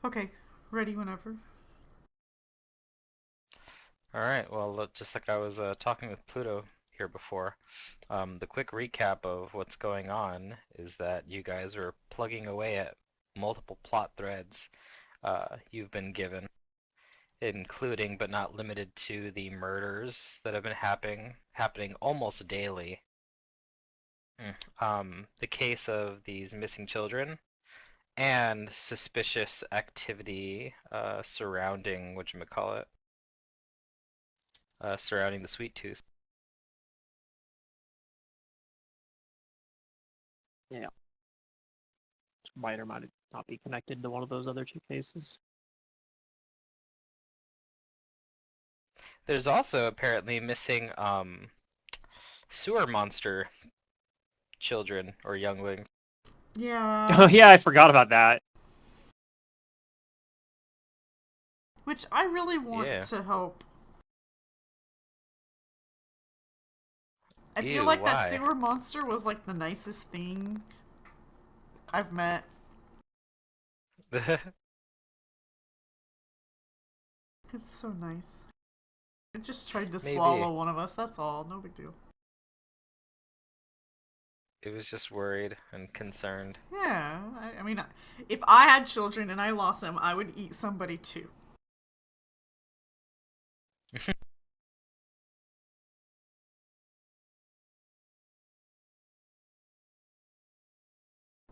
Okay, ready whenever. Alright, well, just like I was talking with Pluto here before, the quick recap of what's going on is that you guys are plugging away at multiple plot threads you've been given, including but not limited to the murders that have been happening almost daily. The case of these missing children and suspicious activity surrounding whatchamacallit, surrounding the Sweet Tooth. Yeah. Might or might not be connected to one of those other two cases. There's also apparently missing sewer monster children or younglings. Oh Yeah, yeah, I forgot about that. which I really want Yeah. to help. I feel Ew, like that why? sewer monster was like the nicest thing I've met. It's so nice. It just tried to Maybe. swallow one of us, that's all. No big deal. It was just worried and concerned. Yeah, I mean, if I had children and I lost them, I would eat somebody too.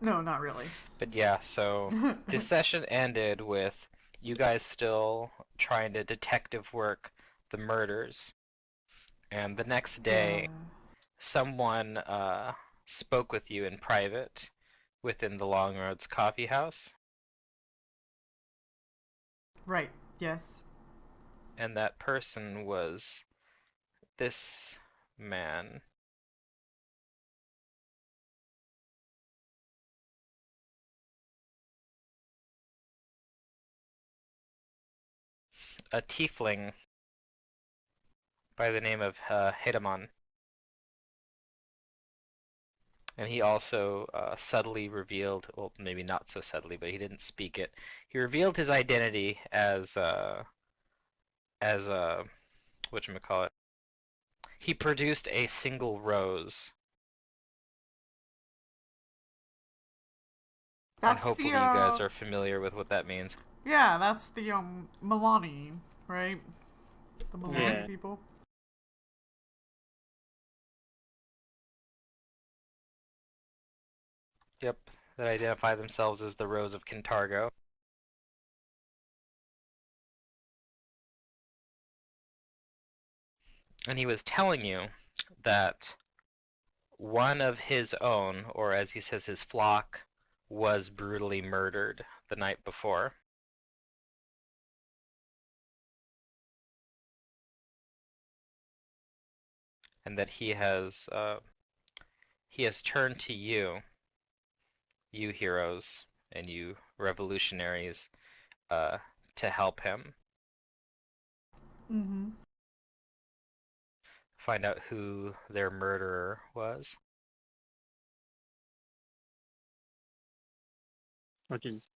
No, not really. But yeah, so this session ended with you guys still trying to detective work the murders. And the next Yeah. day, someone spoke with you in private within the Long Roads Coffee House, Right. Yes. and that person was this man. A tiefling by the name of Hedamon. And he also subtly revealed, well, maybe not so subtly, but he didn't speak it. He revealed his identity as whatchamacallit. He produced a single rose, and That's the hopefully you guys are familiar with what that means. yeah, that's the Milani, right? The Milani Yeah. people. Yep, that identify themselves as the Rose of Kintargo. And he was telling you that one of his own, or as he says, his flock, was brutally murdered the night before. And that he has turned to you, you heroes, and you revolutionaries, uh, to help him Mm-hmm. find out who their murderer was. Which is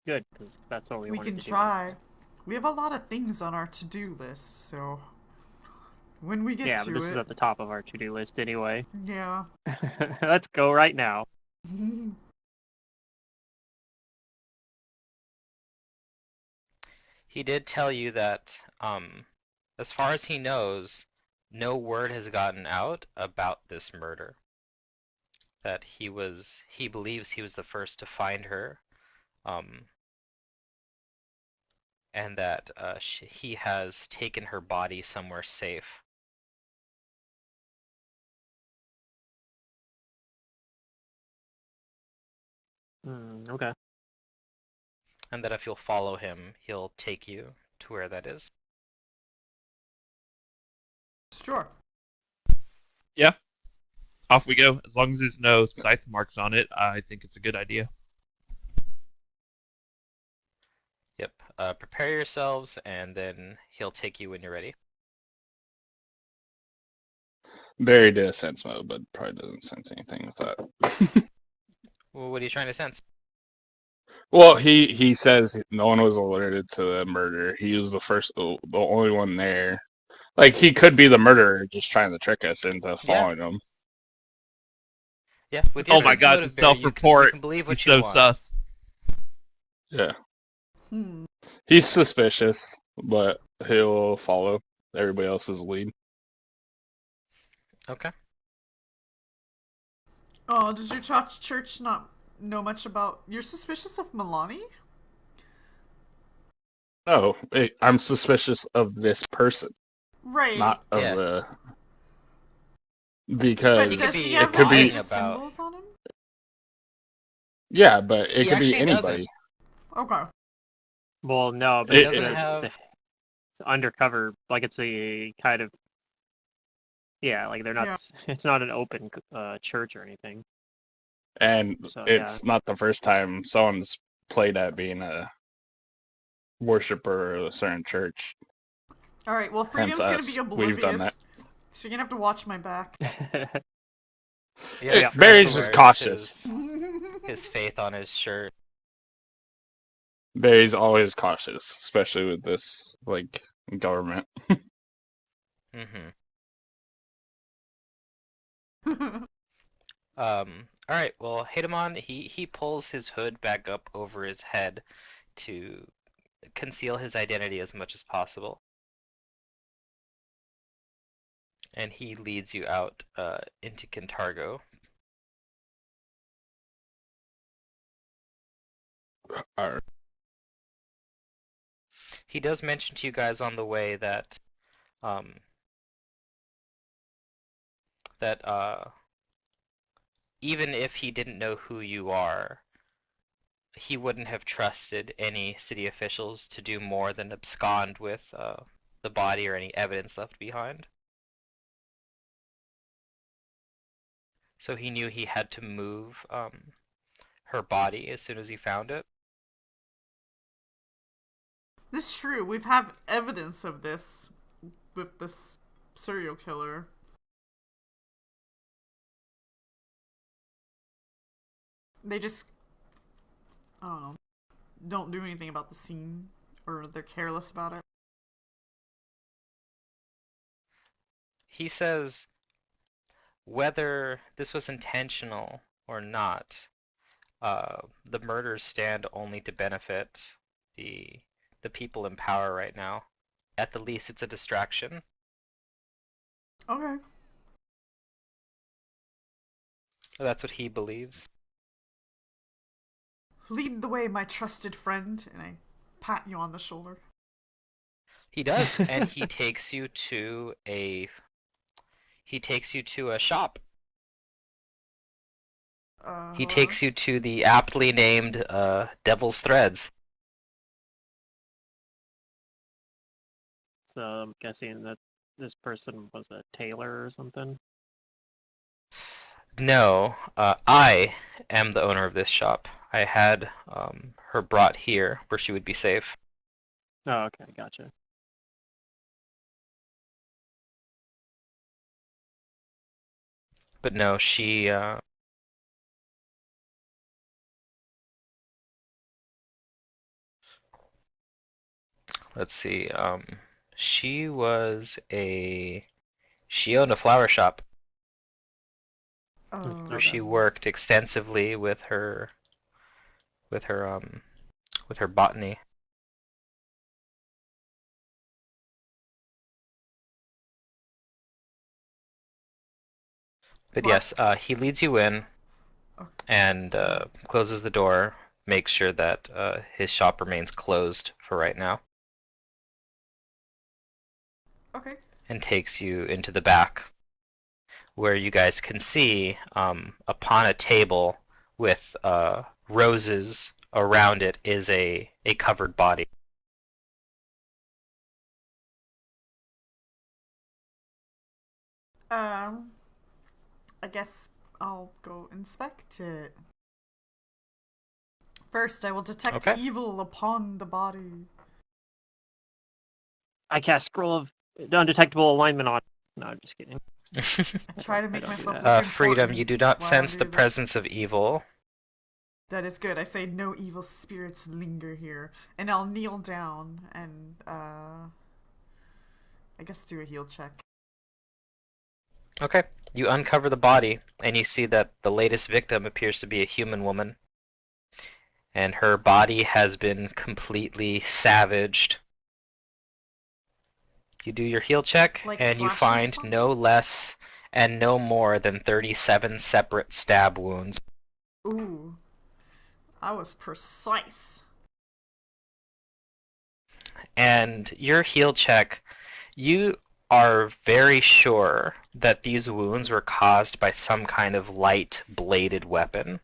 good, because that's what we We wanted can to do try. anyway. We have a lot of things on our to-do list, so when we get Yeah, but to this is it, at the top of our to-do list anyway. yeah. Let's go right now. He did tell you that, as far as he knows, no word has gotten out about this murder. That he believes he was the first to find her, um, and that he has taken her body somewhere safe. Okay. And that if you'll follow him, he'll take you to where that is. Sure. Yeah, off we go. As long as there's no scythe marks on it, I think it's a good idea. Yep. Prepare yourselves, and then he'll take you when you're ready. Barry did sense mode, but probably doesn't sense anything with that. Well, what are you trying to sense? Well, he says no one was alerted to the murder. He was the only one there. Like he could be the murderer, just trying to trick us into following him. Yeah, with your Oh my sense god, the motive, Barry, you self-report. can believe He's what you so want. sus. Yeah, Hmm. he's suspicious, but he'll follow everybody else's lead. Okay. Oh, does your church not know much about? You're suspicious of Milani? No, I'm suspicious of this person, Right. not of Yeah. the But because does he be have it could be lying religious about- symbols on him? yeah, but it He could be actually doesn't. anybody. Okay. Well, no, but It it's, doesn't have- it's undercover. Like it's a kind of. Yeah, like they're not. Yeah. It's not an open church or anything. And So, it's not the first time someone's played at being a worshiper of a certain church. All right. Well, Freedom's gonna us. be We've done oblivious, so you're gonna have to watch my back. Yeah, Barry's Trevor just wears cautious. His faith on his shirt. Barry's always cautious, especially with this like government. Mm-hmm. All right. Well, Hidamon, he pulls his hood back up over his head to conceal his identity as much as possible, and he leads you out into Kintargo. Alright. He does mention to you guys on the way that even if he didn't know who you are, he wouldn't have trusted any city officials to do more than abscond with the body or any evidence left behind. So he knew he had to move her body as soon as he found it. This is true. We've have evidence of this with this serial killer. They just, I don't know, don't do anything about the scene, or they're careless about it. He says whether this was intentional or not, the murders stand only to benefit the people in power right now. At the least, it's a distraction. Okay. That's what he believes. Lead the way, my trusted friend, and I pat you on the shoulder. He does, and he takes you to a shop. He hold takes you to the aptly named Devil's Threads. So I'm guessing that this person was a tailor or something. No, I am the owner of this shop. I had her brought here where she would be safe. Oh, okay, gotcha. But no, she let's see, she owned a flower shop on. where she worked extensively with her botany. But What? yes, he leads you in and closes the door, makes sure that his shop remains closed for right now, Okay. and takes you into the back, where you guys can see upon a table with roses around it is a covered body. I guess I'll go inspect it. First, I will detect Okay. evil upon the body. I cast scroll of undetectable alignment on. No, I'm just kidding. I try to make don't do myself that. look important Freedom, you do not while I sense do the this. presence of evil. That is good. I say no evil spirits linger here. And I'll kneel down and, I guess do a heal check. Okay. You uncover the body, and you see that the latest victim appears to be a human woman. And her body has been completely savaged. You do your heal check, Like and you slasher find style? no less and no more than 37 separate stab wounds. Ooh. I was precise. And your heal check, you are very sure that these wounds were caused by some kind of light bladed weapon.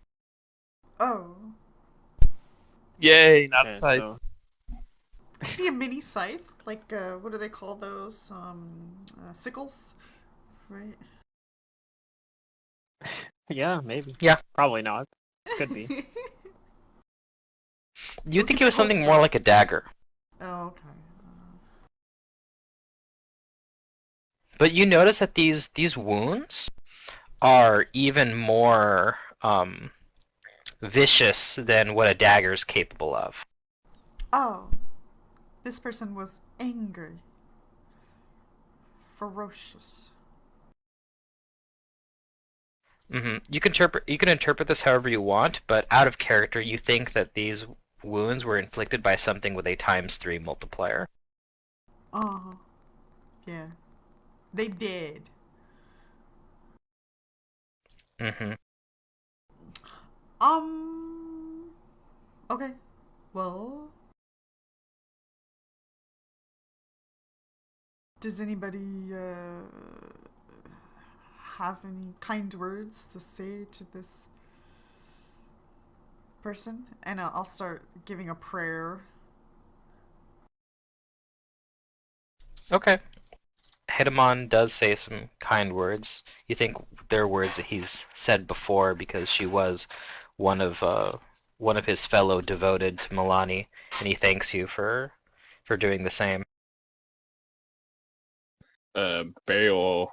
Oh. Yay, not a Okay, scythe. so Could be a mini scythe. Like, what do they call those? Sickles? Right? yeah, maybe. Yeah. Probably not. Could be. You Look think at it was your something hopes more up. like a dagger. Oh, okay. But you notice that these wounds are even more vicious than what a dagger is capable of. Oh. This person was angry. Ferocious. You can interpret this however you want, but out of character, you think that these wounds were inflicted by something with a ×3 multiplier. Oh. Yeah. They did. Mm-hmm. Okay. Well. Does anybody, have any kind words to say to this person? And I'll start giving a prayer. Okay. Hedemon does say some kind words. You think they're words that he's said before because she was one of his fellow devoted to Milani, and he thanks you for doing the same. Barry will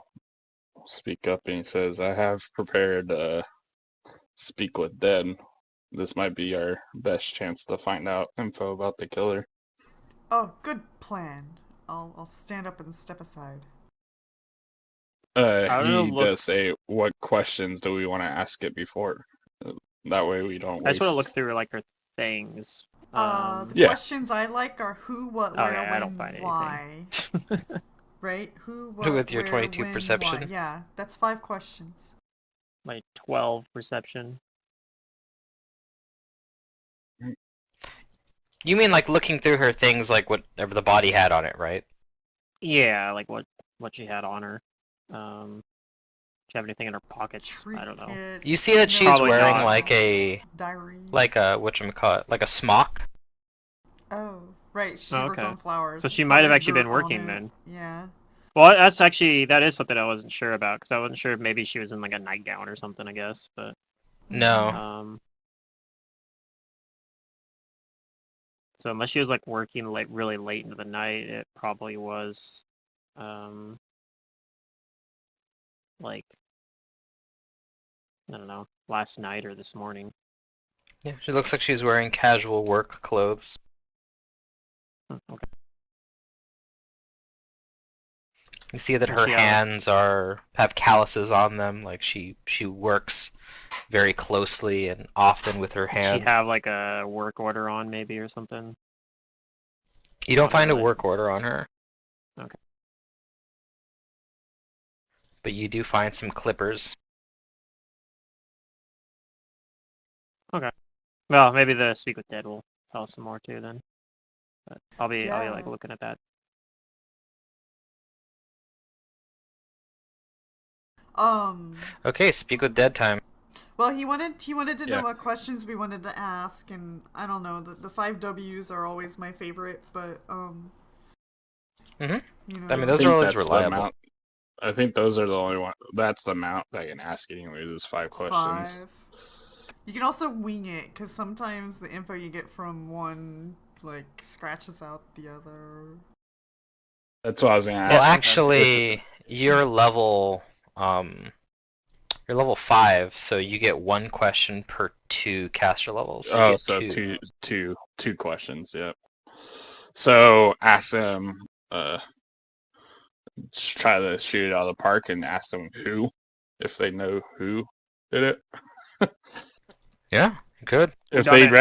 speak up and he says, I have prepared speak with dead. This might be our best chance to find out info about the killer. Oh, good plan. I'll stand up and step aside. I'm gonna He look. does say, what questions do we want to ask it before? That way we don't I just want to waste. look through like her things. The Yeah. questions I like are who, what, Oh where, yeah, I when, don't find why. anything. Right? Who, what, With your where, 22 when, perception? why. Yeah, that's 5 questions. My 12 perception. You mean like looking through her things like whatever the body had on it, right? Yeah, like what she had on her. Do you have anything in her pockets? I don't know. Trinkets, You see that she's Probably wearing not. like a diaries. whatchamacallit, like a smock. Oh, right. She Oh, worked okay. on flowers. So she There's might have probably actually been dirt on working it. then. Yeah. Well, that is something I wasn't sure about because I wasn't sure if maybe she was in like a nightgown or something. I guess, but No. So unless she was like working like really late into the night, it probably was, like I don't know, last night or this morning. Yeah, she looks like she's wearing casual work clothes. Okay. You see that Does her she have, hands have calluses on them, like she works very closely and often with her Does she hands. have like a work order on maybe or something? You don't on her, find a like- work order on her. Okay. But you do find some clippers. Well, maybe the speak with dead will tell us some more too then. But I'll be like Yeah. looking at that. Okay, speak with dead time. Well, he wanted to know Yeah. what questions we wanted to ask, and I don't know. The 5 Ws are always my favorite, but Mhm. You know, I mean, I those are think always that's the reliable. amount. I think those are the only one. That's the amount that I can ask anyways. Is 5 questions. 5. You can also wing it because sometimes the info you get from one like scratches out the other. That's what I was gonna Well, ask. actually, your level You're level 5, so you get 1 question per 2 caster levels. So you Oh, get so 2. two questions. Yep. So ask them. Just try to shoot it out of the park and ask them who, if they know who did it. Yeah, good. If Done they it.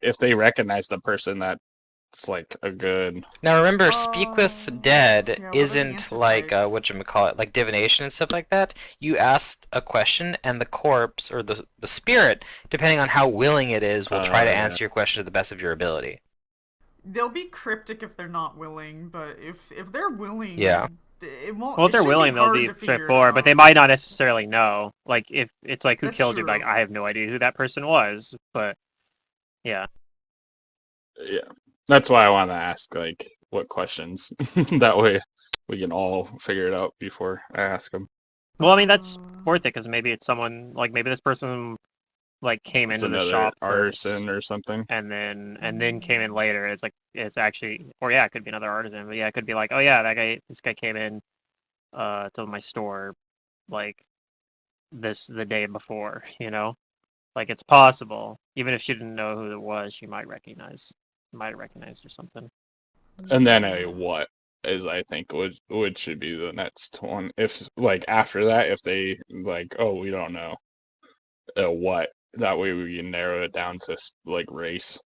if they recognize the person, that's like a good. Now remember, speak with dead yeah, what are the isn't answer like types? whatchamacallit, like divination and stuff like that. You ask a question, and the corpse or the spirit, depending on how willing it is, will try to Yeah. answer your question to the best of your ability. They'll be cryptic if they're not willing, but if they're willing, Yeah. it won't. Well, if it they're should willing, be they'll hard be to figure it straightforward, but they out. might not necessarily know. Like, if it's like, who That's killed you? Like, true. I have no idea who that person was, but yeah. Yeah. That's why I want to ask like what questions. That way we can all figure it out before I ask them. Well, I mean, that's Uh, worth it because maybe it's someone like maybe this person like came It's into the another shop first artisan or something. and then came in later. It's like it's actually, or yeah, it could be another artisan, but yeah, it could be like, oh yeah, this guy came in to my store like the day before, you know. Like, it's possible. Even if she didn't know who it was, she might have recognized or something. And then a what is I think would should be the next one. If like after that, if they like, oh, we don't know a what, that way we can narrow it down to like race.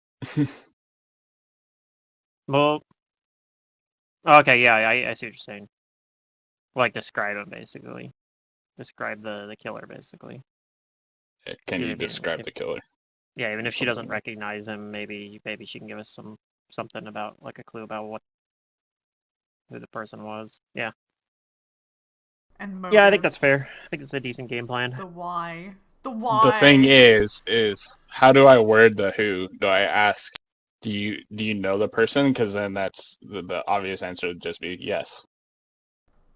Well, okay, yeah, I see what you're saying. Like, describe him basically. Describe the killer basically. Can Even you if you describe if, the killer? yeah, even if she Something doesn't like recognize him, maybe she can give us something about like a clue about who the person was. Yeah. and Yeah, I think motive. that's fair. I think it's a decent game plan. The why. The The thing why. is how do I word the who? Do I ask, do you know the person? Because then that's the obvious answer would just be yes,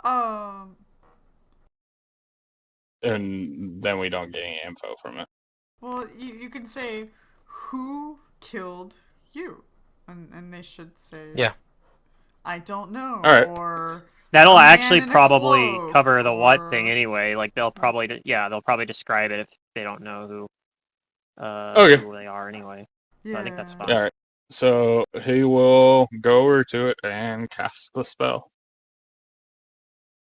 Um. and then we don't get any info from it. Well, you can say who killed you, and they should say Yeah. I don't know, All right. or That'll a man actually in a probably cloak, cover the what thing or anyway. Like, they'll probably describe it if they don't know Okay. who they are anyway. So I think that's yeah. fine. All right. So he will go over to it and cast the spell.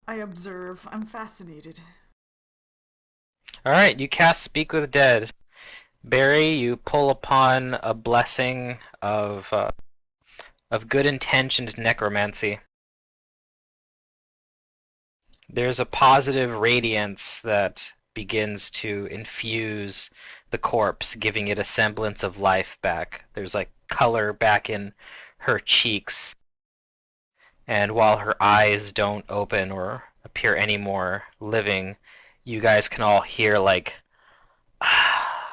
I observe. I'm fascinated. Alright, you cast Speak with Dead. Barry, you pull upon a blessing of good intentioned necromancy. There's a positive radiance that begins to infuse the corpse, giving it a semblance of life back. There's like color back in her cheeks. And while her eyes don't open or appear any more living, you guys can all hear like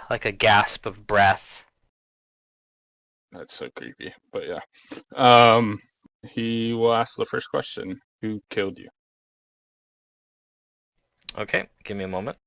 a gasp of breath. That's so creepy. But yeah. Um, he will ask the first question. Who killed you? Okay, give me a moment.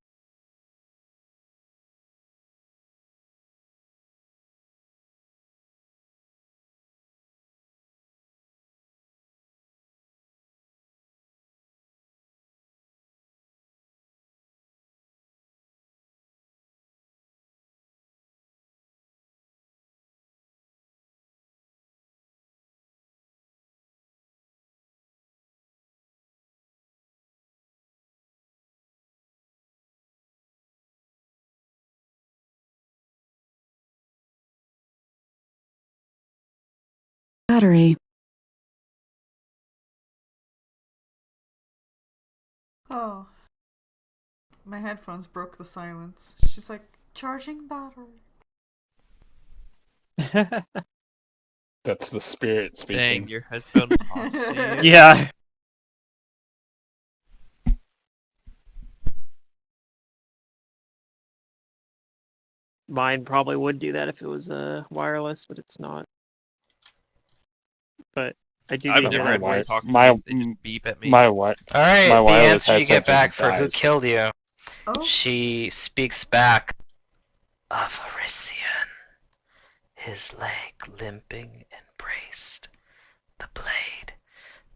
Battery. Oh, my headphones broke the silence. She's like, charging battery. That's the spirit speaking. Dang, your headphone talks to you. Yeah. Mine probably would do that if it was wireless, but it's not. But I do I've get to hear never that had one voice. talk to me. They just beep at me. My Alright, the wireless answer you headset get back just for who dies. killed you. Oh, She speaks back. Of Arisian, his leg limping and braced, the blade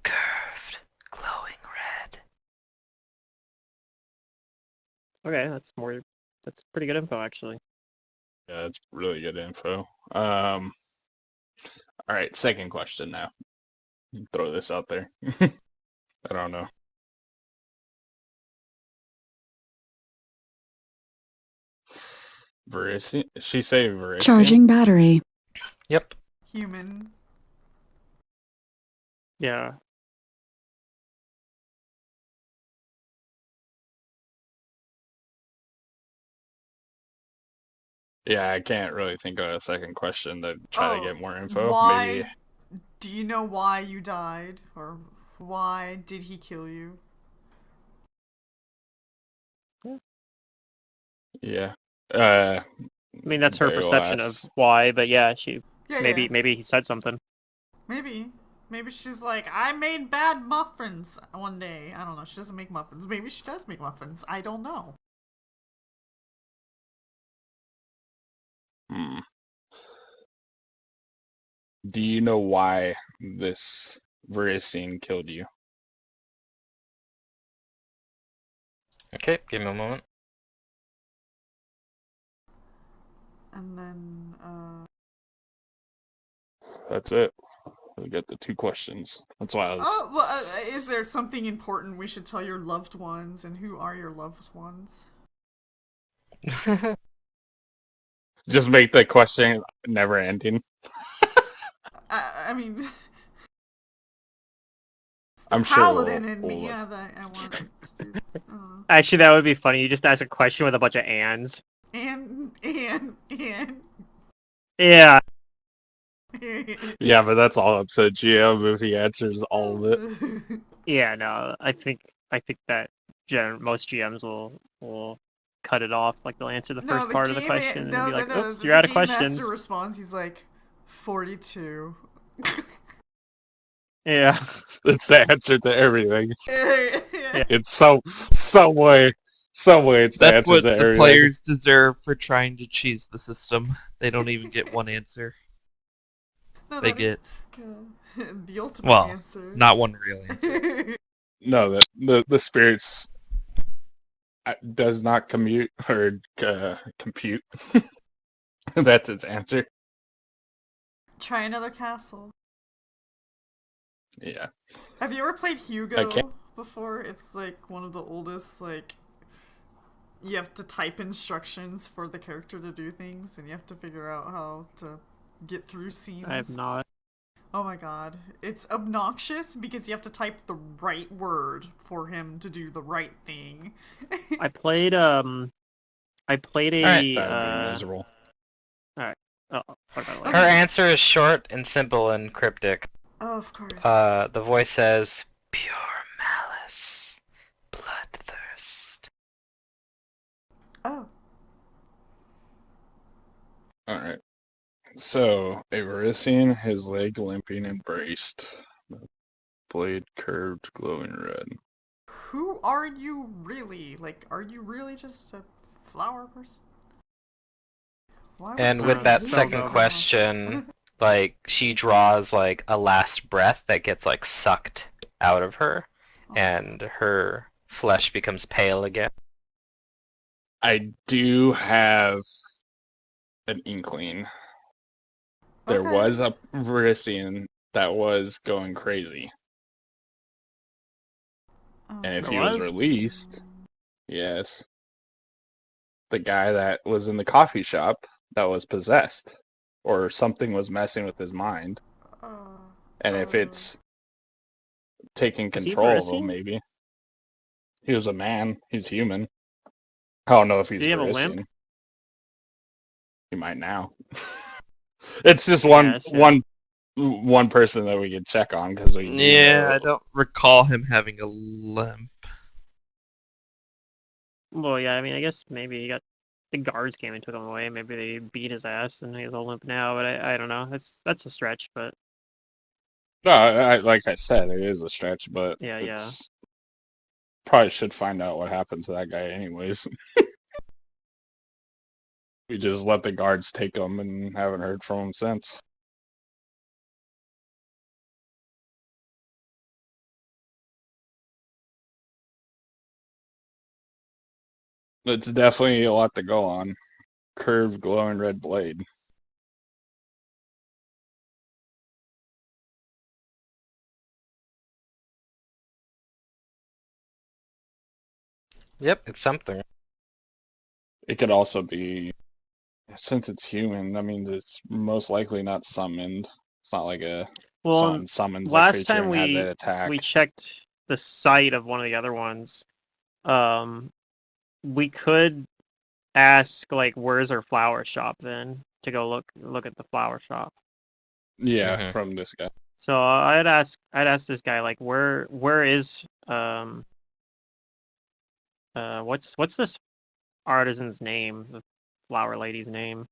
curved, glowing red. Okay, that's pretty good info actually. Yeah, it's really good info. All right, second question now. Throw this out there. I don't know. Verisian? She say Verisian? Charging battery. Yep. Human. Yeah. Yeah, I can't really think of a second question to try to get more info. Why? Maybe. Do you know why you died? Or why did he kill you? Yeah. I mean, that's her perception of Bayoas. why, but yeah, she Yeah, maybe he said something. Maybe. Maybe she's like, I made bad muffins one day. I don't know. She doesn't make muffins. Maybe she does make muffins. I don't know. Hmm. Do you know why this Verisian killed you? Okay, give me a moment. And then, That's it. We got the two questions. That's why I was. oh, well, is there something important we should tell your loved ones? And who are your loved ones? Just make the question never ending. I mean, it's the I'm sure paladin in we'll me. look. Yeah, that I want to do. I don't know. Actually, that would be funny. You just ask a question with a bunch of ands. And. Yeah. Yeah, but that's all up to GM if he answers all of it. Yeah, no, I think that most GMs will cut it off, like they'll answer the No, first part of the question and then be like, "Oops, you're the out of game master questions." responds. He's like, 42. Yeah. It's the answer to everything. Yeah. It's some way it's the That's answer what to the everything. players deserve for trying to cheese the system. They don't even get one answer. No, They that get, the ultimate well, answer. not one real answer. No, the spirits does not commute or compute. That's its answer. Try another castle. Yeah. Have you ever played I Hugo can't- before? It's like one of the oldest, like, you have to type instructions for the character to do things, and you have to figure out how to get through scenes. I have not. Oh my god. It's obnoxious because you have to type the right word for him to do the right thing. I played a That would be miserable. Alright. Oh, what about Her like answer is short and simple and cryptic. Oh, of course. The voice says, "Pure malice, bloodthirst." Oh. Alright. So, a Verisian, his leg limping and braced. Blade curved, glowing red. Who are you really? Like, are you really just a flower person? Why would And with somebody that hate spells you second so over. question, much? like she draws like a last breath that gets like sucked out of her, and her flesh becomes pale again. I do have an inkling. There Okay. was a Verisian that was going crazy. And if There he was was? released, yes, the guy that was in the coffee shop that was possessed or something was messing with his mind. And if it's taking Was he control of him, Verisian? maybe. He was a man. He's human. I don't know if he's Did he have a limp? Verisian. He might now. It's just Yeah, so one person that we could check on because we do Yeah, know. I don't recall him having a limp. well, yeah, I mean, I guess maybe he got the guards came and took him away. Maybe they beat his ass and he's all limp now. But I don't know. That's a stretch. But No, like I said, it is a stretch, but yeah, yeah. it's probably should find out what happened to that guy anyways. We just let the guards take him and haven't heard from him since. It's definitely a lot to go on. Curved, glowing red blade. Yep, it's something. It could also be, since it's human, that means it's most likely not summoned. It's not like Well, someone summons a last creature time and has it attack. we checked the site of one of the other ones. We could ask like, where's our flower shop then to go look at the flower shop. Yeah, Mhm. from this guy. So I'd ask this guy like, where is what's this artisan's name, the flower lady's name?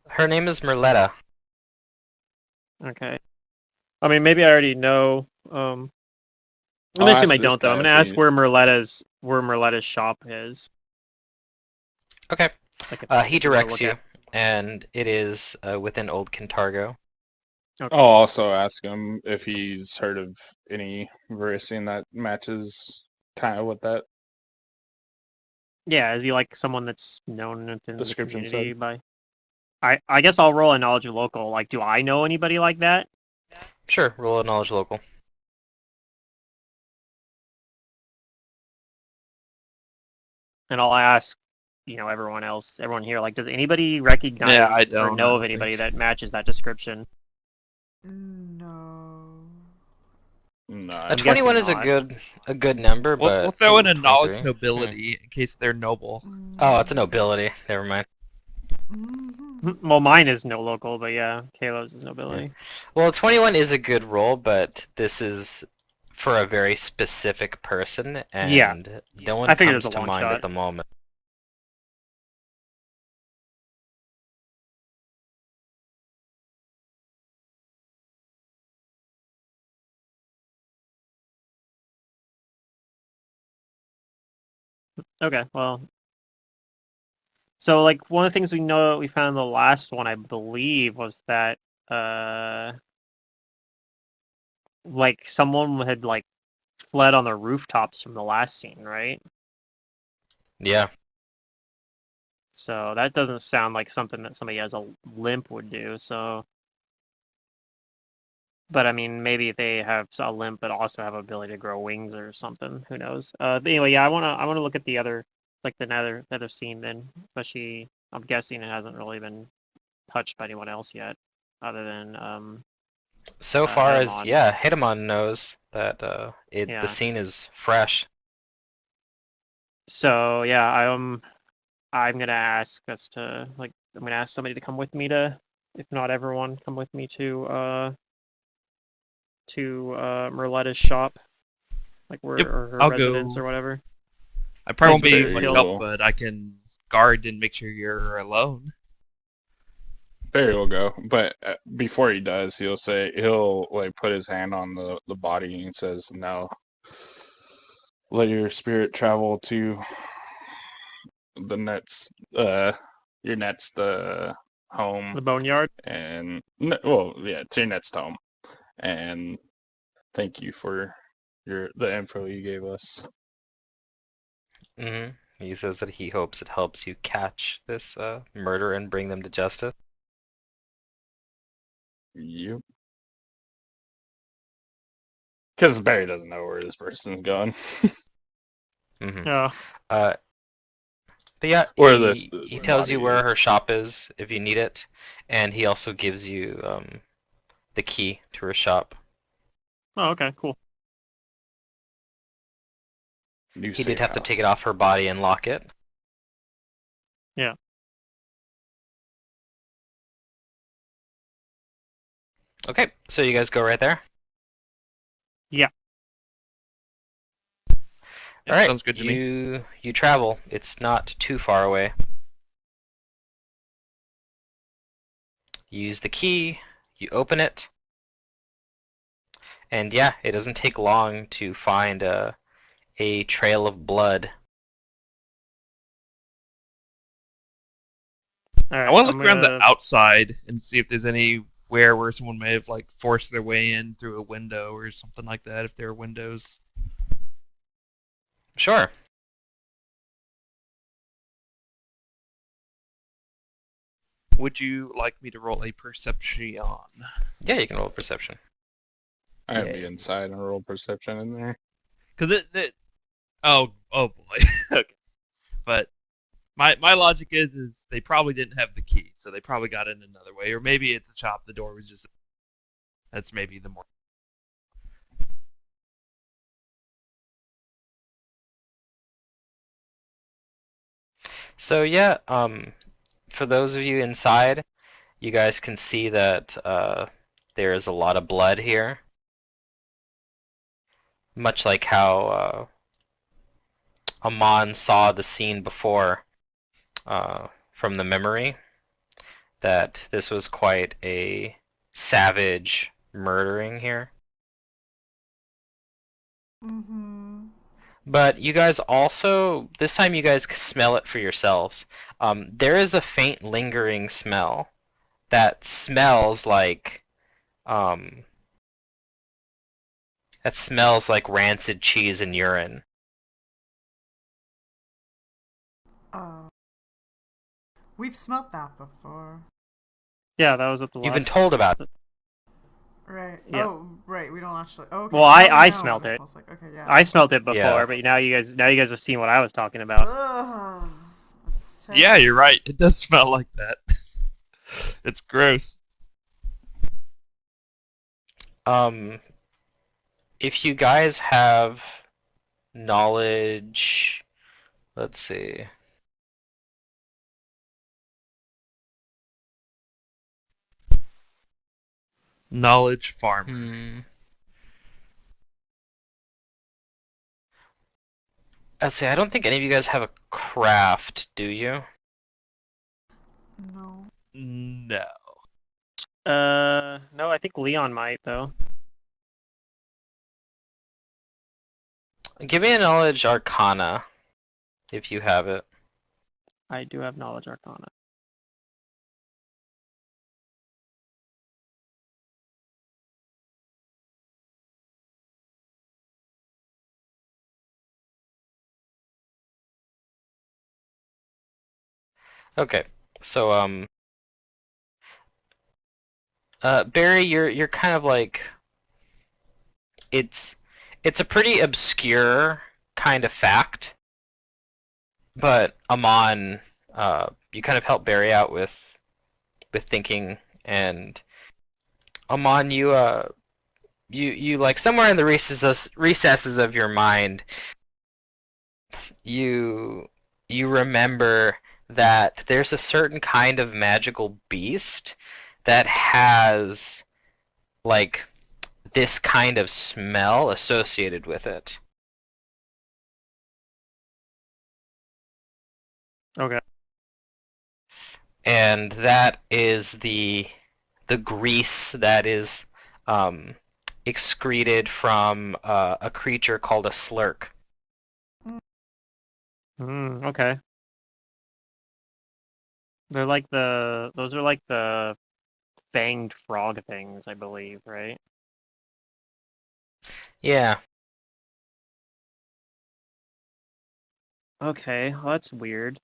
Her name is Merletta. Okay. I mean, maybe I already know. I'm I'll gonna assume I ask this don't though. I'm guy gonna if ask he. where Merletta's shop is. Okay. Like He if we go directs look you, at. and it is within Old Kintargo. Okay. I'll also ask him if he's heard of any Varisian that matches kind of what that Yeah, is he like someone that's known within the description community said. by? I guess I'll roll a knowledge of local. Like, do I know anybody like that? Sure, roll a knowledge local. And I'll ask, everyone else, everyone here, like, does anybody Yeah, I recognize or don't. I know of don't anybody think. that matches that description? No. No, A I'm 21 guessing is not. a good number, We'll but throw in ooh, a knowledge 23. nobility in case they're noble. Oh, it's a nobility. Never mind. Well, mine is no local, but yeah, Kalo's is nobility. Well, 21 is a good roll, but this is for a very specific person, Yeah, and no one I figured it was comes a to long mind shot. at the moment. Okay, well, so like one of the things we found in the last one, I believe, was that like someone had like fled on the rooftops from the last scene, right? Yeah. So that doesn't sound like something that somebody has a limp would do. So, but I mean, maybe if they have a limp but also have ability to grow wings or something, who knows? But anyway, yeah, I wanna look at the other, like the nether scene then, especially I'm guessing it hasn't really been touched by anyone else yet, other than So far as Hedamon. yeah, Hitamon knows that the Yeah. scene is fresh. So yeah, I'm gonna ask us to like I'm gonna ask somebody to come with me to, if not everyone, come with me to Merletta's shop, like where Yep, or her I'll residence go. or whatever. I probably Place won't where be she able was to much killed. help, but I can guard and make sure you're alone. Barry will go, but before he does, he'll like put his hand on the body and says, "Now, let your spirit travel to the next your next home The boneyard. and well, yeah, to your next home, and thank you for the info you gave us." hmm He says that he hopes it helps you catch this murderer and bring them to justice. Yep. Because Barry doesn't know where this person's going. hmm Yeah. Uh, but yeah, Where this he tells you body where is. her shop is if you need it, and he also gives you the key to her shop. Oh, okay, cool. New He did safe have to house. take it off her body and lock it. Yeah. Okay, so you guys go right there. Yeah. All Yep, right, sounds good to me. you travel. It's not too far away. You use the key, you open it, and yeah, it doesn't take long to find a trail of blood. All I right. want to I'm look around the gonna. outside and see if there's anywhere where someone may have like forced their way in through a window or something like that. If there are windows. Sure. Would you like me to roll a perception? Yeah, you can roll perception. I'd be Yeah. inside and roll perception in there. Because oh boy. Okay. But my logic is they probably didn't have the key, so they probably got in another way, or maybe it's a shop. The door was just. That's maybe the more. So yeah, for those of you inside, you guys can see that there is a lot of blood here, much like how Amon saw the scene before from the memory. That this was quite a savage murdering here. Mm-hmm. But you guys also, this time you guys smell it for yourselves. There is a faint lingering smell that smells like um, rancid cheese and urine. Uh, we've smelt that before. Yeah, that was at the You've been last. told about it. Right. Yeah. Oh, right. We don't actually. Oh, okay. Well, Now we I know smelled what it. smells like. Okay, yeah. I smelled it before, Yeah. but now you guys have seen what I was talking about. Ugh. That's Yeah, terrible. you're right. It does smell like that. It's gross. If you guys have knowledge, let's see. Knowledge farmer. Let's see, I don't think any of you guys have a craft, do you? No. No. No, I think Leon might though. Give me a knowledge arcana, if you have it. I do have knowledge arcana. Okay, so Barry, you're kind of like it's a pretty obscure kind of fact, but Amon, you kind of help Barry out with thinking, and Amon, you like somewhere in the recesses of your mind, you remember that there's a certain kind of magical beast that has like this kind of smell associated with it. Okay. And that is the grease that is um, excreted from a creature called a slurk. Okay. Those are like the fanged frog things, I believe, right? Yeah. Okay, well, that's weird.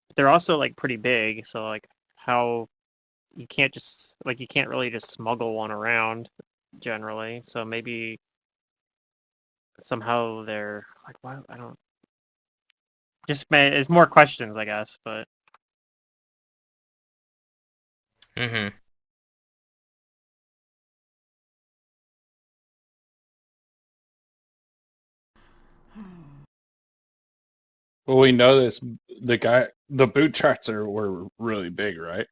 But they're also like pretty big, so like how you can't really just smuggle one around generally. So maybe somehow they're like, why? I don't. It's more questions, I guess, but Mm-hmm. Well, we know this. The boot charts were really big, right?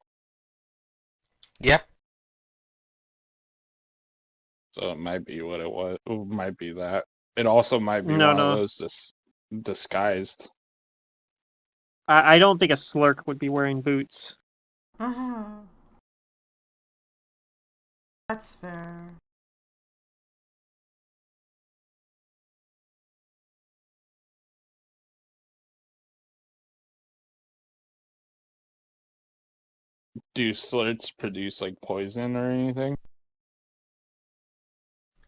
Yep. So it might be what it was. It might be that. It also might be no, one of no. those disguised. I don't think a slurk would be wearing boots. Uh-huh. That's fair. Do slits produce like poison or anything?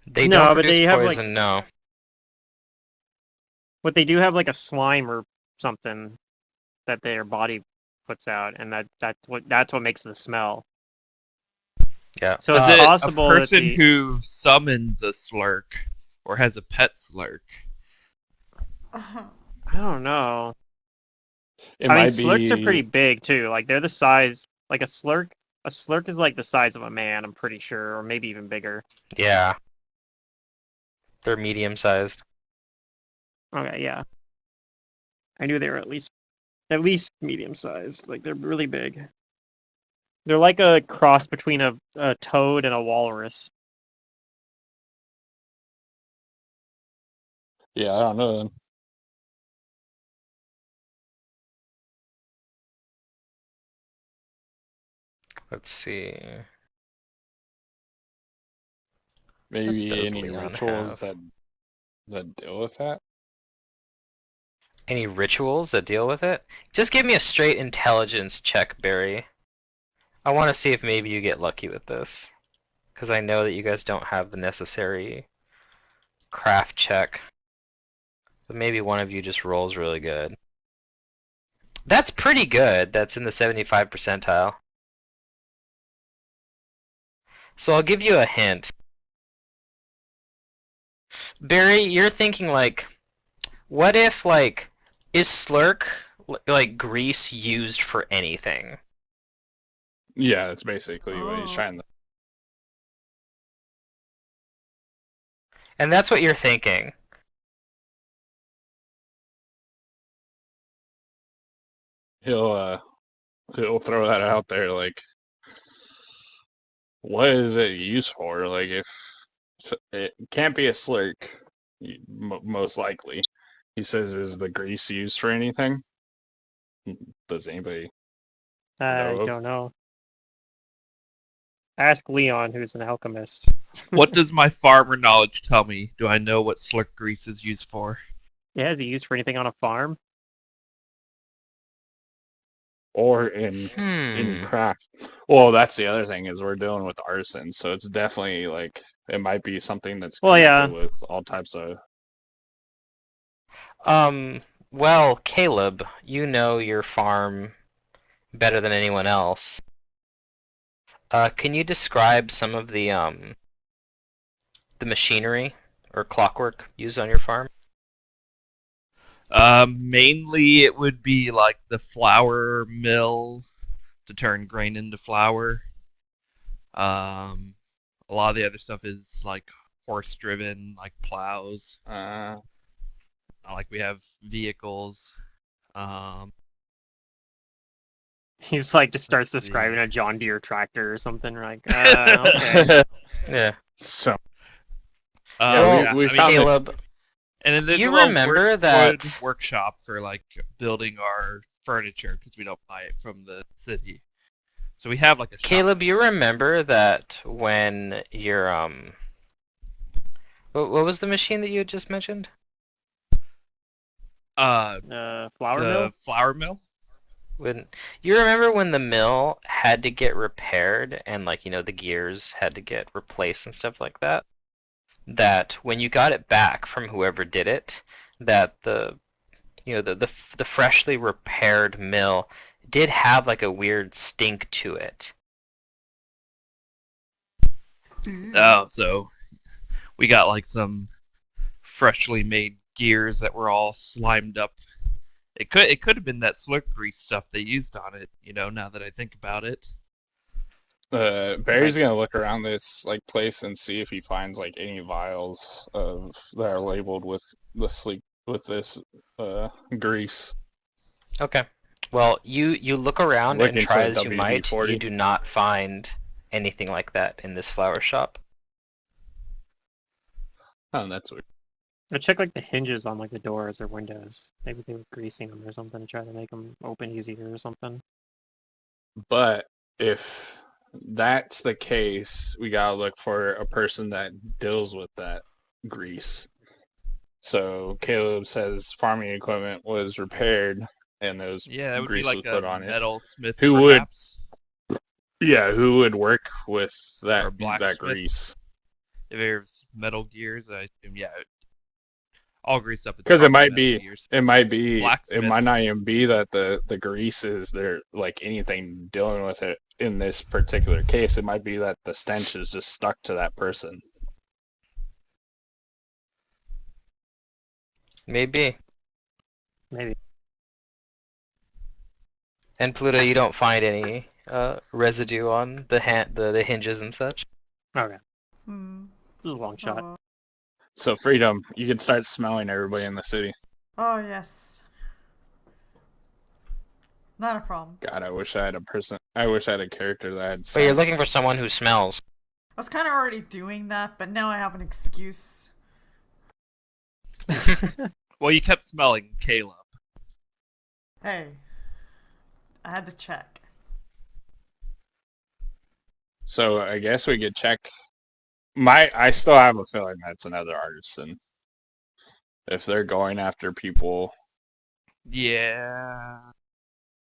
They No, don't but produce they have like poison, no. what they do have like a slime or something that their body puts out, and that's what makes the smell. Yeah. So Is it's it a possible that person the who summons a slurk or has a pet slurk? I don't know. It I mean, might slurks are pretty be. big too. Like they're the size like a slurk. A slurk is like the size of a man, I'm pretty sure, or maybe even bigger. Yeah. They're medium sized. Okay, yeah. I knew they were at least medium sized. Like they're really big. They're like a cross between a toad and a walrus. Yeah, I don't know. Let's see. What Maybe does any Leon rituals have? that deal with that. Any rituals that deal with it? Just give me a straight intelligence check, Barry. I want to see if maybe you get lucky with this. Because I know that you guys don't have the necessary craft check. But maybe one of you just rolls really good. That's pretty good. That's in the 75 percentile. So I'll give you a hint. Barry, you're thinking like, what if like, is slurk like grease used for anything? Yeah, that's basically what he's Oh. trying to. And that's what you're thinking. He'll throw that out there like, what is it used for? Like, if it can't be a slurk, most likely. He says, is the grease used for anything? Does anybody I know of? don't know. Ask Leon, who's an alchemist. What does my farmer knowledge tell me? Do I know what slurk grease is used for? Yeah, is he used for anything on a farm? Or in any Hmm. craft? Well, that's the other thing is we're dealing with arson, so it's definitely like it might be something that's Well, connected yeah. with all types of. Well, Caleb, you know your farm better than anyone else. Can you describe some of the machinery or clockwork used on your farm? Mainly it would be like the flour mill to turn grain into flour. A lot of the other stuff is like horse driven, like plows. Not like we have vehicles. Um, He's like just starts let's describing see. a John Deere tractor or something. Like, okay. Yeah. So Well, we Yeah, we I mean, found that. Caleb, and then there's you a little remember wood that workshop for like building our furniture because we don't buy it from the city. So we have like a shop. Caleb, you remember that when your what was the machine that you had just mentioned? Flour mill? The flour mill. When you remember when the mill had to get repaired and like the gears had to get replaced and stuff like that? That when you got it back from whoever did it, that the freshly repaired mill did have like a weird stink to it. Oh, so we got like some freshly made gears that were all slimed up. It could have been that slurp grease stuff they used on it. Now that I think about it. Barry's gonna look around this like place and see if he finds like any vials of that are labeled with the sleep with this grease. Okay. Well, you look around and Looking for try a as you might, you WD-40. do not find anything like that in this flower shop. Oh, that's weird. I check like the hinges on like the doors or windows. Maybe they were greasing them or something to try to make them open easier or something. But if that's the case, we gotta look for a person that deals with that grease. So Caleb says farming equipment was repaired and those Yeah, that would be grease like was a put on it. metalsmith, Who would? perhaps, Yeah, who would work with or that a blacksmith. grease? If there's metal gears, I assume, yeah. all greased up. Because it might Blacksmith. not even be that the grease is there, like anything dealing with it in this particular case. It might be that the stench is just stuck to that person. Maybe. Maybe. And Pluto, you don't find any residue on the hinges and such. Okay. Hmm. This is a long Oh, shot. well. So Freedom, you can start smelling everybody in the city. Oh, yes. Not a problem. God, I wish I had a character that had But you're scent. looking for someone who smells. I was kind of already doing that, but now I have an excuse. Well, you kept smelling Caleb. Hey, I had to check. So I guess we could check. I still have a feeling that's another artisan. If they're going after people Yeah.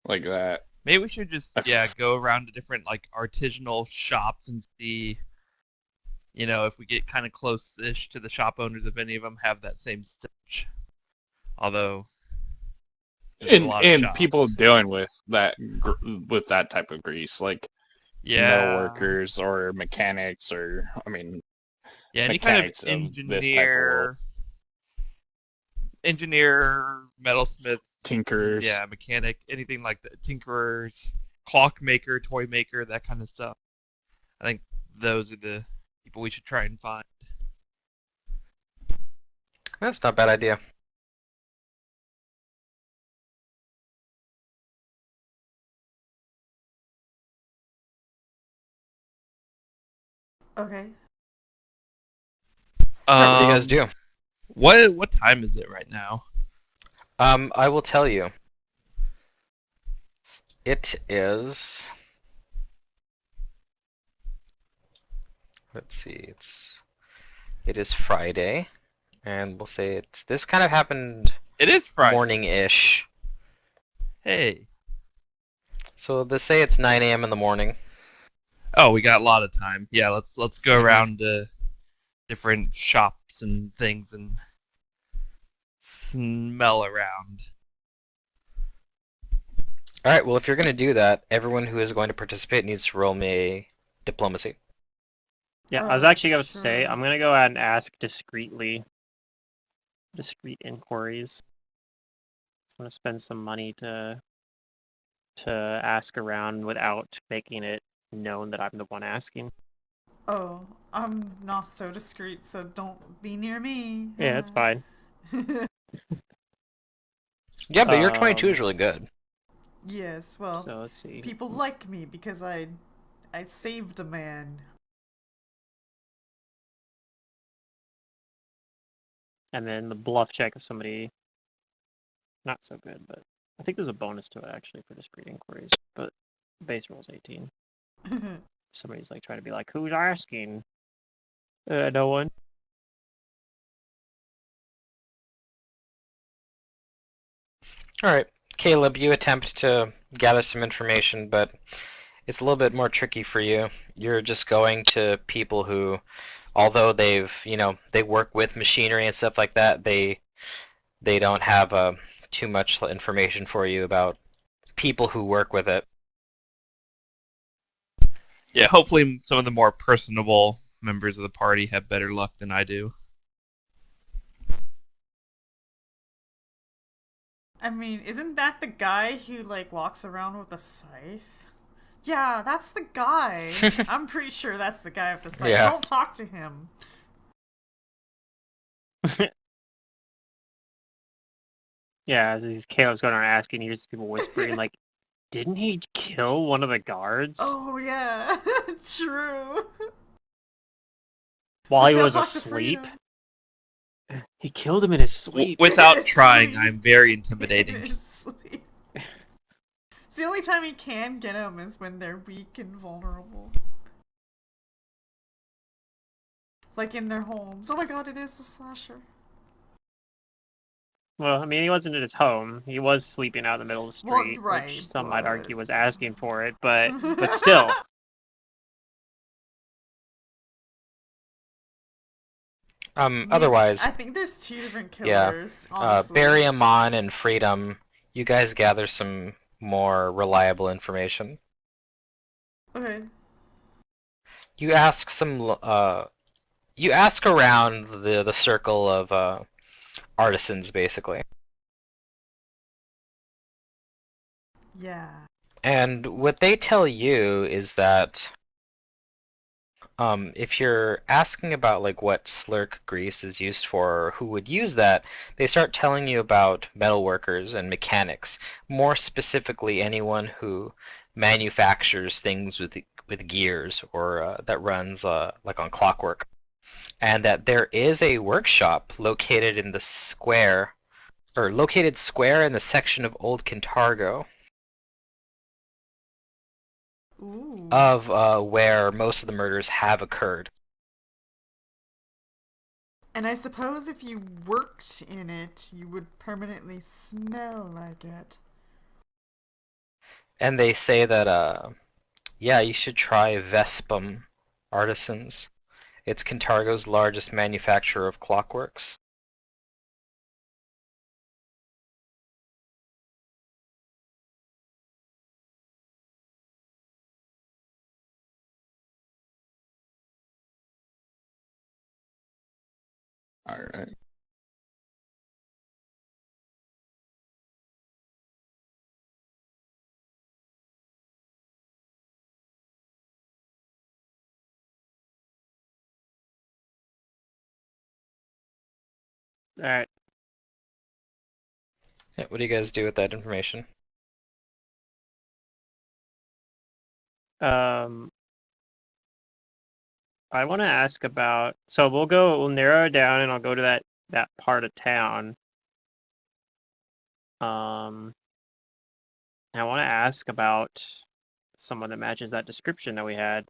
like that. Maybe we should just go around to different like artisanal shops and see, if we get kind of close-ish to the shop owners, if any of them have that same stench. Although, there's a lot of And shops. people dealing with that type of grease, like metal workers or mechanics, or any kind of mechanics of this type of world. engineer, metalsmith, Tinkers. yeah, mechanic, anything like that, tinkerers, clock maker, toy maker, that kind of stuff. I think those are the people we should try and find. That's not a bad idea. Okay. Alright, what do you guys do? What time is it right now? I will tell you. It is. Let's see. It is Friday, and we'll say this kind of happened. It is Friday. Morning-ish. Hey. So let's say it's 9 a.m. in the morning. Oh, we got a lot of time. Yeah, let's go around to different shops and things and smell around. Alright, well, if you're going to do that, everyone who is going to participate needs to roll me a diplomacy. Yeah, I was actually going to say, I'm going to go ahead and ask discreetly. Discreet inquiries. I'm going to spend some money to ask around without making it known that I'm the one asking. Oh, I'm not so discreet, so don't be near me. Yeah, it's fine. Yeah, but your 22 is really good. Yes, well, so let's see. People like me because I saved a man. And then the bluff check of somebody, not so good, but I think there's a bonus to it actually for discreet inquiries, but base roll's 18. Somebody's like trying to be like, who's asking? No one. Alright, Caleb, you attempt to gather some information, but it's a little bit more tricky for you. You're just going to people who, although they work with machinery and stuff like that, they don't have too much information for you about people who work with it. Yeah, hopefully some of the more personable members of the party have better luck than I do. I mean, isn't that the guy who, like, walks around with a scythe? Yeah, that's the guy. I'm pretty sure that's the guy with the scythe. Yeah. Don't talk to him. Yeah, as these Caleb's going around asking, you hear people whispering, like, didn't he kill one of the guards? Oh, yeah. True. While he They'll was talk to asleep? Freedom. He killed him in his sleep. Without His trying, sleep. I'm very In intimidating. his sleep. It's the only time he can get them is when they're weak and vulnerable. Like in their homes. Oh my god, it is the slasher. Well, I mean, he wasn't at his home. He was sleeping out in the middle of the Well, street, right, which some might but- argue was asking for it, but still. Otherwise, I think there's two different yeah. killers, honestly. Barry Amon and Freedom, you guys gather some more reliable information. Okay. You ask you ask around the circle of artisans, basically. Yeah. And what they tell you is that if you're asking about like what slurk grease is used for or who would use that, they start telling you about metalworkers and mechanics. More specifically, anyone who manufactures things with gears or that runs like on clockwork. And that there is a workshop located in the square, or located square in the section of Old Kintargo Ooh. of where most of the murders have occurred. And I suppose if you worked in it, you would permanently smell like it. And they say that yeah, you should try Vespum Artisans. It's Kintargo's largest manufacturer of clockworks. All right. All right. Yeah, what do you guys do with that information? Um, I want to ask about. So we'll narrow it down, and I'll go to that part of town. And I want to ask about someone that matches that description that we had,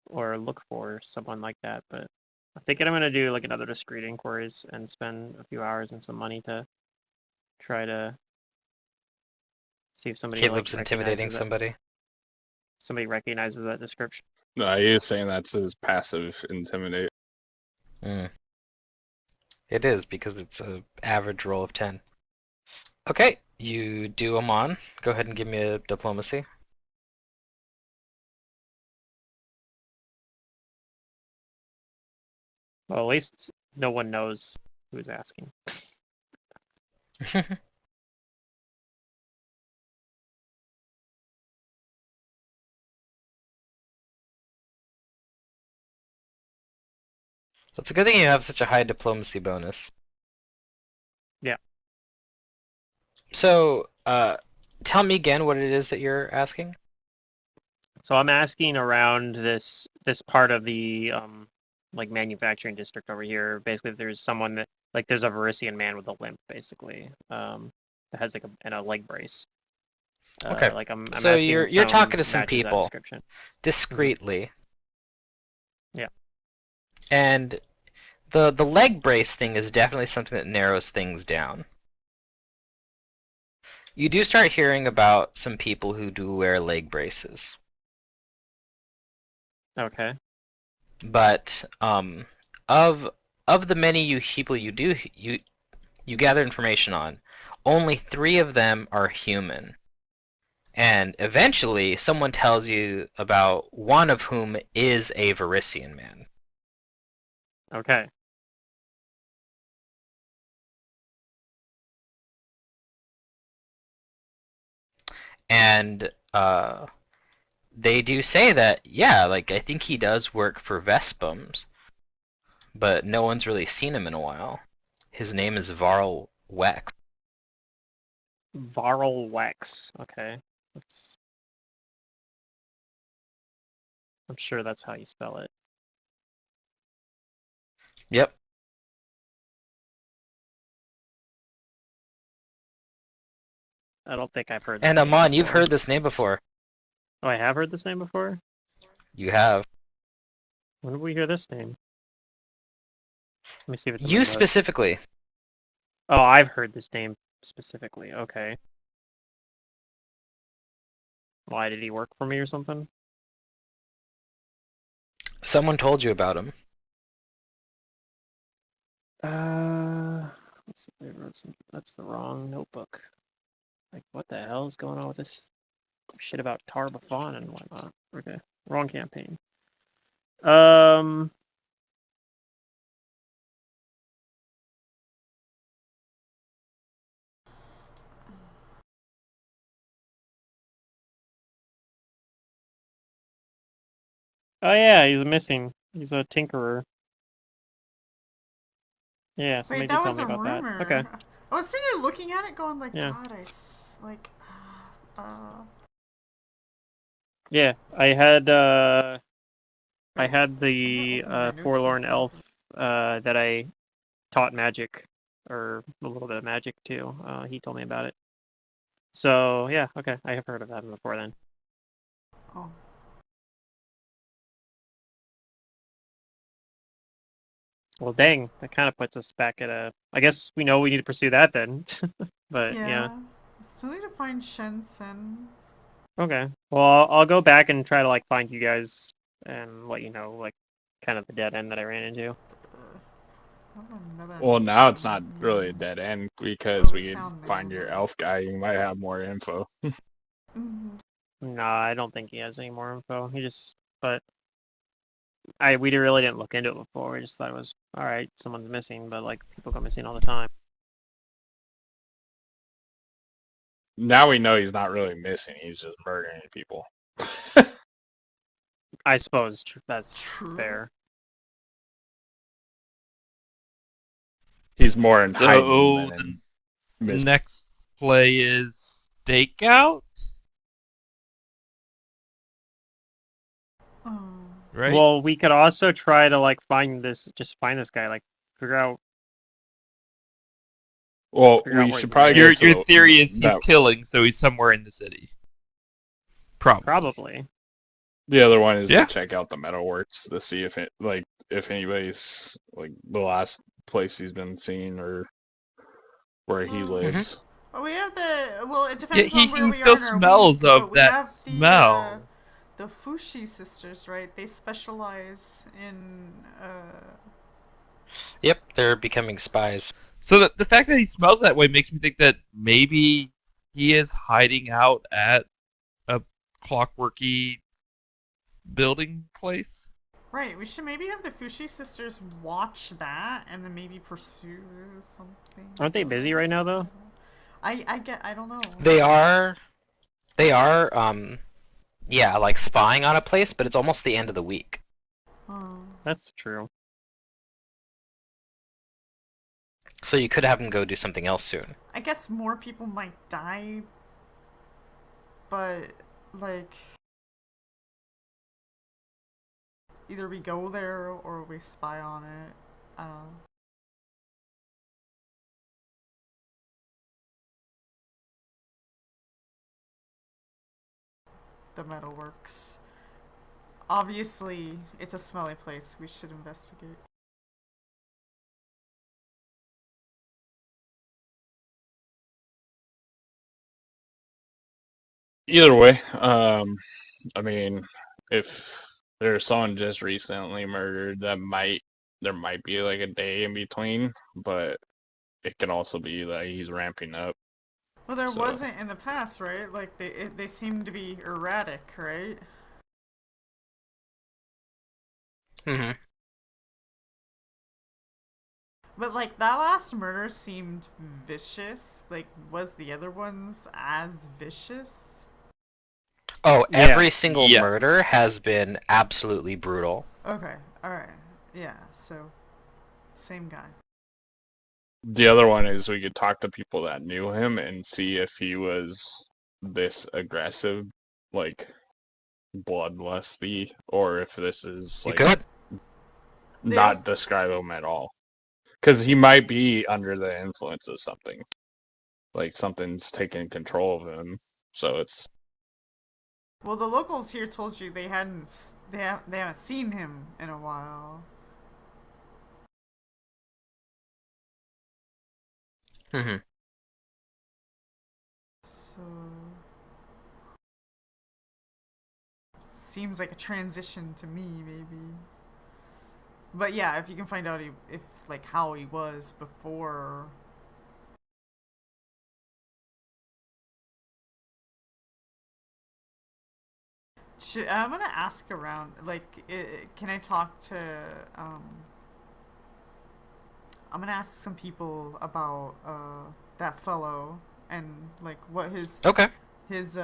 or look for someone like that. But I'm thinking I'm gonna do like another discreet inquiries and spend a few hours and some money to try to see if somebody like Caleb's intimidating somebody recognizes that description. No, he was saying that's his passive intimidate. Mm. It is, because it's an average roll of 10. Okay, you do them on. Go ahead and give me a diplomacy. Well, at least no one knows who's asking. So it's a good thing you have such a high diplomacy bonus. Yeah. So, tell me again what it is that you're asking. So I'm asking around this part of the like manufacturing district over here. Basically, if there's someone that like there's a Varisian man with a limp, basically, that has like a leg brace. Okay. Like I'm So asking you're talking to some matches that people description. discreetly. Yeah. And the leg brace thing is definitely something that narrows things down. You do start hearing about some people who do wear leg braces. Okay. But of the many people you gather information on, only 3 of them are human. And eventually, someone tells you about one of whom is a Varisian man. Okay. And they do say that, yeah, like I think he does work for Vespums, but no one's really seen him in a while. His name is Varl Weck. Varl Wex. Okay. That's. I'm sure that's how you spell it. Yep. I don't think I've heard that And name Amon, you've before. heard this name before. Oh, I have heard this name before? You have. When did we hear this name? Let me see if it's in my You notes. specifically. Oh, I've heard this name specifically. Okay. Why, did he work for me or something? Someone told you about him. Let's see, I wrote some, that's the wrong notebook. Like, what the hell is going on with this shit about Tar-Baphon and whatnot? Okay, wrong campaign. Oh yeah, he's missing. He's a tinkerer. Yeah, somebody Wait, did that tell was me a about that. rumor. Okay. I was sitting here looking at it, going like, Yeah. God, like, Yeah, I had the opened my notes forlorn again. elf that I taught magic, or a little bit of magic too. He told me about it. So yeah, okay, I have heard of that before then. Oh. Well, dang, that kind of puts us back at a. I guess we know we need to pursue that then. But yeah, Still need to find Shensen. okay. Well, I'll go back and try to like find you guys and let you know like kind of the dead end that I ran into. Well, now it's not really a dead end because we could find your elf guy. You might have more info. No, I don't think he has any more info. He just, but we really didn't look into it before. We just thought it was all right. Someone's missing, but like people go missing all the time. Now we know he's not really missing. He's just murdering people. I suppose that's True. fair. He's more in hiding So than the in missing. next play is stakeout, Oh. right? Well, we could also try to like find this guy, like figure out Well, figure out we where should he's probably at. go Your to your theory is he's that. killing, so he's somewhere in the city. Probably. The other one is Yeah. to check out the metalworks to see if if anybody's like the last place he's been seen or where he lives. Well, we have well, it Yeah, depends on where he we are still in our smells week, of but we that have smell. the Fushi sisters, right? They specialize in Yep, they're becoming spies. So the fact that he smells that way makes me think that maybe he is hiding out at a clockworky building place. Right, we should maybe have the Fushi sisters watch that and then maybe pursue something. Aren't they busy right now though? I don't know. They are, yeah, like spying on a place, but it's almost the end of the week. Oh. That's true. So you could have them go do something else soon. I guess more people might die, but like either we go there or we spy on it. I don't know. The metalworks. Obviously, it's a smelly place. We should investigate. Either way, I mean, if there's someone just recently murdered, there might be like a day in between, but it can also be that he's ramping up. Well, there So- wasn't in the past, right? Like they seem to be erratic, right? Mm-hmm. But like that last murder seemed vicious. Like, was the other ones as vicious? Oh, Yeah. every single Yes. murder has been absolutely brutal. Okay, alright. Yeah, so same guy. The other one is we could talk to people that knew him and see if he was this aggressive, like bloodlusty, or if this is You like could. not describe him at all. Because he might be under the influence of something, like something's taking control of him. So it's Well, the locals here told you they haven't seen him in a while. Mm-hmm. So seems like a transition to me, maybe. But yeah, if you can find out if like how he was before. I'm gonna ask around. Like, can I talk to? Um, I'm gonna ask some people about that fellow and like what Okay. his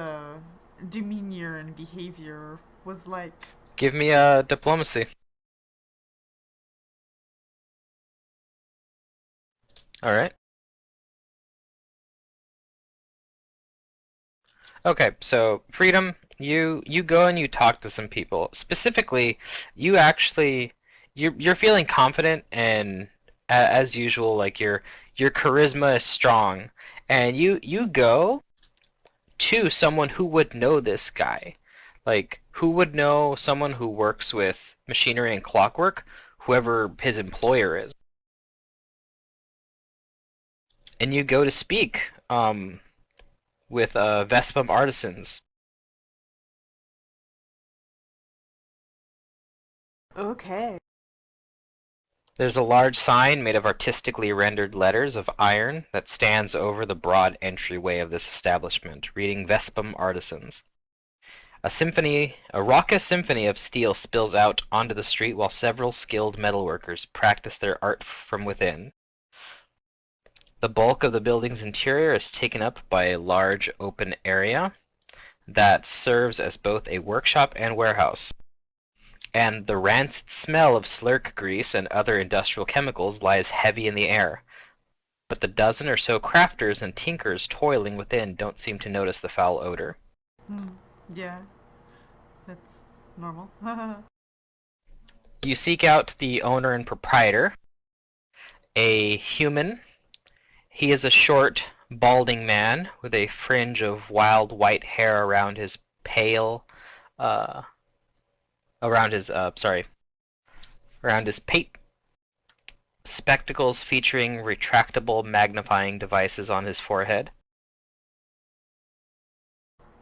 demeanor and behavior was like. Give me a diplomacy. All right. Okay, so Freedom, you go and you talk to some people. Specifically, you actually you're feeling confident and as usual, like your charisma is strong, and you go to someone who would know this guy. Like, who would know someone who works with machinery and clockwork, whoever his employer is. And you go to speak with Vespam Artisans. Okay. There's a large sign made of artistically rendered letters of iron that stands over the broad entryway of this establishment, reading Vespam Artisans. A raucous symphony of steel spills out onto the street while several skilled metalworkers practice their art from within. The bulk of the building's interior is taken up by a large open area that serves as both a workshop and warehouse. And the rancid smell of slurk grease and other industrial chemicals lies heavy in the air. But the dozen or so crafters and tinkers toiling within don't seem to notice the foul odor. Yeah, that's normal. You seek out the owner and proprietor, a human. He is a short, balding man with a fringe of wild white hair around his pale, uh, around his pate. Spectacles featuring retractable magnifying devices on his forehead.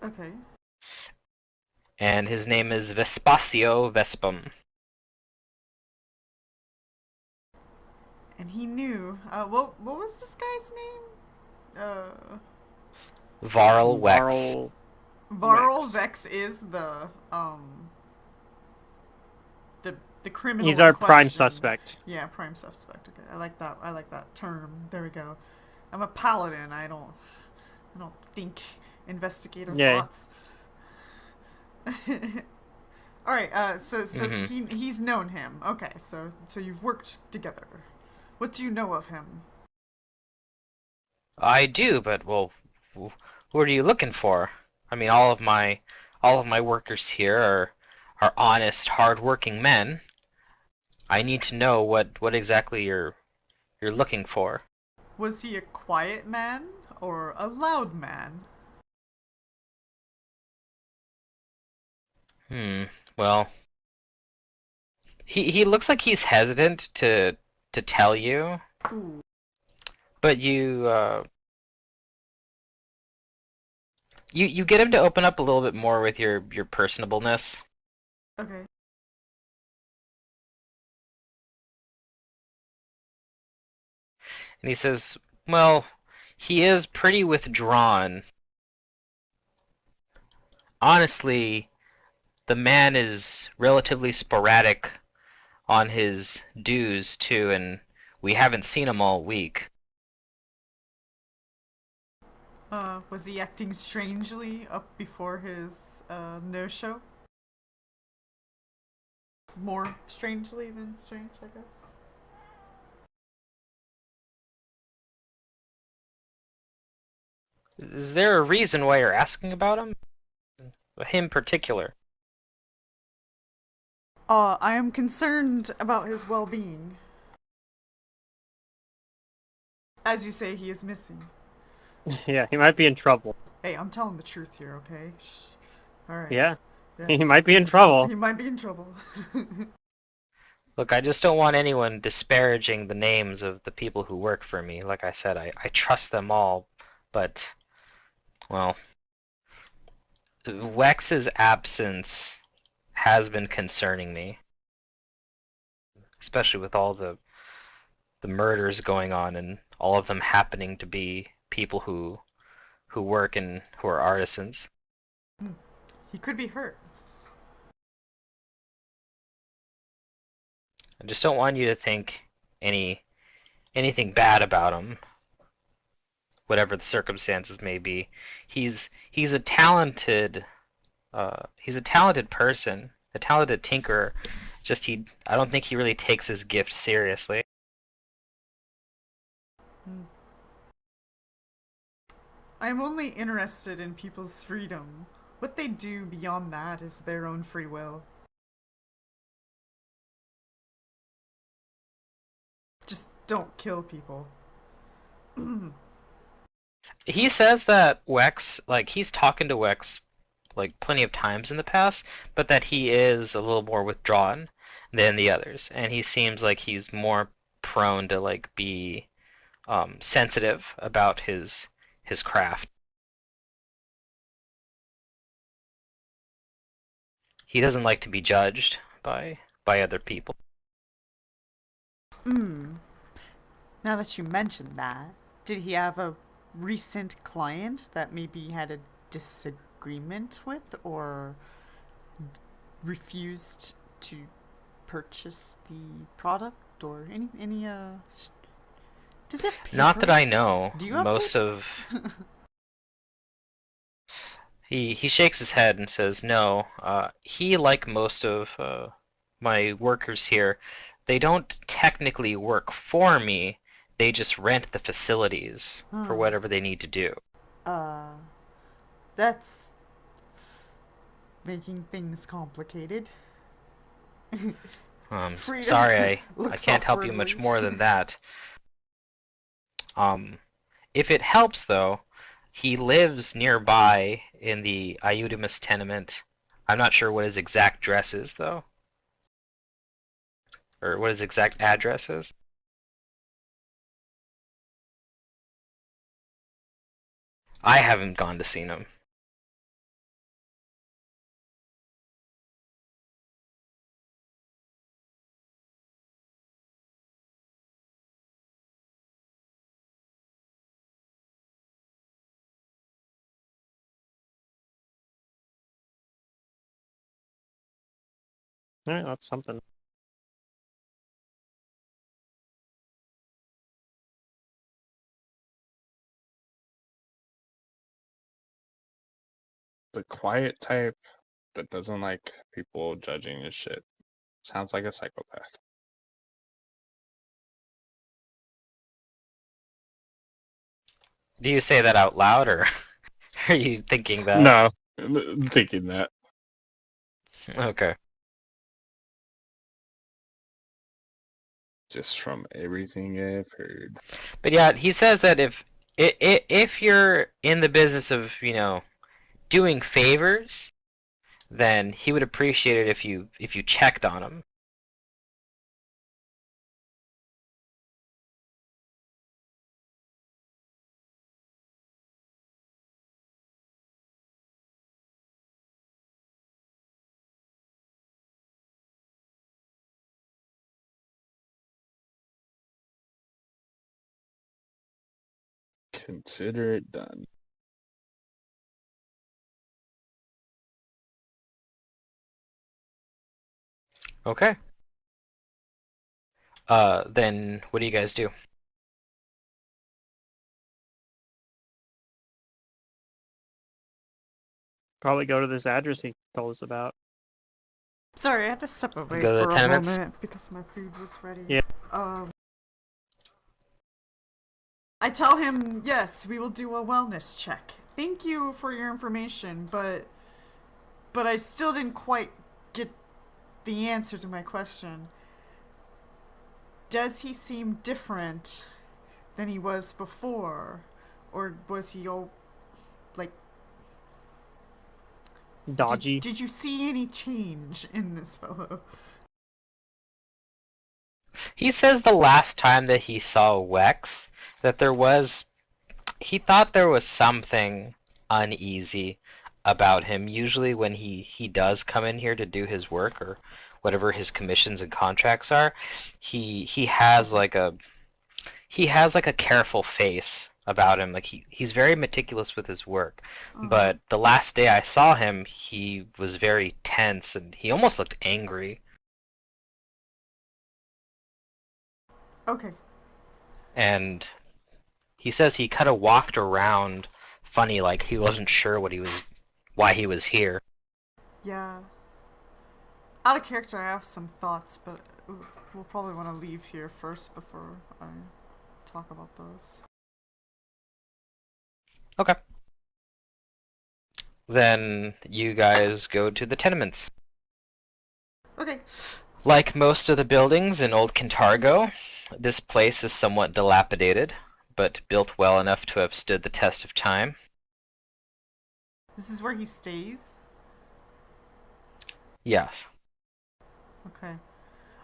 Okay. And his name is Vespasio Vespam. And he knew. What was this guy's name? Varl Wex. Varl Wex. Vex is the the criminal. He's in our prime question. suspect. Yeah, prime suspect. Okay, I like that. I like that term. There we go. I'm a paladin. I don't think investigator Yeah. thoughts. All right. So he's known him. Okay. So you've worked together. What do you know of him? I do, but well, who are you looking for? I mean, all of my workers here are honest, hard-working men. I need to know what exactly you're looking for. Was he a quiet man or a loud man? Well, he looks like he's hesitant to tell you, Ooh. but you get him to open up a little bit more with your personableness. Okay. And he says, "Well, he is pretty withdrawn. Honestly, the man is relatively sporadic on his dues too, and we haven't seen him all week." Was he acting strangely up before his no-show? More strangely than strange, I guess. Is there a reason why you're asking about him? Him particular? I am concerned about his well-being. As you say, he is missing. Yeah, he might be in trouble. Hey, I'm telling the truth here, okay? Shh. All right. Yeah, he might be in trouble. He might be in trouble. Look, I just don't want anyone disparaging the names of the people who work for me. Like I said, I trust them all, but, well, Wex's absence has been concerning me. especially with all the murders going on and all of them happening to be people who work and who are artisans. He could be hurt. I just don't want you to think anything bad about him, whatever the circumstances may be. He's a talented person, a talented tinkerer. Just I don't think he really takes his gift seriously. I'm only interested in people's freedom. What they do beyond that is their own free will. Just don't kill people. He says that Wex, like, he's talking to Wex like plenty of times in the past, but that he is a little more withdrawn than the others, and he seems like he's more prone to like be sensitive about his craft. He doesn't like to be judged by other people. Now that you mention that, did he have a recent client that maybe had a disagreement with or refused to purchase the product or any does he have papers? Not that I know. Do you have Most papers? of he shakes his head and says no. He, like most of my workers here, they don't technically work for me. They just rent the facilities for whatever they need to do. That's making things complicated. Freedom Sorry, I looks can't help you much awkwardly. more than that. If it helps, though, he lives nearby in the Iudimus tenement. I'm not sure what his exact address is, though. Or what his exact address is. I haven't gone to see him. All right, that's something. The quiet type that doesn't like people judging his shit. Sounds like a psychopath. Do you say that out loud, or are you thinking that? No, I'm thinking that. Okay. Just from everything I've heard. But yeah, he says that if you're in the business of, doing favors, then he would appreciate it if you checked on him. Consider it done. Okay. Then what do you guys do? Probably go to this address he told us about. Sorry, I had to step away Go to the for a tenements? moment because my food was ready. Yeah. I tell him, yes, we will do a wellness check. Thank you for your information, but I still didn't quite get the answer to my question. Does he seem different than he was before? Or was he all like Dodgy. Did you see any change in this fellow? He says the last time that he saw Wex, that he thought there was something uneasy about him. Usually when he does come in here to do his work, or whatever his commissions and contracts are, he has like a careful face about him. Like he's very meticulous with his work. But the last day I saw him, he was very tense and he almost looked angry. Okay. And he says he kind of walked around funny, like he wasn't sure why he was here. Yeah. Out of character, I have some thoughts, but we'll probably want to leave here first before I talk about those. Okay. Then you guys go to the tenements. Okay. Like most of the buildings in Old Cantargo, this place is somewhat dilapidated, but built well enough to have stood the test of time. This is where he stays? Yes. Okay.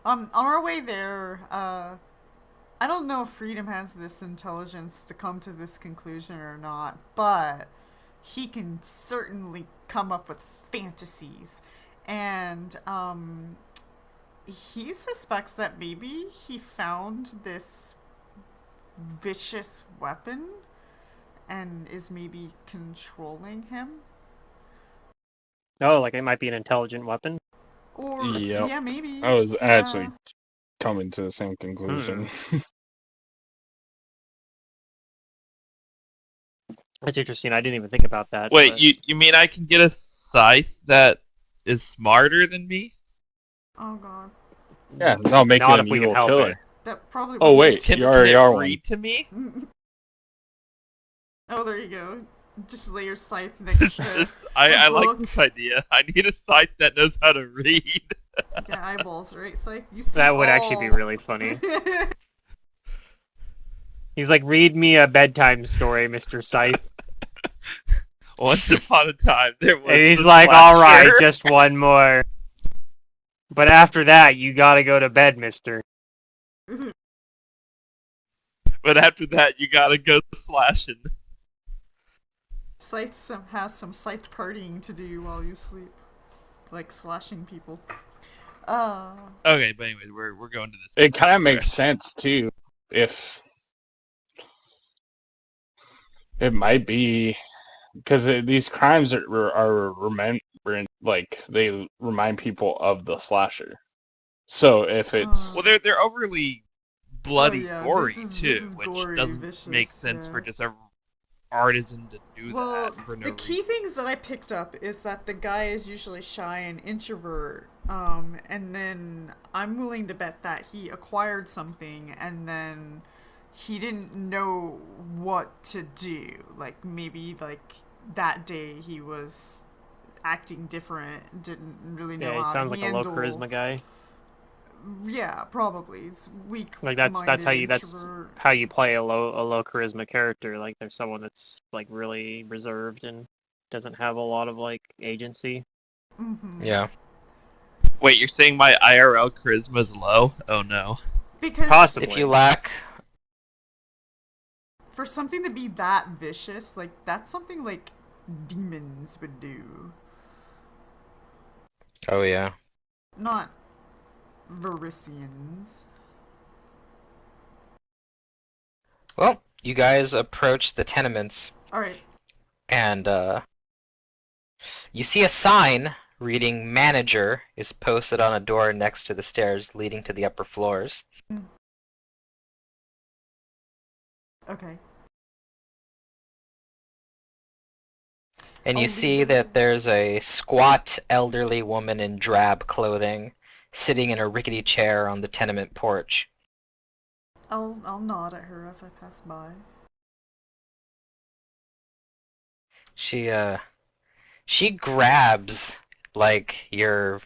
On our way there, I don't know if Freedom has this intelligence to come to this conclusion or not, but he can certainly come up with fantasies. And, he suspects that maybe he found this vicious weapon and is maybe controlling him. Oh, like it might be an intelligent weapon. Or, Yep. yeah, maybe. I was yeah. actually coming to the same conclusion. That's interesting. I didn't even think about that. Wait, but- you mean I can get a scythe that is smarter than me? Oh god. Yeah, that'll make you Not an if we can evil help killer. it. That probably Oh, wouldn't wait, take- you already are one. read to me? Oh, there you go. Just lay your scythe next to I like book. this idea. I need a scythe that knows how to read. yeah, eyeballs, right? Scythe. You see That would actually be all. really funny. He's like, read me a bedtime story, Mr. Scythe. Once upon a time, there was. And he's the like, all right, slasher. just one more. But after that, you gotta go to bed, mister. But after that, you gotta go slashing. Scythe has some scythe partying to do while you sleep, like slashing people. Okay, but anyway, we're going to this. It kind of makes sense too, if it might be because these crimes are remembering, like they remind people of the slasher. So if it's Well, they're overly bloody, yeah, gory this too, is which gory, doesn't vicious, make sense yeah. for just a artisan to do Well, that for no the key reason. things that I picked up is that the guy is usually shy and introvert, and then I'm willing to bet that he acquired something and then he didn't know what to do. Like maybe like that day he was acting different, didn't really know Yeah, he how sounds to like a low handle. charisma guy. Yeah, probably. It's weak. Like that's how you play a low charisma character. Like there's someone that's like really reserved and doesn't have a lot of like agency. Mm-hmm. Yeah. Wait, you're saying my IRL charisma is low? Oh no. Because Possibly. If you lack, for something to be that vicious, like that's something like demons would do, oh yeah. not Verisians. Well, you guys approach the tenements, All right. and you see a sign reading "Manager" is posted on a door next to the stairs leading to the upper floors. Okay. And you I'll see leave that it. there's a squat elderly woman in drab clothing sitting in a rickety chair on the tenement porch. I'll nod at her as I pass by. She grabs like your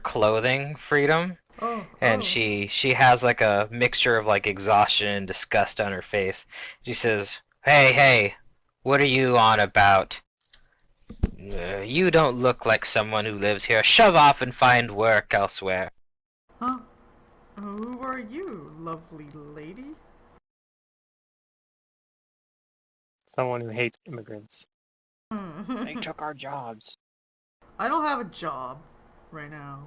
clothing, Freedom, Oh. and oh. she has like a mixture of like exhaustion and disgust on her face. She says, hey, what are you on about? You don't look like someone who lives here. Shove off and find work elsewhere." Huh? Who are you, lovely lady? Someone who hates immigrants. They I took our jobs. don't have a job right now.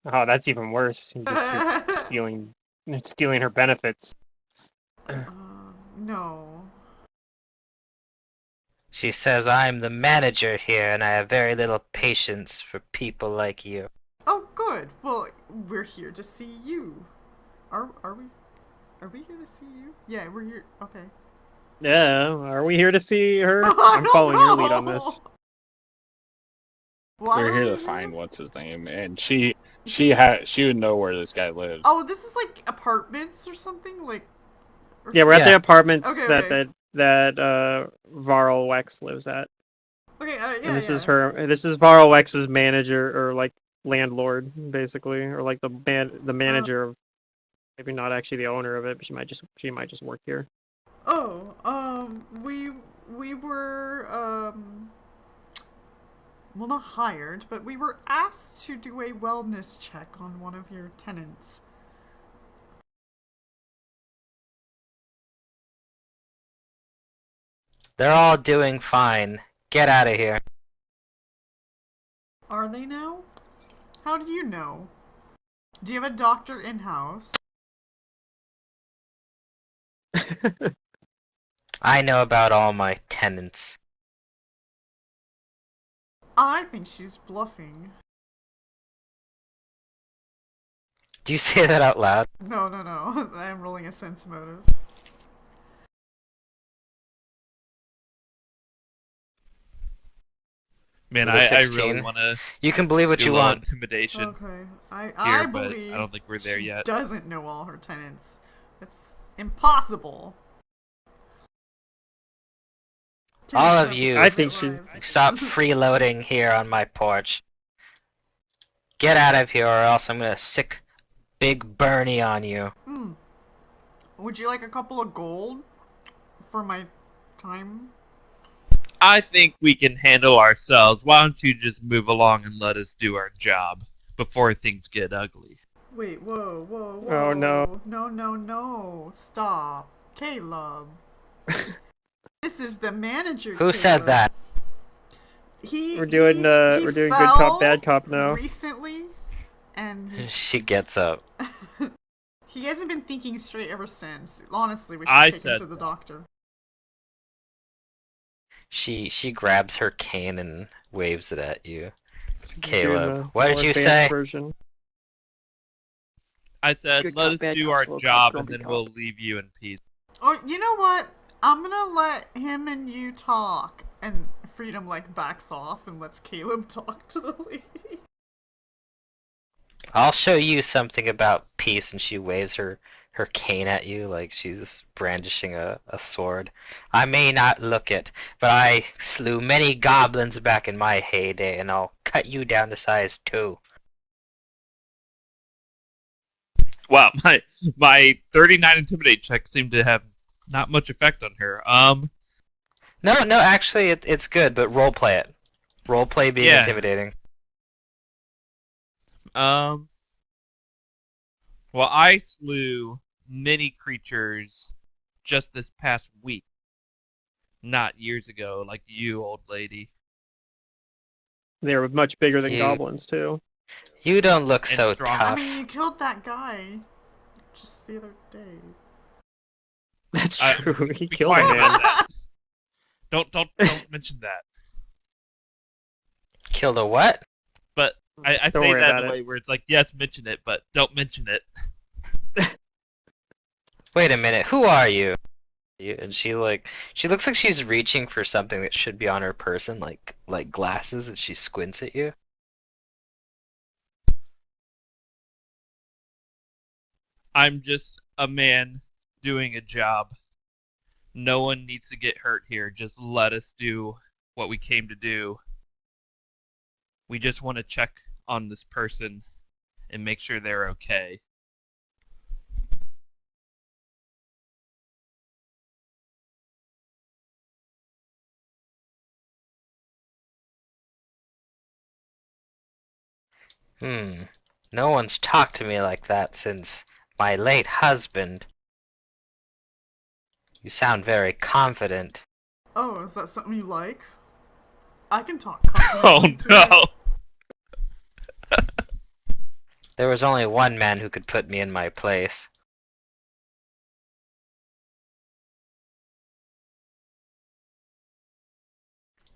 Oh, that's even worse. You're stealing her benefits. No. She says I'm the manager here and I have very little patience for people like you. Oh, good. Well, we're here to see you. Are we? Are we here to see you? Yeah, we're here. Okay. Yeah, are we here to see her? I I'm don't following your lead on know. this. Why We're are here we to find what's his name, and she would know where this guy lives. Oh, this is like apartments or something, like. Or Yeah, we're at the Yeah. apartments Okay, that okay. Varl Wex lives at. Okay, yeah, And this yeah. is Varl Wex's manager, or like landlord, basically, or like the manager of, maybe not actually the owner of it, but she might just work here. Oh, we were well, not hired, but we were asked to do a wellness check on one of your tenants. They're all doing fine. Get out of here. Are they now? How do you know? Do you have a doctor in house? I know about all my tenants. I think she's bluffing. Do you say that out loud? No, no, no. I'm rolling a sense motive. Man, With a I really 16. want to You can believe what do a you little want. intimidation Okay, I here, but believe I don't think we're there she yet. doesn't know all her tenants. It's impossible. All Tenants of have you, I private think she. lives. stop freeloading here on my porch. Get out of here or else I'm gonna sick Big Bernie on you. Would you like a couple of gold for my time? I think we can handle ourselves. Why don't you just move along and let us do our job before things get ugly? Wait, whoa, whoa, whoa. Oh, no. No, no, no. Stop. Caleb. This is the manager, Who Caleb. said that? We're doing good fell cop, bad cop now. recently, and She gets up. he hasn't been thinking straight ever since. Honestly, we should I take him said to the that. doctor. She grabs her cane and waves it at you. We're doing Caleb, the what more did you advanced say? version. I said, Good let cop, us bad do cop, our slow cop, job and grumpy then cop. we'll leave you in peace. Oh, you know what? I'm gonna let him and you talk. And Freedom, like, backs off and lets Caleb talk to the lady. I'll show you something about peace, and she waves her cane at you like she's brandishing a sword. I may not look it, but I slew many goblins back in my heyday, and I'll cut you down to size 2. Wow, my 39 intimidate check seemed to have not much effect on her. No, actually, it's good, but roleplay it. Roleplay being Yeah. intimidating. Well, I slew many creatures just this past week, not years ago, like you, old lady. They were much bigger than You goblins too. you don't look And so stronger. I tough. mean, you killed that guy just the other day. That's true. He Be killed a quiet about man. that. Don't mention that. Killed a what? But I Don't say worry that about in a it. way where it's like, yes, mention it, but don't mention it. Wait a minute, who are you? And she looks like she's reaching for something that should be on her person, like glasses, and she squints at you. I'm just a man doing a job. No one needs to get hurt here. Just let us do what we came to do. We just want to check on this person and make sure they're okay. No one's talked to me like that since my late husband. You sound very confident. Oh, is that something you like? I can talk Oh confidently too. no! There was only one man who could put me in my place.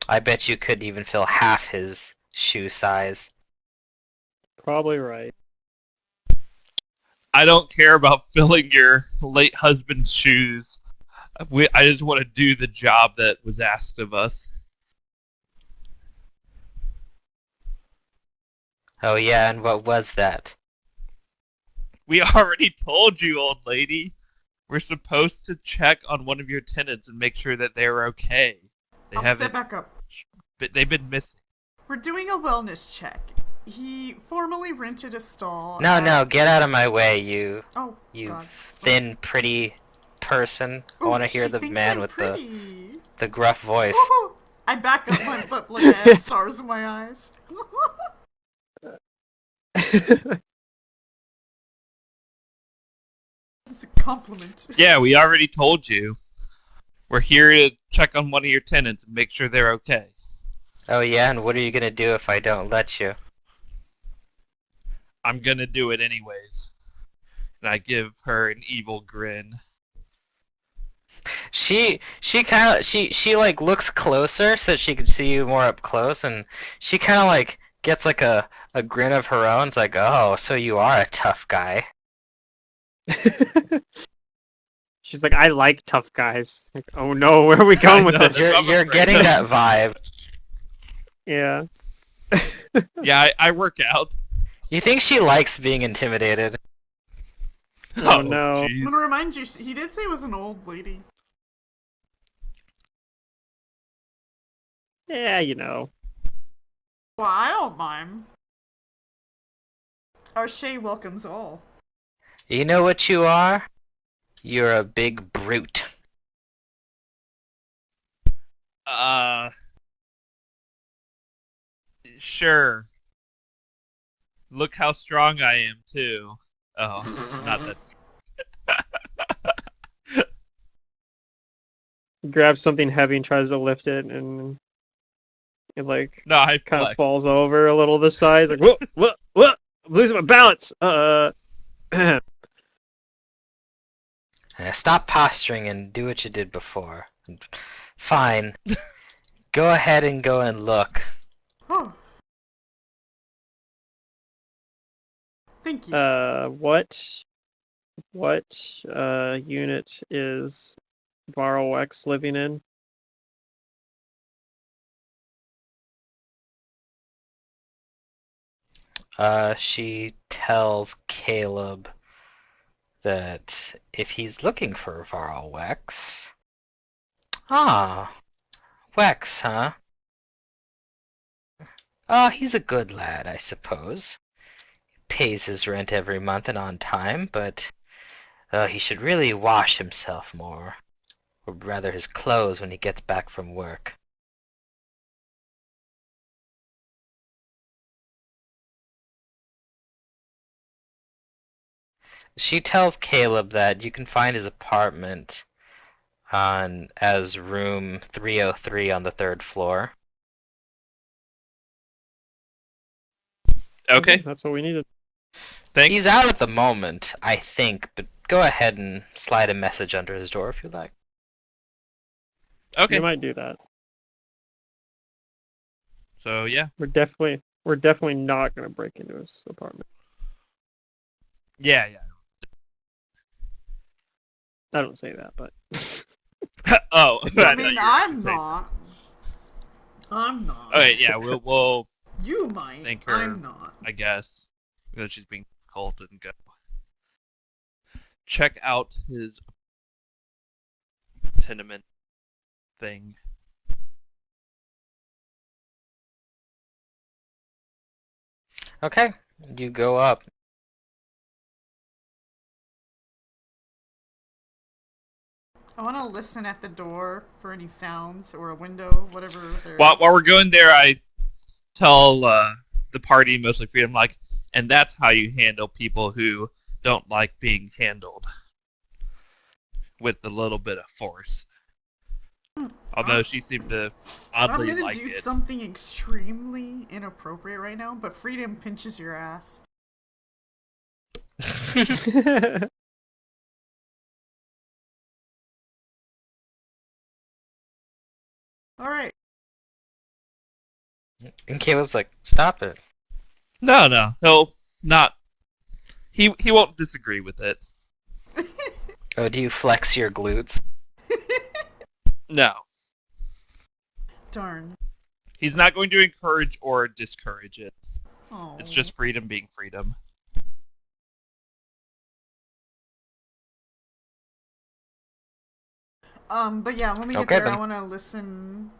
I bet you couldn't even fill half his shoe size. Probably right. I don't care about filling your late husband's shoes. I just want to do the job that was asked of us. Oh yeah, and what was that? We already told you, old lady. We're supposed to check on one of your tenants and make sure that they're okay. They I'll step haven't. back up. They've been missing. We're doing a wellness check. He formerly rented a stall. No, at... no, get out of my way, you Oh, you God. thin, pretty person. I Ooh, want to hear she the thinks man I'm with pretty. the gruff voice. Woohoo! I back up, but like I have stars in my eyes. It's a compliment. Yeah, we already told you. We're here to check on one of your tenants and make sure they're okay. Oh yeah, and what are you gonna do if I don't let you? I'm gonna do it anyways. And I give her an evil grin. She kind of she like looks closer so she can see you more up close, and she kind of like gets like a grin of her own. It's like, oh, so you are a tough guy. She's like, I like tough guys. Like, oh no, where are we going with know, this? they're- You're I'm afraid getting of- that vibe. Yeah. Yeah, I work out. You think she likes being intimidated? Oh, no. I'm jeez. gonna remind you, he did say it was an old lady. Yeah, you know. Well, I don't mind. Our Shay welcomes all. You know what you are? You're a big brute. Sure. Look how strong I am, too. Oh, not that. He grabs something heavy and tries to lift it, and it like No, I kind of flex. falls over a little this size. Like, what? I'm losing my balance. Stop posturing and do what you did before. Fine. Go ahead and go and look. Oh. Thank you. What unit is Varl X living in? She tells Caleb that if he's looking for Varl Wex... Ah, Wex, huh? Oh, he's a good lad, I suppose. Pays his rent every month and on time, but he should really wash himself more. Or rather his clothes when he gets back from work. She tells Caleb that you can find his apartment on as room 303 on the 3rd floor. Okay, That's what we needed. thanks. He's out at the moment, I think, but go ahead and slide a message under his door if you like. Okay, We might do that. so yeah. We're definitely not gonna break into his apartment. Yeah. I don't say that, but Oh, I thought mean, you were I'm saying- not. I'm not. Okay, yeah, we'll You might. Thank her. I'm not. I guess, because she's being called and go check out his tenement thing. Okay, you go up. I want to listen at the door for any sounds or a window, whatever there While is. we're going there, I tell the party, mostly freedom, like, and that's how you handle people who don't like being handled with a little bit of force. Although she seemed to I'm oddly gonna like do it. something extremely inappropriate right now, but freedom pinches your ass. All right. And Caleb's like, stop it. No, he'll not. He won't disagree with it. Oh, do you flex your glutes? No, Darn. he's not going to encourage or discourage it. Oh. It's just freedom being freedom. But yeah, when we get Okay, there, I then. want to listen.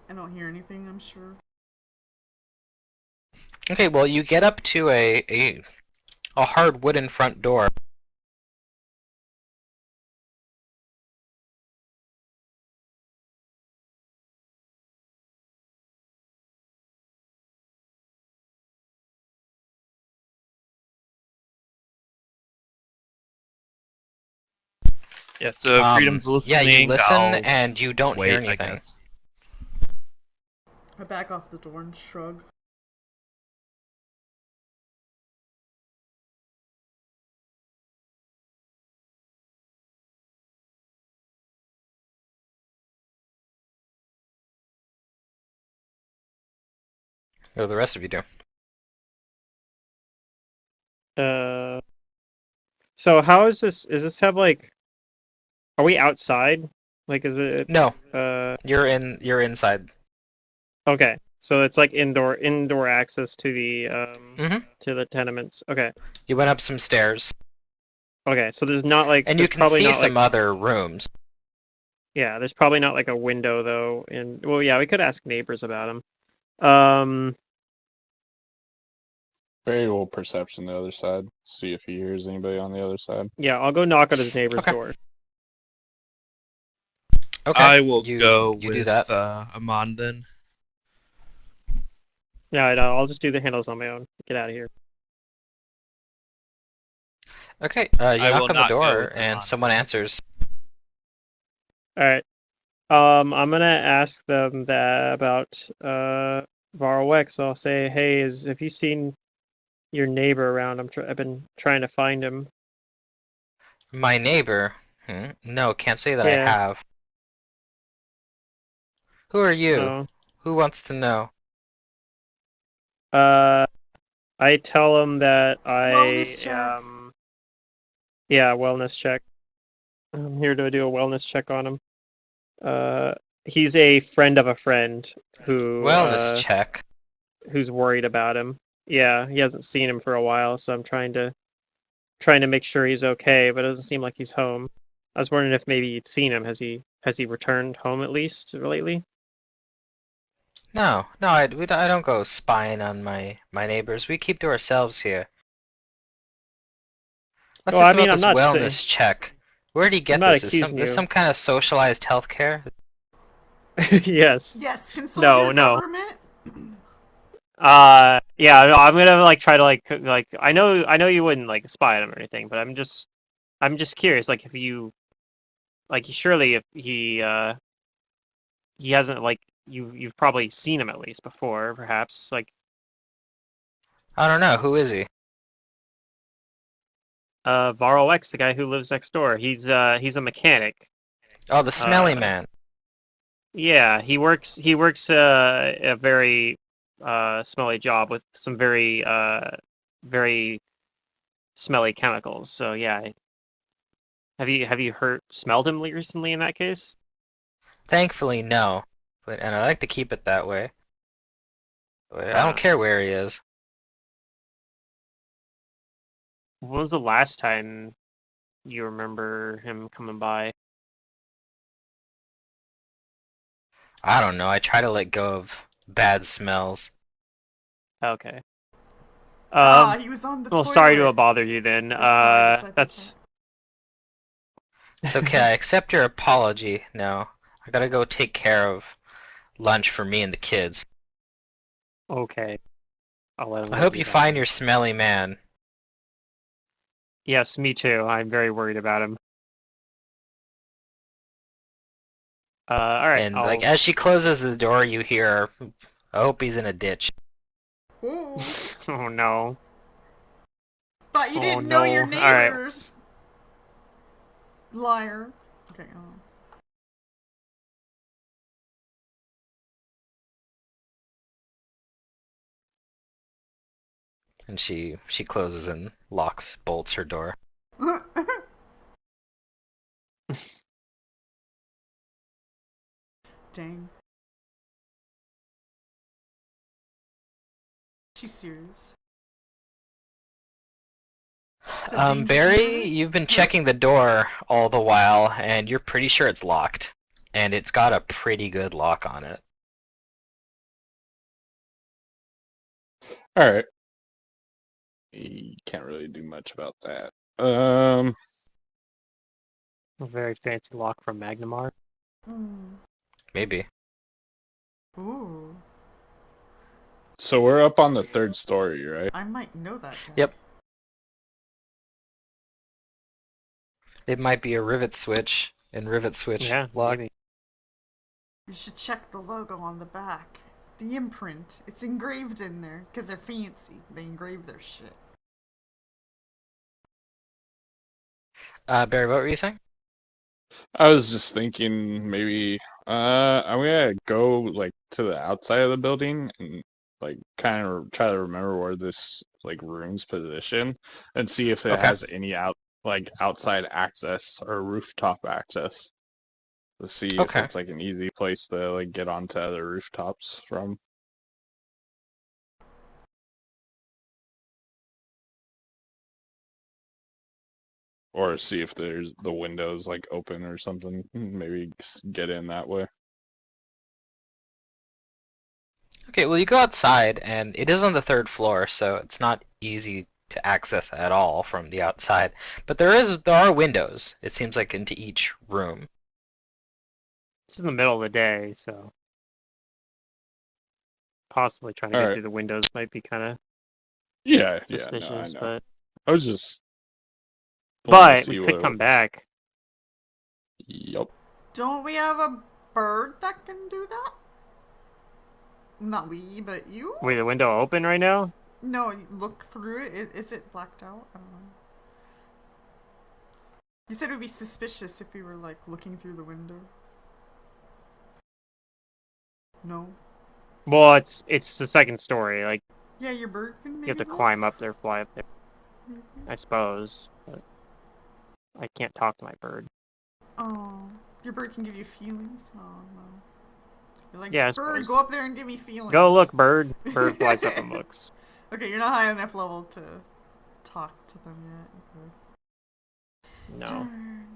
I don't hear anything, I'm sure. Okay, well, you get up to a hard wooden front door. Yeah, so freedom's Yeah, you listening. listen I'll and you don't hear wait, I anything. guess. I back off the door and shrug. What do the rest of you do? So how is this? Is this have like? Are we outside? Like, is it? No, Uh, you're inside. okay. So it's like indoor access to the Mm-hmm. to the tenements. Okay. You went up some stairs, Okay. So there's not like and you there's can probably see not some like other rooms. yeah there's probably not like a window though. And well yeah we could ask neighbors about them. Barry will perception the other side, see if he hears anybody on the other side. Yeah, I'll go knock on his neighbor's Okay. door. Okay. I will go you with do that. Amon then. Yeah, I'll just do the handles on my own. Get out of here. Okay. I You knock will on the not go door, with and Amon. someone answers. All right. I'm gonna ask them that about Varwex. I'll say, hey, have you seen your neighbor around? I've been trying to find him. My neighbor. No, can't say that I Yeah. have. Who are you? No. Who wants to know? I tell him that Wellness check. yeah, wellness check. I'm here to do a wellness check on him. He's a friend of a friend Wellness check. who's worried about him. Yeah, he hasn't seen him for a while, so I'm trying to make sure he's okay, but it doesn't seem like he's home. I was wondering if maybe you'd seen him. Has he returned home at least lately? No, I don't go spying on my neighbors. We keep to ourselves here. What's Well, this I about mean, I'm this not wellness check? Where did he I'm get not this? Is accusing you. some kind of socialized healthcare? Yes. Yes, consult No, your no. government. Yeah, no, I'm gonna like try to like I know you wouldn't like spy on him or anything, but I'm just curious, like if you like surely if he hasn't like you've probably seen him at least before, perhaps like I don't know. Who is he? Varl X, the guy who lives next door. He's a mechanic. Oh, the smelly Uh, man. Yeah, he works a very smelly job with some very smelly chemicals. So yeah, have you smelled him recently in that case? Thankfully, no. And I like to keep it that way. I don't Uh, care where he is. when was the last time you remember him coming by? I don't know. I try to let go of bad smells. Okay. He was on the Well, toilet. sorry to have bothered you then. That's how I deciphered That's It's okay. I accept your apology. No, I gotta go take care of lunch for me and the kids. okay. I'll let him I go hope do you that find then. your smelly man. Yes, me too. I'm very worried about him. All right. And like as she closes the door, you hear, "I hope he's in a ditch." Ooh. Oh no. Thought you Oh, didn't know your no. All right. neighbors. Liar. Okay. And she closes and locks, bolts her door. Dang. She's serious. It's a dangerous Barry, neighborhood. you've been checking the door all the while, and you're pretty sure it's locked. And it's got a pretty good lock on it. All right. You can't really do much about that. A very fancy lock from Magnamar. Maybe. Ooh. So we're up on the 3rd story, right? I might know that guy. Yep. It might be a rivet switch, and rivet switch Yeah, lock. maybe. You should check the logo on the back. The imprint. It's engraved in there because they're fancy. They engrave their shit. Barry, what were you saying? I was just thinking maybe I'm gonna go like to the outside of the building and like kind of try to remember where this like room's position and see if it Okay. has any outside access or rooftop access. To see if Okay. it's like an easy place to like get onto other rooftops from. Or see if there's the windows like open or something. Maybe get in that way. Okay, well you go outside, and it is on the 3rd floor, so it's not easy to access at all from the outside. But there are windows, it seems like, into each room. It's in the middle of the day, so possibly trying to get Alright. through the windows might be kind of Yeah, suspicious. no, I know. But I was just wanting to we see could what come back. Yup. Don't we have a bird that can do that? Not we, but you? Wait, the window open right now? No, you look through it. Is it blacked out? I don't know. You said it would be suspicious if we were like looking through the window. No. Well, it's the 2nd story. Like Yeah, your bird can maybe you have to look? climb up there, fly up there. Maybe. I suppose, but I can't talk to my bird. Oh, your bird can give you feelings? Oh, no. You're like, Yeah, I bird, suppose. go up there and give me feelings. Go look, bird. Bird flies up and looks. Okay, you're not high enough level to talk to them yet. Okay. No. Darn.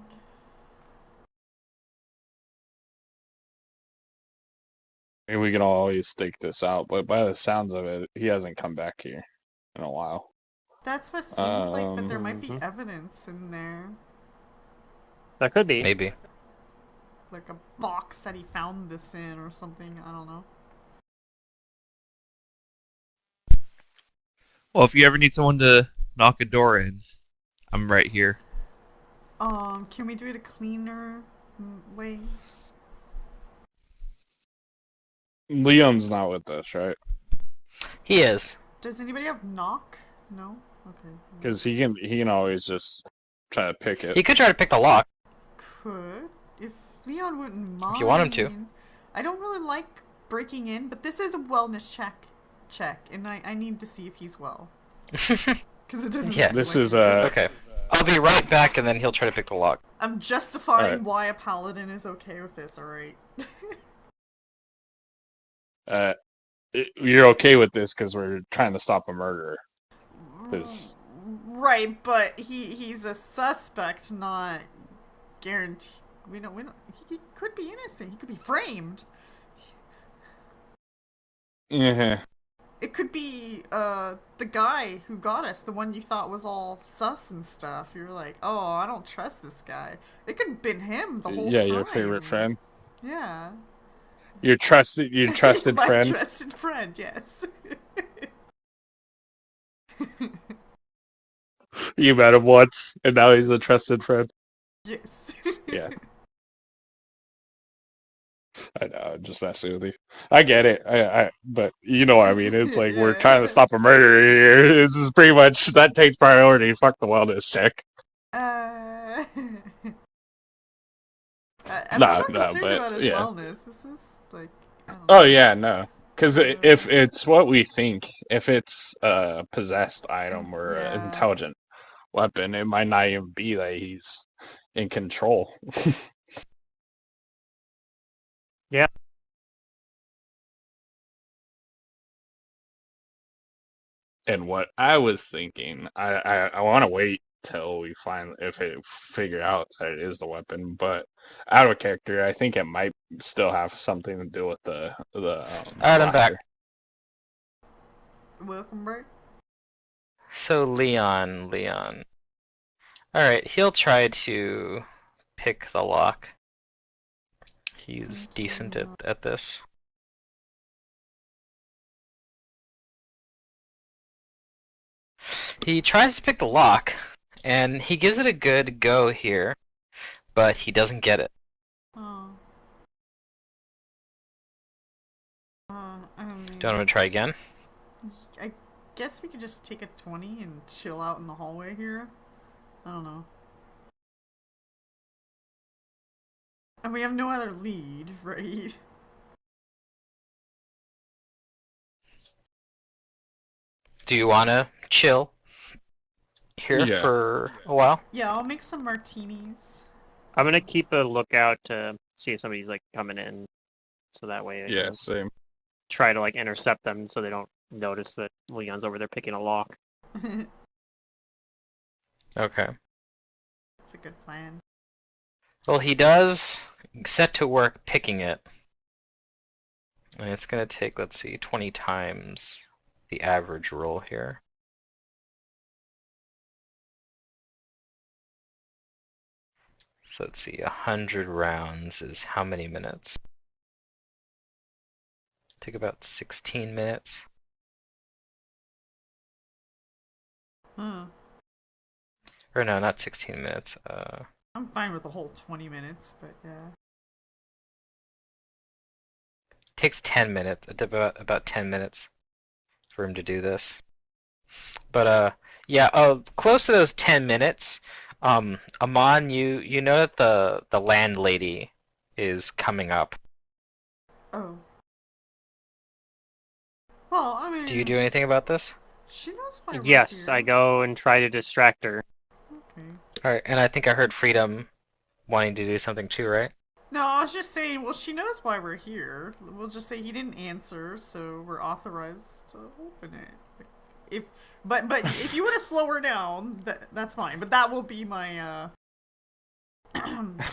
I mean, we can always stake this out, but by the sounds of it, he hasn't come back here in a while. That's what seems like, but there might be Mhm. evidence in there. That could be. Maybe. Like a box that he found this in or something. I don't know. Well, if you ever need someone to knock a door in, I'm right here. Can we do it a cleaner way? Leon's not with us, right? He is. Does anybody have knock? No? Okay. Because he can always just try to pick it. He could try to pick the lock. Could. If Leon wouldn't mind. If you want him to. I don't really like breaking in, but this is a wellness check, and I need to see if he's well. Because it doesn't Yeah. seem This like is he is. Okay. I'll be right back, and then he'll try to pick the lock. I'm justifying Alright. why a paladin is okay with this, alright? You're okay with this because we're trying to stop a murderer. 'Cause- Right, but he's a suspect, not guaranteed. We don't. He could be innocent. He could be framed. Yeah. It could be the guy who got us, the one you thought was all sus and stuff. You're like, oh, I don't trust this guy. It could have been him the whole Yeah, time. your favorite friend. Yeah. Your trusted My friend. trusted friend, yes. You met him once, and now he's a trusted friend. Yes. Yeah. I know, I'm just messing with you. I get it. But you know what I mean. It's like we're trying to Yeah. stop a murder here. This is pretty much that takes priority. Fuck the wellness check. I'm No, still no, concerned but about his yeah. wellness. This is like, I don't Oh know. yeah, no. Because if Uh, it's what we think, if it's a possessed item or an yeah. intelligent weapon, it might not even be that he's in control. Yeah. And what I was thinking, I want to wait till we find if it figure out that it is the weapon. But out of character, I think it might still have something to do with the Alright, I'm back. slacker. Welcome back. So Leon. Alright, he'll try to pick the lock. He's Thank you, decent Leon. at this. He tries to pick the lock, and he gives it a good go here, but he doesn't get it. Oh. I mean, Do you want to try again? I guess we could just take a 20 and chill out in the hallway here. I don't know. And we have no other lead, right? Do you want to chill here Yeah. for a while? Yeah, I'll make some martinis. I'm gonna keep a lookout to see if somebody's like coming in, so that way I Yeah, can same. try to like intercept them so they don't notice that Leon's over there picking a lock. That's Okay. a good plan. Well, he does set to work picking it. And it's going to take, let's see, 20 times the average roll here. So let's see, 100 rounds is how many minutes? Take about 16 minutes. Huh. Or no, not 16 minutes. I'm fine with the whole 20 minutes, but yeah. Takes 10 minutes, about 10 minutes for him to do this. But yeah, close to those 10 minutes, Amon, you know that the landlady is coming up. Oh. Well, I mean, Do you do anything about this? she knows why we're Yes, here. I go and try to distract her. Okay. Alright, and I think I heard Freedom wanting to do something too, right? No, I was just saying, well, she knows why we're here. We'll just say he didn't answer, so we're authorized to open it. But if you want to slow her down, that's fine. But that will be my Out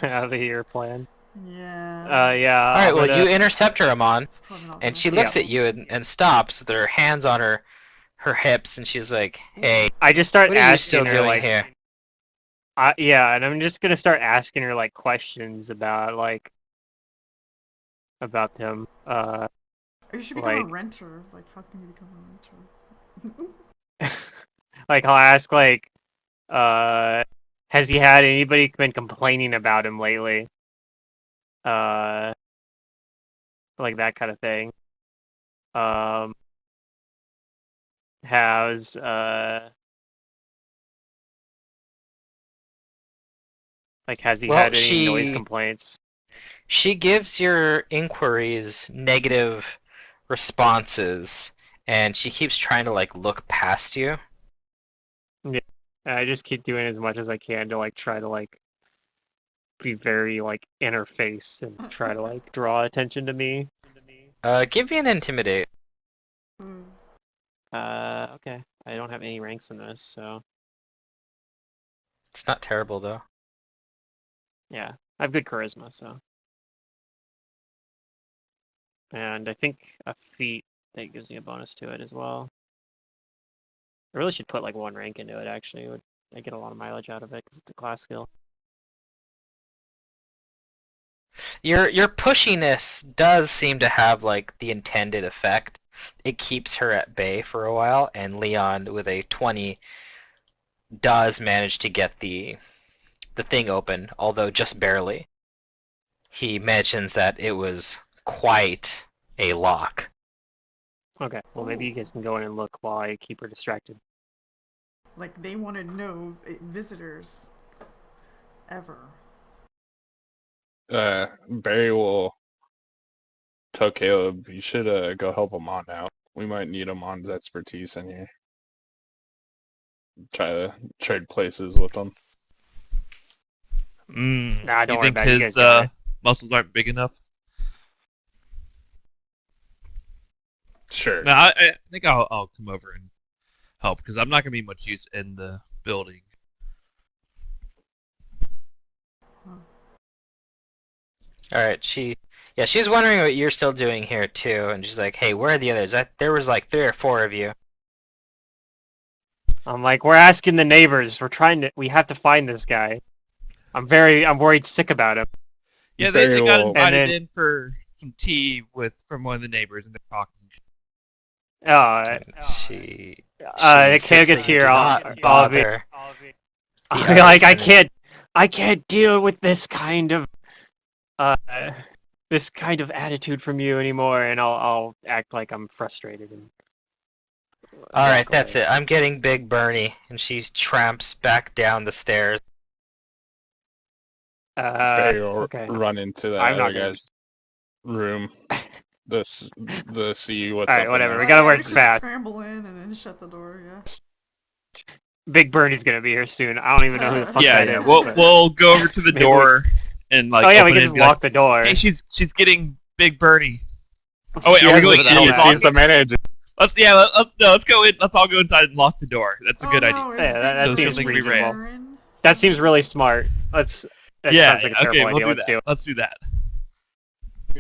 of here plan. yeah. Yeah. Alright, I'm well, gonna- you intercept her, Amon, It's probably not and gonna she stop. looks at you and stops with her hands on her hips, and she's like, hey, I just start what are you still asking her doing like, here? yeah, and I'm just gonna start asking her like questions about them. You should become a like- renter. Like, how can you become a renter? like I'll ask like, has he had anybody been complaining about him lately? Like that kind of thing. Has has he Well, had any noise complaints? She gives your inquiries negative responses, and she keeps trying to like look past you. Yeah, I just keep doing as much as I can to like try to like be very like in her face and try to like draw attention to me. Give me an intimidate. Hmm. Okay. I don't have any ranks in this, so It's not terrible though. yeah. I have good charisma, so. And I think a feat that gives me a bonus to it as well. I really should put like one rank into it actually. I get a lot of mileage out of it because it's a class skill. Your pushiness does seem to have like the intended effect. It keeps her at bay for a while, and Leon with a 20 does manage to get the thing open, although just barely. He mentions that it was quite a lock. Okay, well maybe you guys can go in and look while I keep her distracted. Like they want to know visitors ever. Barry will tell Caleb, you should go help Amon out. We might need Amon's expertise in here. Try to trade places with them. Nah, don't You worry think about it. You his guys got it. muscles aren't big enough? Sure. No, I think I'll come over and help because I'm not gonna be much use in the building. Alright, she's wondering what you're still doing here too, and she's like, hey, where are the others? There was like 3 or 4 of you. I'm like, we're asking the neighbors. We have to find this guy. I'm worried sick about him. Yeah, Barry they got will- invited And then- in for some tea from one of the neighbors, and they're talking. She The insists kid that gets you here. do not I'll be bother the I'll be like, others, and I can't deal with this kind of attitude from you anymore, and I'll act like I'm frustrated and Alright, walk that's away. it. I'm getting Big Bernie, and she tramps back down the stairs. Barry will Okay. run into that I'm not other gonna- guy's room. The see what's Alright, up. whatever, In we there. gotta Yeah, work we should fast. scramble in and then shut the door. Yeah. Big Bernie's gonna be here soon. I don't even know who the fuck Yeah, that yeah. is. We'll go over to the Maybe we- door and like. Oh yeah, we open can it just and be like, lock the door. hey, she's getting Big Bernie. Oh wait, She are we has going the to hell the back. She's the manager. Let's go in. Let's all go inside and lock the door. That's a Oh good no, idea. is Yeah, that Big seems Bernie reasonable. Aaron? That seems really smart. That Yeah, sounds like a terrible okay, we'll idea. do Let's that. do it. Let's do that.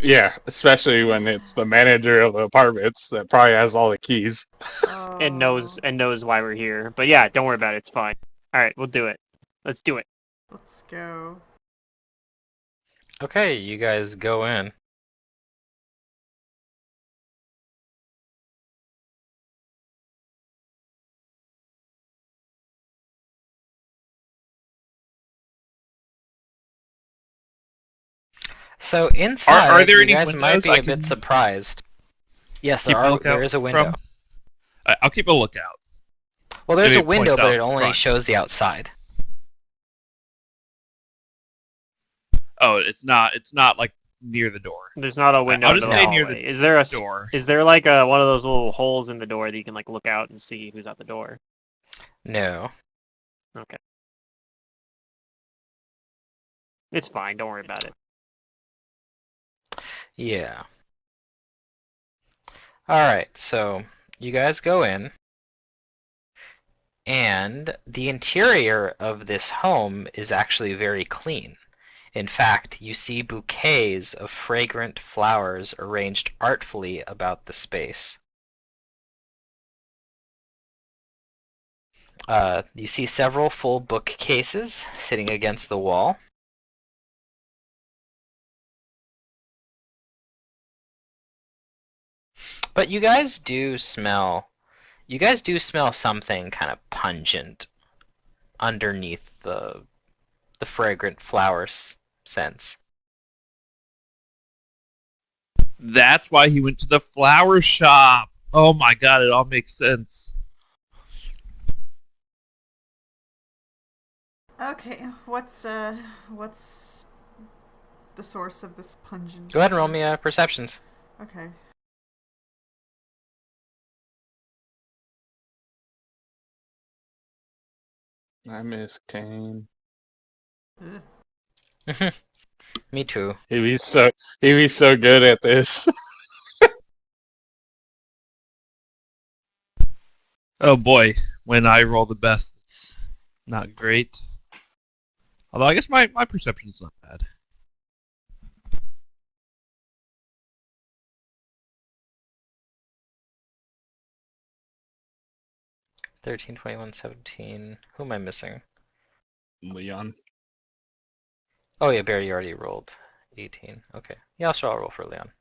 Yeah, especially when it's the manager of the apartments that probably has all the keys. Oh. And knows why we're here. But yeah, don't worry about it. It's fine. All right, we'll do it. Let's do it. Let's go. Okay, you guys go in. So inside, Are there you any guys might windows be I a bit can surprised. Yes, keep a there lookout is a window. from? I'll keep a lookout. Well, there's Maybe a window, points but out it only front. shows the outside. Oh, it's not like near the door. There's not a window I'll in just the stay hallway. near the Is there a Door. Is there like one of those little holes in the door that you can like look out and see who's at the door? No. Okay. It's fine. Don't worry about it. Yeah. Alright, so you guys go in, and the interior of this home is actually very clean. In fact, you see bouquets of fragrant flowers arranged artfully about the space. You see several full bookcases sitting against the wall. But you guys do smell something kind of pungent underneath the fragrant flowers scents. That's why he went to the flower shop. Oh my god, it all makes sense. Okay, what's the source of this pungent? Go ahead and roll me odors? perceptions. Okay. I miss Kane. Ugh. Me too. He'd be so good at this. Oh boy, when I roll the best, it's not great. Although I guess my perception's not bad. Thirteen, 21, 17. Who am I missing? Leon. Oh yeah, Barry, you already rolled 18. Okay. Yeah, I'll roll for Leon.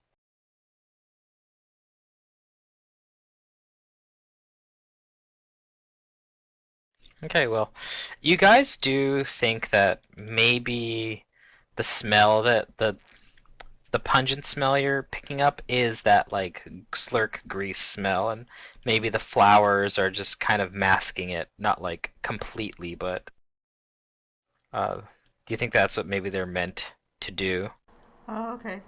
Okay, well, you guys do think that maybe the smell that the the pungent smell you're picking up is that like slurk grease smell, and maybe the flowers are just kind of masking it, not like completely, but do you think that's what maybe they're meant to do? Oh, okay.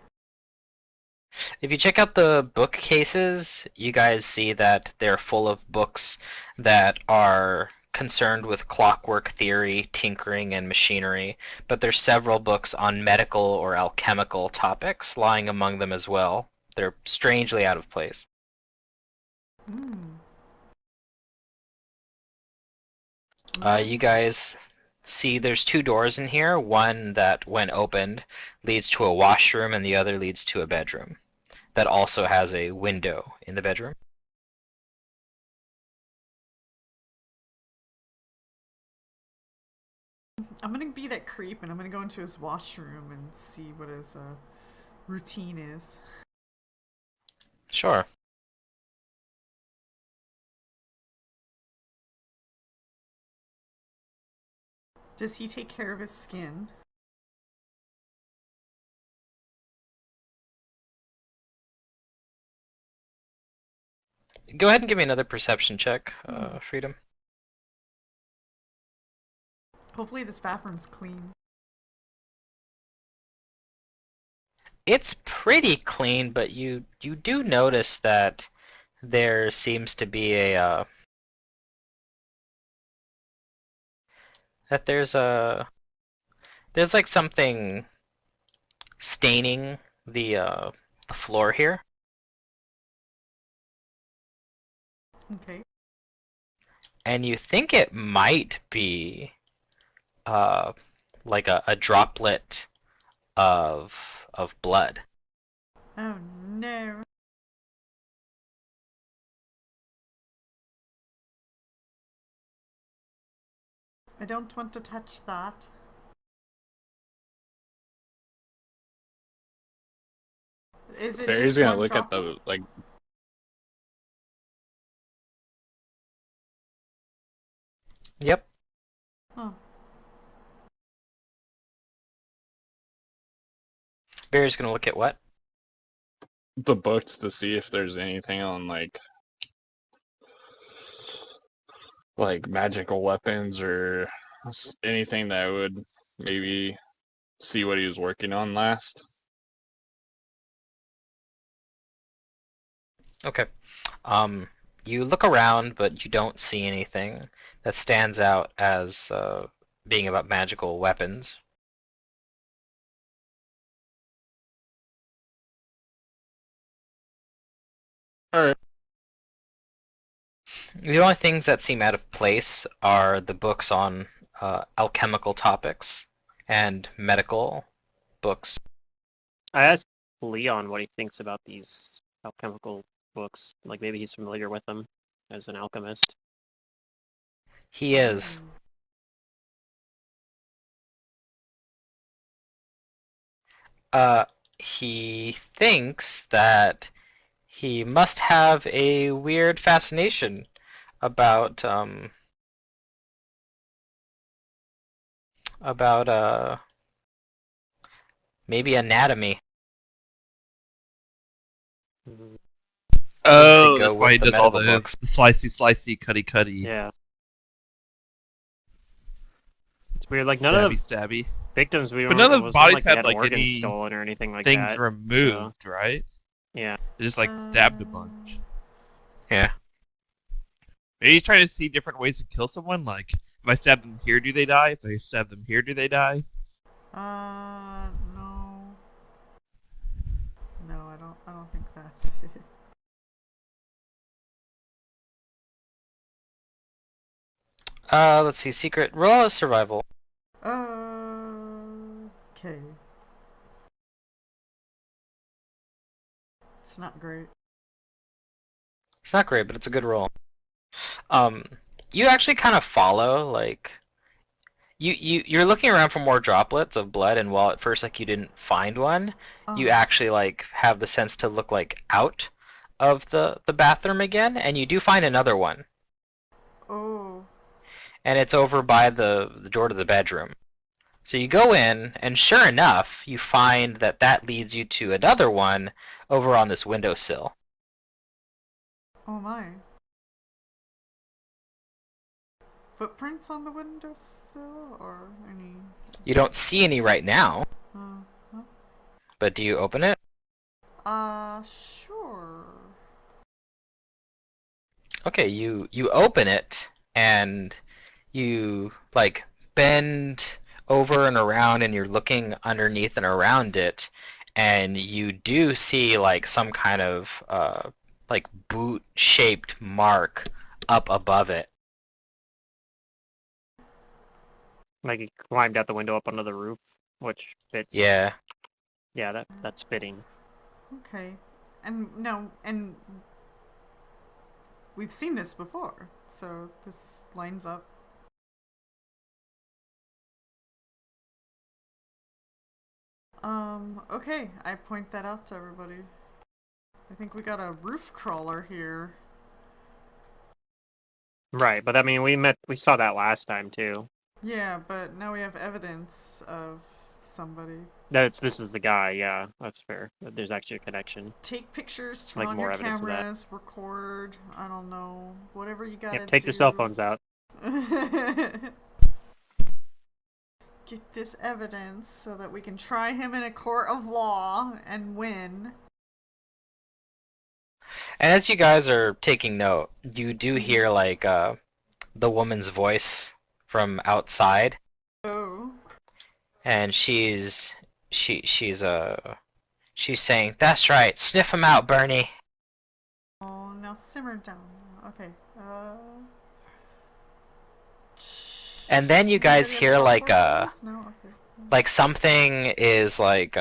If you check out the bookcases, you guys see that they're full of books that are concerned with clockwork theory, tinkering, and machinery, but there's several books on medical or alchemical topics lying among them as well. They're strangely out of place. Hmm. You guys see there's two doors in here. One that, when opened, leads to a washroom, and the other leads to a bedroom that also has a window in the bedroom. I'm gonna be that creep and I'm gonna go into his washroom and see what his routine is. Sure. Does he take care of his skin? Go ahead and give me another perception check, Hmm. Freedom. Hopefully this bathroom's clean. It's pretty clean, but you do notice that there seems to be a that there's like something staining the floor here, Okay. and you think it might be uh like a droplet of blood. Oh no. I don't want to touch that. Is it Barry's just gonna one look at droplet? the like. Yep. Huh. Barry's gonna look at what? The books to see if there's anything on like magical weapons or anything that would maybe see what he was working on last. Okay. You look around, but you don't see anything that stands out as being about magical weapons. All right. The only things that seem out of place are the books on alchemical topics and medical books. I asked Leon what he thinks about these alchemical books. Like maybe he's familiar with them as an alchemist. He is. Uh, he thinks that he must have a weird fascination about about maybe anatomy. Mhm. To Oh, go that's why with he the does all medical books. the slicey, cutty. Yeah. It's weird. Like none of the Stabby. victims we But were, none it of the wasn't bodies like they had had like organs any stolen or anything like things that. removed, right? Yeah. They just like stabbed a bunch. Yeah. Maybe he's trying to see different ways to kill someone. Like, if I stab them here, do they die? If I stab them here, do they die? No. No, I don't think that's it. Let's see. Secret. Roll a survival. Okay. It's not great. It's not great, but it's a good roll. Um, you actually kind of follow like you're looking around for more droplets of blood, and while at first like you didn't find one, you actually like have the sense to look like out of the bathroom again, and you do find another one, Oh. and it's over by the door to the bedroom. So you go in, and sure enough, you find that that leads you to another one over on this windowsill. Oh my. Footprints on the windowsill or any? You don't see any right now, Huh? but do you open it? Sure. Okay, you open it, and you like bend over and around, and you're looking underneath and around it, and you do see like some kind of like boot-shaped mark up above it. Like he climbed out the window up onto the roof, which fits. Yeah. Yeah, that's fitting. Okay. And no, and we've seen this before, so this lines up. Okay, I point that out to everybody. I think we got a roof crawler here. Right, but I mean, we saw that last time too. Yeah, but now we have evidence of somebody. This is the guy. Yeah, that's fair. There's actually a connection. Take pictures, turn Like on more your evidence of that. cameras, record, I don't know, whatever you gotta Yep, take your cell phones out. Get this evidence so that we can try him in a court of law and win. And as you guys are taking note, you do hear like the woman's voice from outside, Oh. and she's saying, "That's right, sniff him out, Bernie." Oh, now simmer down. Okay. And then you guys Anybody hear have like teleport abilities? No. Okay. like something is like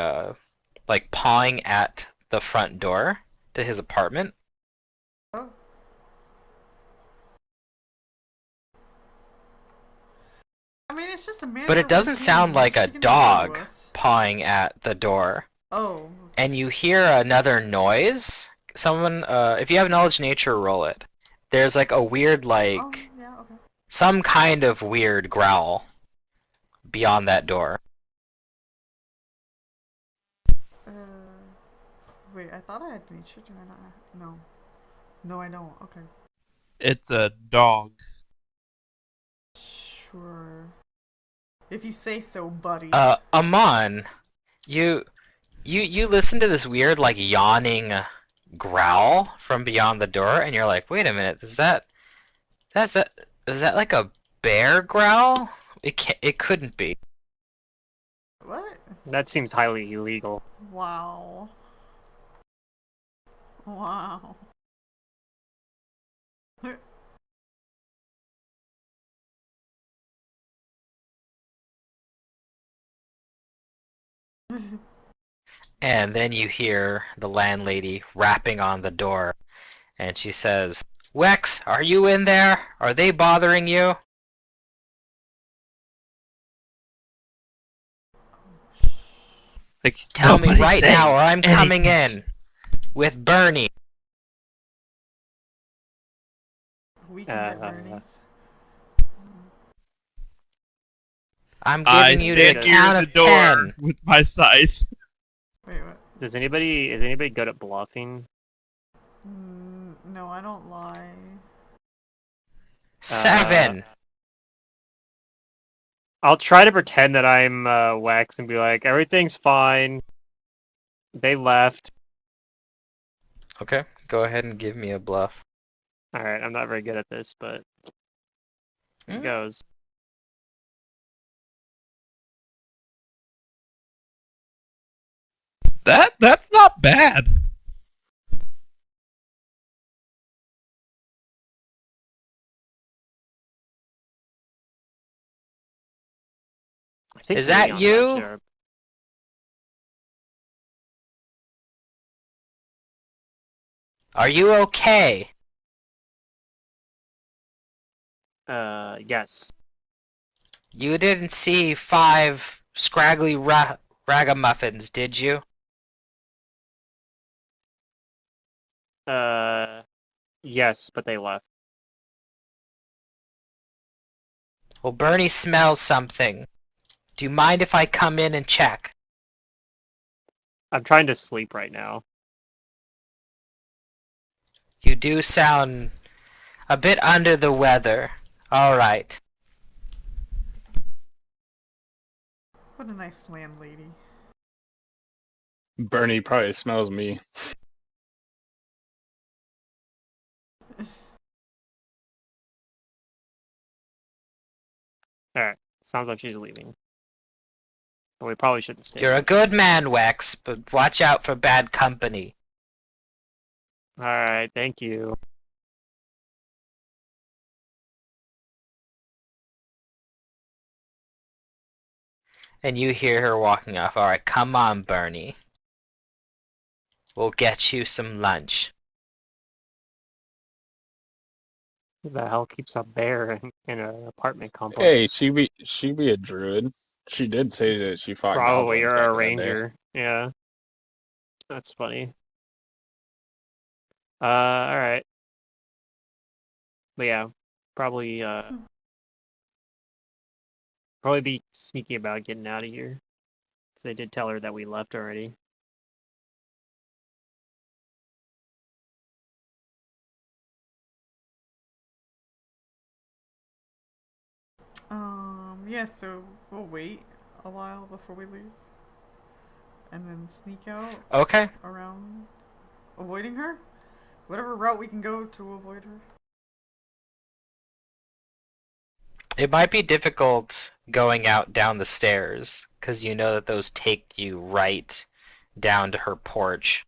pawing at the front door to his apartment. Oh. I mean, it's just a manager. But it doesn't with a sound cane. like What's a she gonna do to dog us? pawing at the door. Oh. And you hear another noise. Someone, if you have knowledge nature, roll it. There's like a weird, Oh, like, yeah, okay. some kind of weird growl beyond that door. Uh, wait, I thought I had nature. Do I not? No. No, I don't. Okay. It's a dog. Sure. If you say so, buddy. Amon, you listen to this weird, like, yawning growl from beyond the door, and you're like, wait a minute, is that like a bear growl? It couldn't be. What? That seems highly illegal. Wow. Wow. And then you hear the landlady rapping on the door, and she says, "Wex, are you in there? Are they bothering you?" Like, Tell me nobody's right saying now, or I'm coming anything. in with Bernie. We can get Bernie's. I'm I giving you the stand near count the of door 10. with my scythe. Wait, what? Is anybody good at bluffing? No, I don't lie. 7. I'll try to pretend that I'm Wax and be like, everything's fine. They left. Okay, go ahead and give me a bluff. Alright, I'm not very good at this, but it goes. That's not bad. I think Is that Leon's you? actually Are you okay? yes. You didn't see 5 scraggly ragamuffins, did you? Yes, but they left. Well, Bernie smells something. Do you mind if I come in and check? I'm trying to sleep right now. You do sound a bit under the weather. Alright. What a nice landlady. Bernie probably smells me. Alright, sounds like she's leaving. But we probably shouldn't stay. You're a good man, Wex, but watch out for bad company. Alright, thank you. And you hear her walking off. Alright, come on, Bernie. We'll get you some lunch. Who the hell keeps a bear in an apartment complex? Hey, she be a druid. She did say that she fought Probably goblins you're back a in the day. ranger. Yeah. That's funny. Alright. But yeah, probably probably be sneaky about getting out of here. Because I did tell her that we left already. Yeah, so we'll wait a while before we leave. And then sneak out Okay. around avoiding her. Whatever route we can go to avoid her. It might be difficult going out down the stairs, because you know that those take you right down to her porch.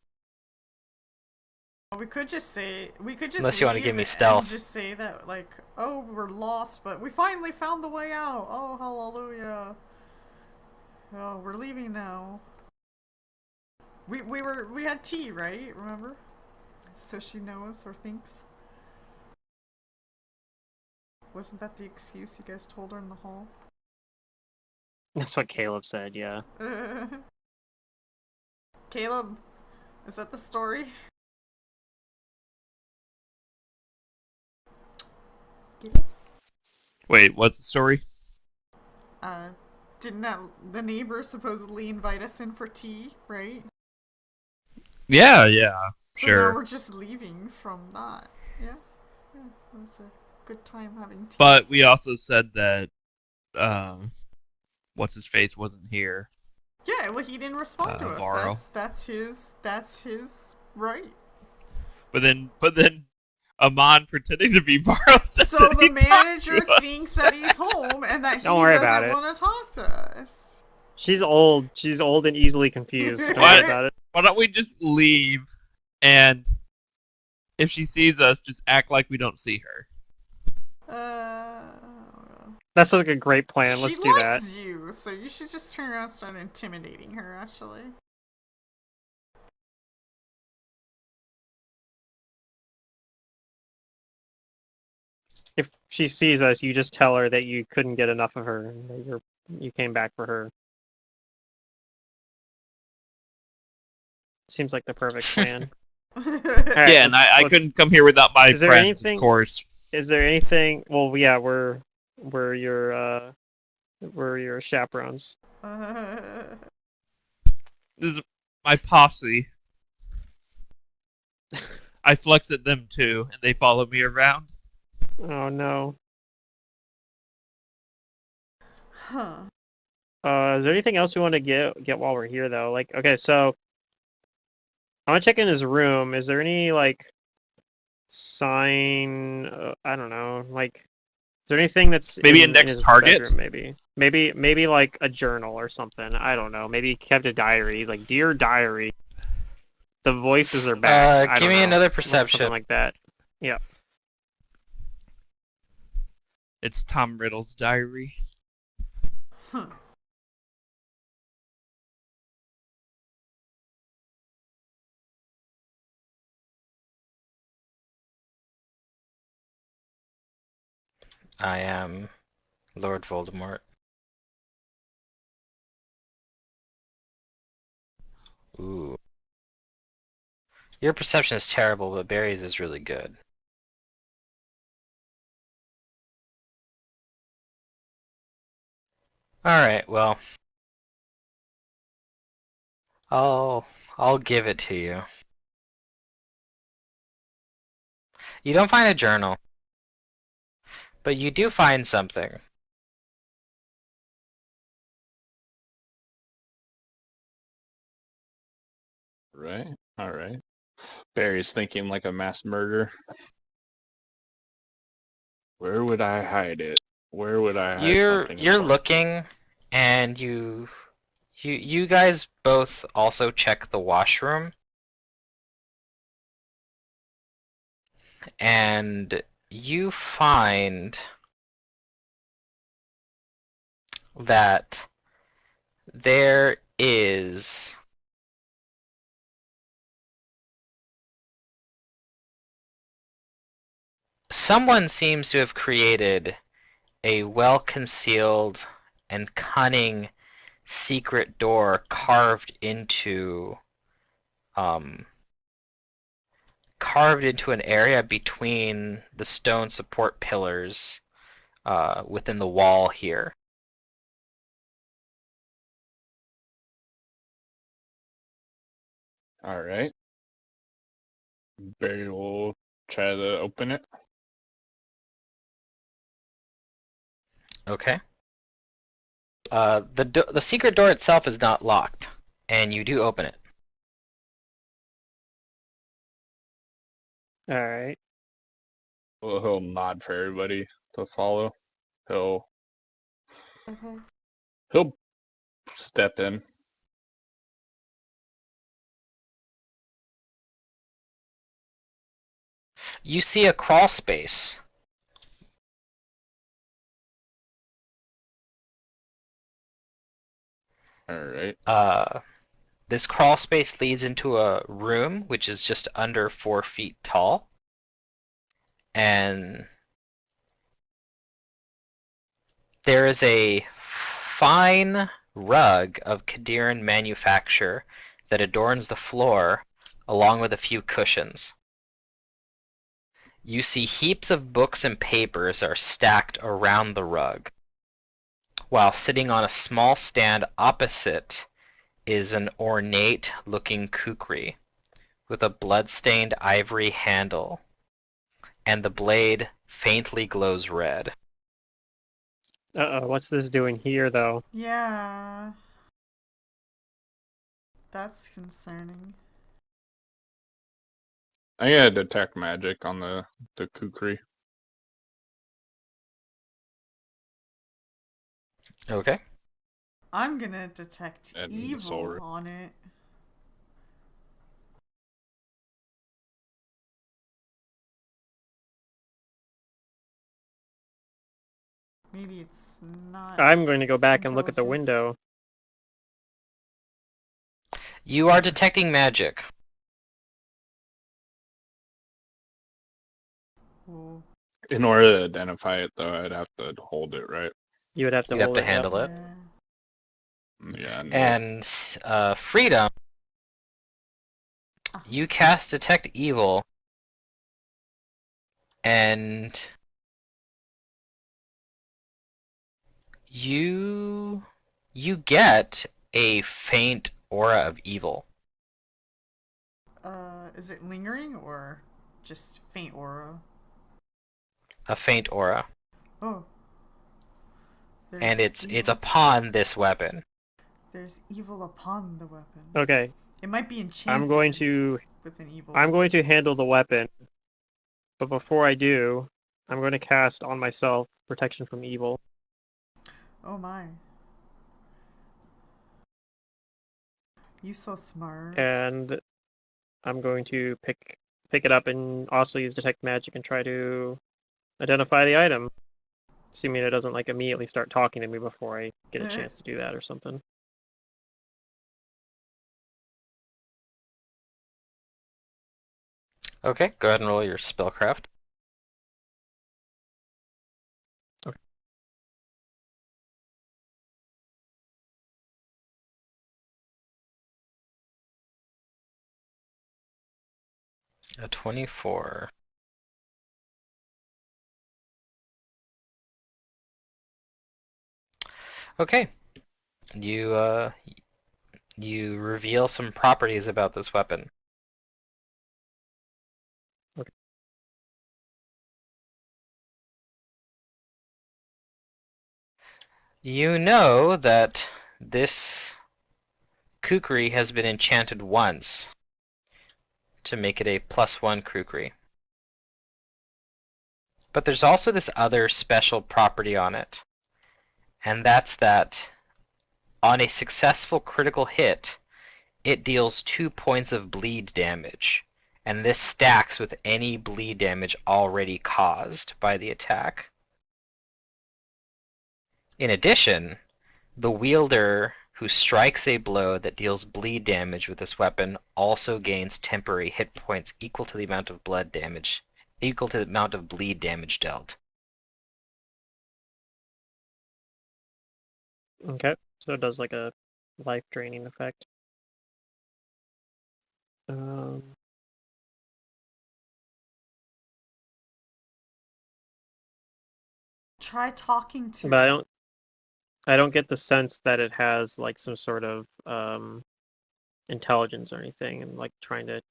We could just Unless you want to leave give me and stealth. just say that, like, oh, we're lost, but we finally found the way out. Oh, hallelujah. Oh, we're leaving now. We had tea, right? Remember? So she knows or thinks. Wasn't that the excuse you guys told her in the hall? That's what Caleb said, yeah. Caleb, is that the story? Wait, what's the story? Didn't that the neighbor supposedly invite us in for tea, right? Yeah, So sure. now we're just leaving from that. Yeah, it was a good time having tea. But we also said that what's his face wasn't here. Yeah, well, he didn't respond to us. Varro. That's his right. But then Amon pretending to be Varro said So that the he talked manager to us. thinks that he's home and that he Don't worry about doesn't it. want to talk to us. She's old. She's old and easily confused. Don't What? worry about it. Why don't we just leave, and if she sees us, just act like we don't see her? That's like a great plan. Let's she do that. likes you, so you should just turn around and start intimidating her, actually. If she sees us, you just tell her that you couldn't get enough of her, and that you came back for her. Seems like the perfect plan. Alright, Yeah, and I let's- couldn't come here without my Is there friends, anything- of course. Is there anything? Well, yeah, we're your chaperones. This is my posse. I flex at them too, and they follow me around. Oh no. Huh. Is there anything else we want to get while we're here though? Like, okay, so I want to check in his room. Is there any like sign? I don't know. Like, is there anything that's Maybe in index his target? bedroom, maybe like a journal or something. I don't know. Maybe he kept a diary. He's like, "Dear diary." The voices are back. I Give don't me know. another Something perception. like that. It's Tom Riddle's diary. Huh. I am Lord Voldemort. Ooh. Your perception is terrible, but Barry's is really good. Alright, well, I'll give it to you. You don't find a journal, but you do find something. Right? Alright. Barry's thinking like a mass murder. Where would I hide it? Where would I hide something You're important? looking, and you guys both also check the washroom, and you find that there is someone seems to have created a well-concealed and cunning secret door um, carved into an area between the stone support pillars within the wall here. Alright. Barry will try to open it. Okay. The secret door itself is not locked, and you do open it. All right. Well, he'll nod for everybody to follow. He'll Okay. he'll step in. You see a crawl space. Alright. This crawl space leads into a room which is just under 4 feet tall, and there is a fine rug of Kadiran manufacture that adorns the floor, along with a few cushions. You see heaps of books and papers are stacked around the rug, while sitting on a small stand opposite is an ornate-looking kukri with a blood-stained ivory handle, and the blade faintly glows red. Uh-oh, what's this doing here, though? Yeah. That's concerning. I gotta detect magic on the kukri. Okay. I'm gonna detect And the evil sword. on it. Maybe it's not I'm going to go back and look at the intelligent. window. You are detecting magic. Ooh. In order to identify it, though, I'd have to hold it, right? You would have to You'd have hold to it, yep. handle it. Yeah. Yeah, no. And Freedom, you cast Detect Evil, and you get a faint aura of evil. Is it lingering or just faint aura? A faint aura. Oh. And it's evil. upon this weapon. There's evil upon the weapon. Okay, It might be enchanted I'm going to with an evil. handle the weapon. But before I do, I'm going to cast on myself protection from evil. Oh my. You so smart. And I'm going to pick it up and also use detect magic and try to identify the item. Assuming it doesn't like immediately start talking to me before I get a chance to do that or something. Okay, go ahead and roll your spellcraft. Okay. A 24. Okay. You you reveal some properties about this weapon. Okay. You know that this kukri has been enchanted once to make it a +1 kukri. But there's also this other special property on it, and that's that on a successful critical hit, it deals 2 points of bleed damage, and this stacks with any bleed damage already caused by the attack. In addition, the wielder who strikes a blow that deals bleed damage with this weapon also gains temporary hit points equal to the amount of bleed damage dealt. Okay. So it does like a life draining effect. Try talking to But it. I don't get the sense that it has like some sort of intelligence or anything, and like trying to.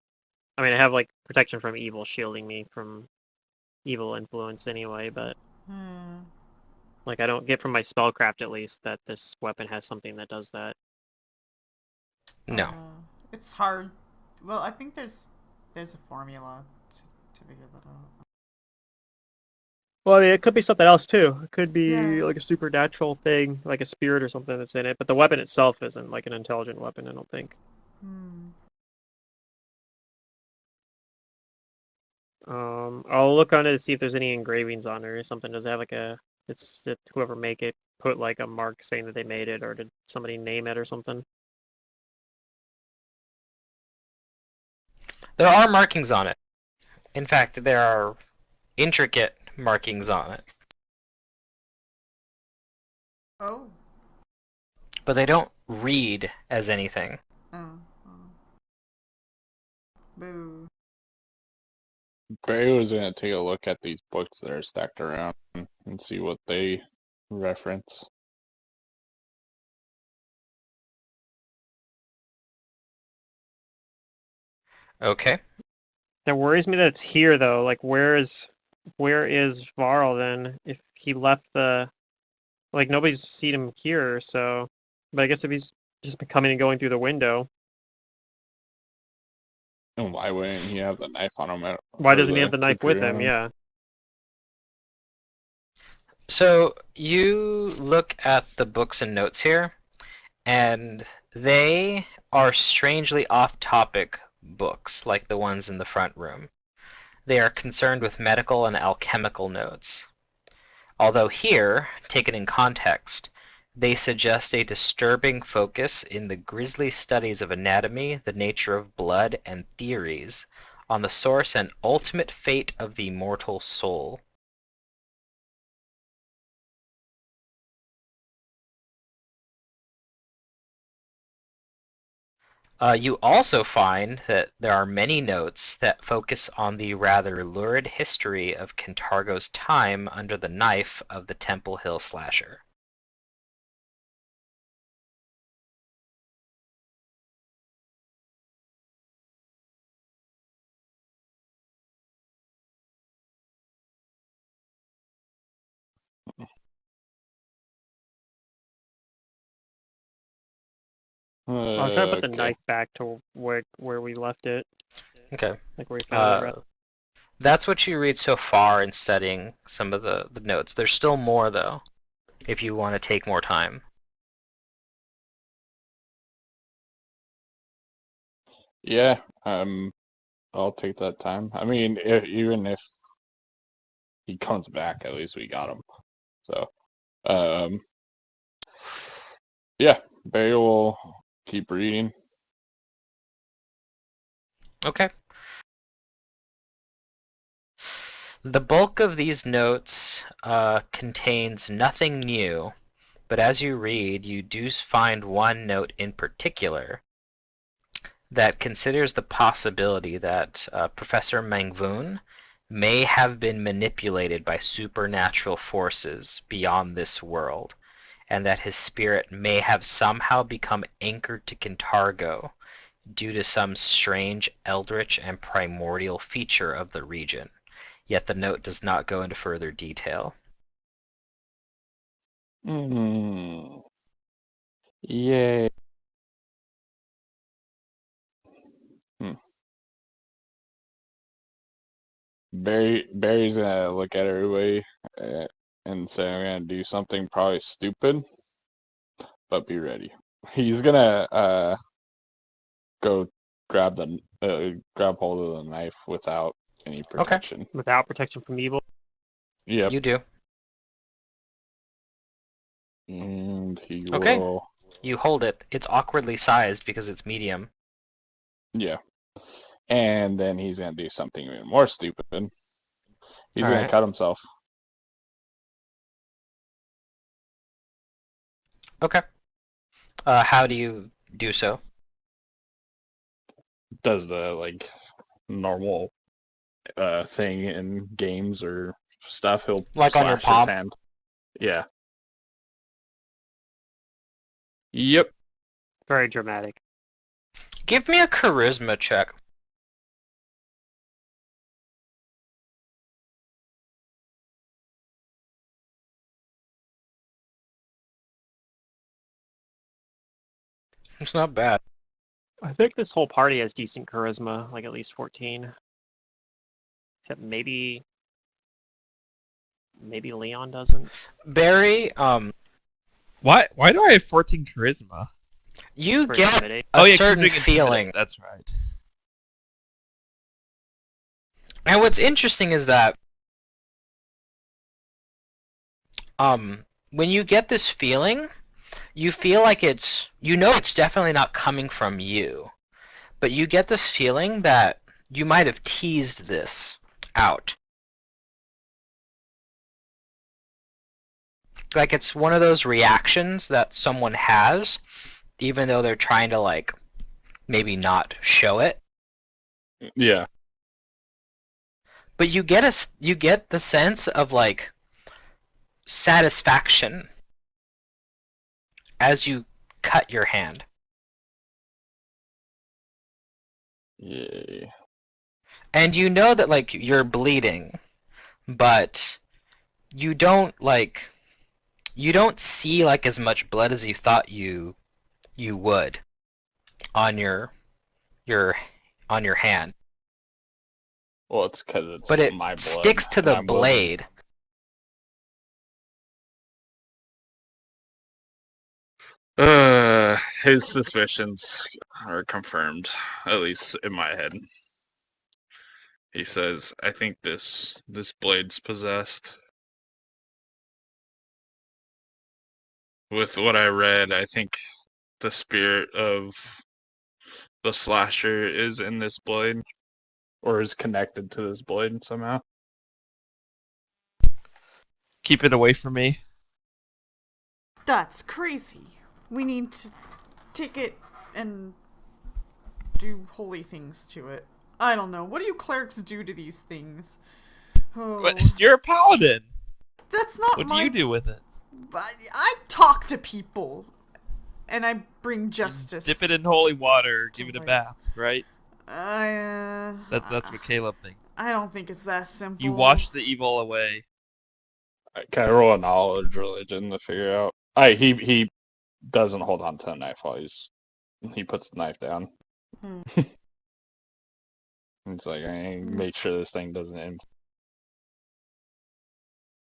I mean, I have like protection from evil shielding me from evil influence anyway, but Hmm. like I don't get from my spellcraft at least that this weapon has something that does that. No. It's hard. Well, I think there's a formula to figure that out. Well, I mean, it could be something else too. It could be Yeah. like a supernatural thing, like a spirit or something that's in it. But the weapon itself isn't like an intelligent weapon, I don't think. Hmm. I'll look on it to see if there's any engravings on it or something. Does it have like a? Did whoever make it put like a mark saying that they made it, or did somebody name it or something? There are markings on it. In fact, there are intricate markings on it, Oh. but they don't read as anything. Oh. Oh. Boo. Barry was gonna take a look at these books that are stacked around and see what they reference. Okay. That worries me that it's here though. Like, where is Varl then? If he left the like nobody's seen him here, so. But I guess if he's just been coming and going through the window, And why wouldn't he have the knife on him why or doesn't he have the the knife with kukri on him? him? Yeah. So you look at the books and notes here, and they are strangely off-topic books, like the ones in the front room. They are concerned with medical and alchemical notes. Although here, taken in context, they suggest a disturbing focus in the grisly studies of anatomy, the nature of blood, and theories on the source and ultimate fate of the mortal soul. You also find that there are many notes that focus on the rather lurid history of Cantargo's time under the knife of the Temple Hill Slasher. I'll try to put the Okay. knife back to where we left it, Okay. like where we found it. That's what you read so far in studying some of the notes. There's still more, though, if you want to take more time. Yeah, I'll take that time. I mean, even if he comes back, at least we got him. So, um, yeah, Barry will keep reading. Okay. The bulk of these notes contains nothing new, but as you read, you do find one note in particular that considers the possibility that Professor Mangvoon may have been manipulated by supernatural forces beyond this world, and that his spirit may have somehow become anchored to Kintargo due to some strange eldritch and primordial feature of the region. Yet the note does not go into further detail. Yay. Barry's gonna look at everybody and say, "I'm gonna do something probably stupid, but be ready." He's gonna go grab hold of the knife without any protection. Without protection from evil. Yep. You do. And he Okay. will. You hold it. It's awkwardly sized because it's medium. Yeah. And then he's gonna do something even more stupid. He's gonna Alright. cut himself. Okay. How do you do so? Does the like normal thing in games or stuff. He'll Like on your slash his palm? hand. Yeah. Yep. Very dramatic. Give me a charisma check. It's not bad. I think this whole party has decent charisma, like at least 14. Except maybe Leon doesn't. Barry, Why do I have 14 charisma? you For get intimidate. a Oh yeah, 'cause certain you're doing feeling. Intimidate, that's right. And what's interesting is that when you get this feeling, you feel like it's definitely not coming from you. But you get this feeling that you might have teased this out. Like it's one of those reactions that someone has, even though they're trying to like maybe not show it. Yeah. But you get the sense of like satisfaction as you cut your hand. Yay. And you know that like you're bleeding, but you don't see like as much blood as you thought you would on your hand. Well, it's because it's But it my blood. sticks to and the I'm willing- blade. His suspicions are confirmed, at least in my head. He says, "I think this blade's possessed." With what I read, I think the spirit of the slasher is in this blade, or is connected to this blade somehow. Keep it away from me. That's crazy. We need to take it and do holy things to it. I don't know. What do you clerics do to these things? Oh, But you're a paladin. that's not What do my. you do with it? I talk to people, and I bring You justice. dip it in holy water, give it a Like- bath, right? That's That's what Caleb thinks. I don't think it's that simple. You wash the evil away. Can I roll a knowledge religion to figure out? He doesn't hold on to the knife while he puts the knife down. Hmm. It's like I make sure this thing doesn't end.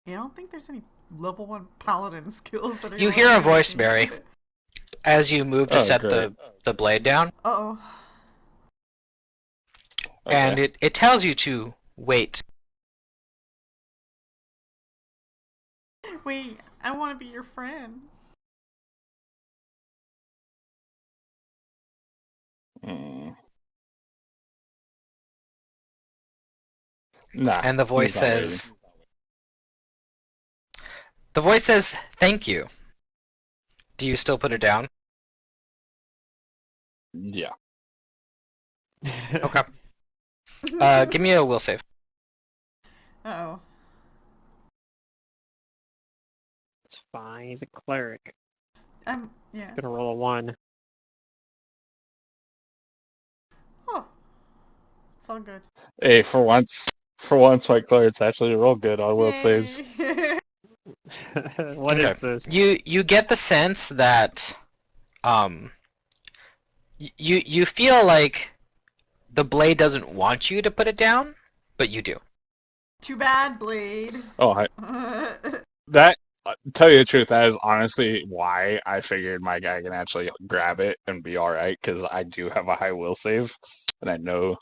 I don't think there's any level 1 paladin skills that are. You gonna hear let a me voice, do Barry, it. as you move to Oh, set great. the blade down, Uh-oh. Okay. and it tells you to wait. Wait, I want to be your friend. Mm. Nah. And the voice he's not waiting. says, "Thank you." Do you still put it down? Yeah. Okay. Give me a will save. Uh-oh. It's fine. He's a cleric. Yeah. He's gonna roll a 1. Oh, it's all good. Hey, for once, my clerics actually roll good on will saves. Yay. What is this? You get the sense that you feel like the blade doesn't want you to put it down, but you do. Too bad, Blade. Oh, that. Tell you the truth, that is honestly why I figured my guy can actually grab it and be all right, because I do have a high will save, and I know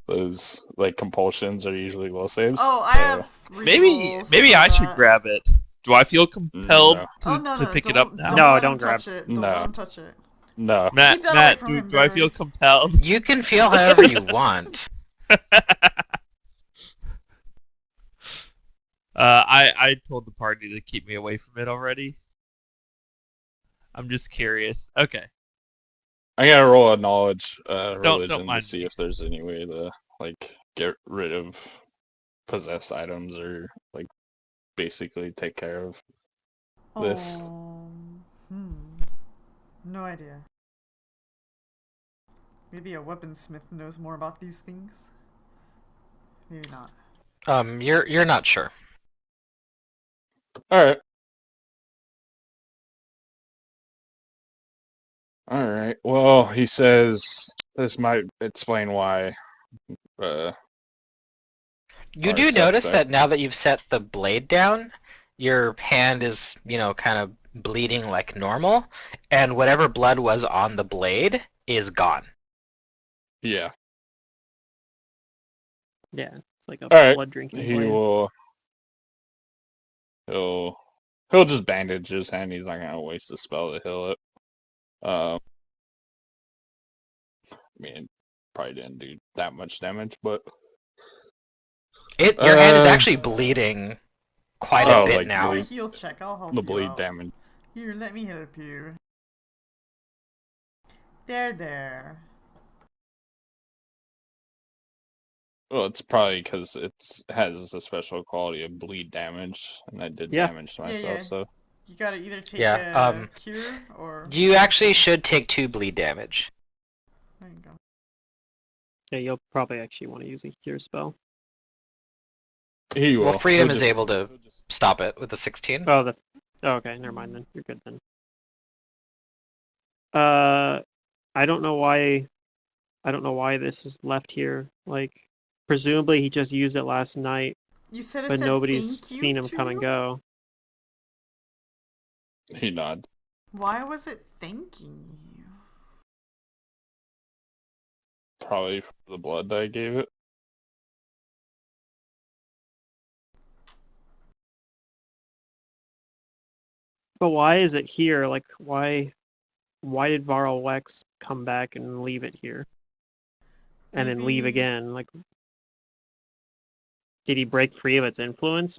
those like compulsions are usually will saves. Oh, I so- have Maybe rerolls I for should that. grab it. Do I feel compelled No. Oh no, to no, pick it up don't, now? don't No, let don't him grab touch it. No. Don't let him touch it. No. Keep that away from him, Do I Barry. feel compelled? You can feel however you want. I told the party to keep me away from it already. I'm just curious. Okay. I gotta roll a knowledge religion to mind see me. if there's any way to like get rid of possessed items or like basically take care of this. Oh, no idea. Maybe a weaponsmith knows more about these things. Maybe not. You're not sure. All right. All right. Well, he says this might explain why. You Our do notice suspect. that now that you've set the blade down, your hand is, kind of bleeding like normal, and whatever blood was on the blade is gone. Yeah. Yeah, it's like a All right. blood drinking He blade. will. He'll just bandage his hand. He's not gonna waste a spell to heal it. I mean, probably didn't do that much damage, but Your hand is actually bleeding quite a Oh, bit like now. Do a bleed. heal check. I'll help The you bleed out. damage. Here, let me help you. There. Well, it's probably because it has a special quality of bleed damage, and I did Yeah. damage to myself. Yeah. So You gotta either take Yeah, a cure or... You actually should take 2 bleed damage. There you go. Yeah, you'll probably actually want to use a cure spell. he will. Well, Freedom He'll is just- able to stop it with a 16. Oh, okay, never mind then. You're good then. I don't know why this is left here. Like, presumably he just used it last night, You said it but said nobody's thank you seen him to come and you? go. He nods. Why was it thanking you? Probably for the blood that I gave it. But why is it here? Like, why did Varl Wex come back and leave it here? And then leave Maybe- again? Like, did he break free of its influence?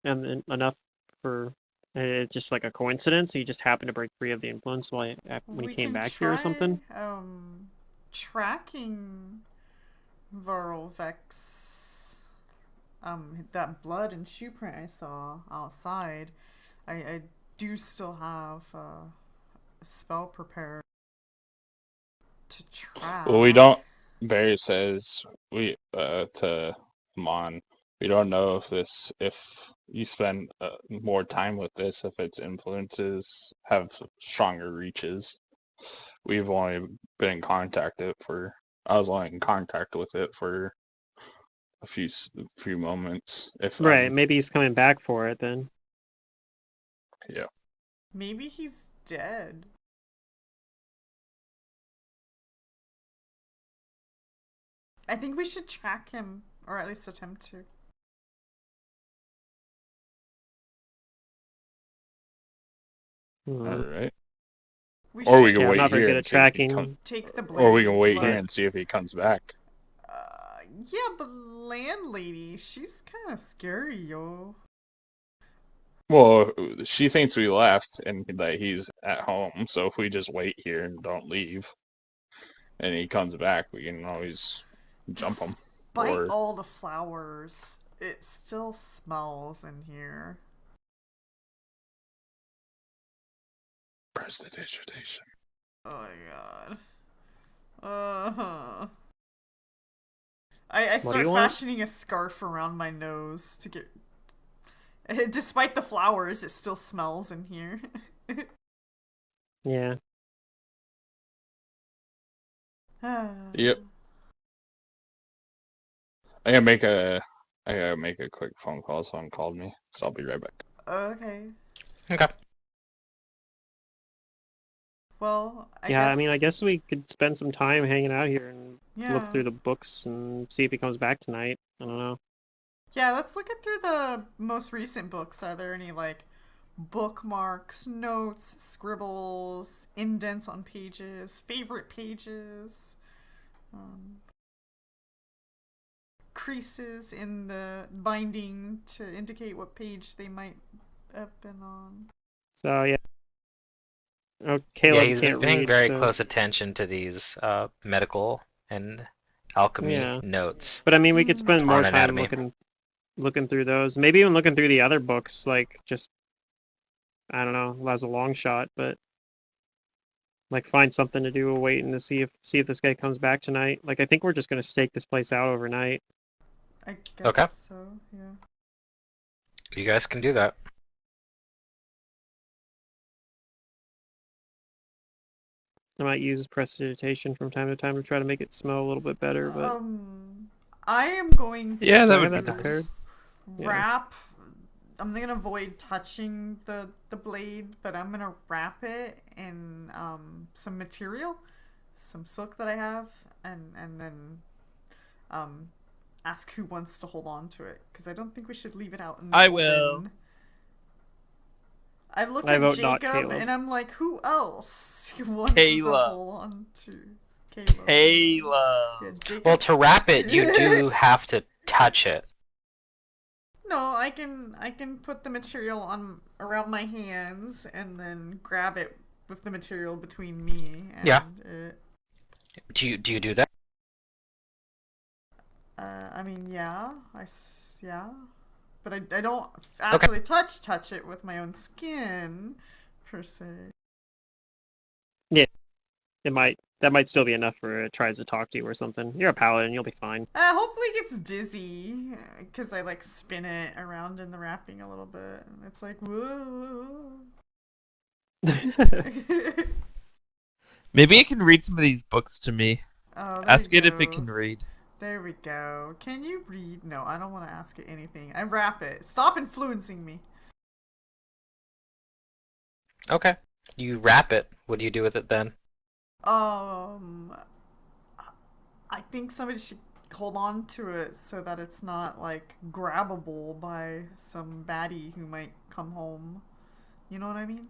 And enough for it's just like a coincidence? He just happened to break free of the influence when he We came can back here or something? try, tracking Varlvex. That blood and shoe print I saw outside. I do still have a spell prepared to track. Well, we don't. Barry says to Mon. We don't know if you spend more time with this, if its influences have stronger reaches. We've only been in contact I was only in contact with it for a few moments. If Right, maybe he's coming back for it then. Yeah. Maybe he's dead. I think we should track him, or at least attempt to. Hmm. All right. We Or should we can Yeah, I'm wait not very here good and at see if he tracking. take the blade. Or we can wait but- here and see if he comes back. Yeah, but landlady, she's kind of scary, yo. Well, she thinks we left and that he's at home. So if we just wait here and don't leave, and he comes back, we can always jump him. Despite Or all the flowers, it still smells in here. Prestidigitation. Oh my god. I What do start you want? fashioning a scarf around my nose to get. Despite the flowers, it still smells in here. Yeah. Yep. I gotta make a quick phone call. Someone called me, so I'll be right back. Okay. Okay. Well, Yeah, I mean, I guess we could spend some time hanging out here and look Yeah. through the books and see if he comes back tonight. I don't know. Yeah, let's look at through the most recent books. Are there any, like, bookmarks, notes, scribbles, indents on pages, favorite pages, creases in the binding to indicate what page they might have been on? So, yeah. Oh, Yeah, Caleb he's been can't paying read, very so close attention to these medical and alchemy yeah. notes But I mean, we could spend on more time anatomy. looking through those. Maybe even looking through the other books, like just I don't know, as a long shot, but like find something to do waiting to see if this guy comes back tonight. Like I think we're just gonna stake this place out overnight. I guess Okay. so, yeah. You guys can do that. I might use prestidigitation from time to time to try to make it smell a little bit better, but I am going to Yeah, do that I would have be that nice. prepared? Yeah. wrap. I'm gonna avoid touching the blade, but I'm gonna wrap it in some material, some silk that I have, and then um ask who wants to hold on to it, because I don't think we should leave it out in the I open. will. I look I at vote not Jacob Caleb. and I'm like, who else wants to Kayla. hold on to Caleb? Kayla. Yeah, Jacob. Well, to wrap it, you do have to touch it. No, I can put the material on around my hands and then grab it with the material between me and Yeah. it. Do you do that? I mean, yeah, yeah, but I don't actually touch it with my own skin, per se. Yeah. That might still be enough for it tries to talk to you or something. You're a paladin, you'll be fine. Hopefully it gets dizzy, because I like spin it around in the wrapping a little bit, and it's like whoa. Maybe it can read some of these books to me. Oh, there Ask you it if it go. can read. There we go. Can you read? No, I don't want to ask it anything. I wrap it. Stop influencing me. Okay. You wrap it. What do you do with it then? I think somebody should hold on to it so that it's not like grabbable by some baddie who might come home. You know what I mean?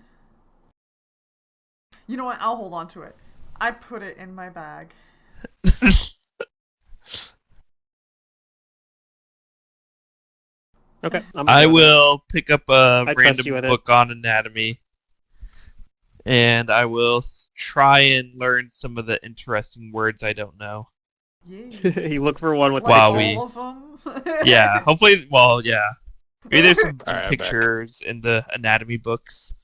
You know what? I'll hold on to it. I put it in my bag. Okay, I'm I okay with that. will pick up a I trust you random with it. book on anatomy, and I will try and learn some of the interesting words I don't know. Yay. You look for one with Like Wow, pictures. all of them? Yeah, hopefully. Well, yeah. Maybe there's some Alright, I'm back. pictures in the anatomy books,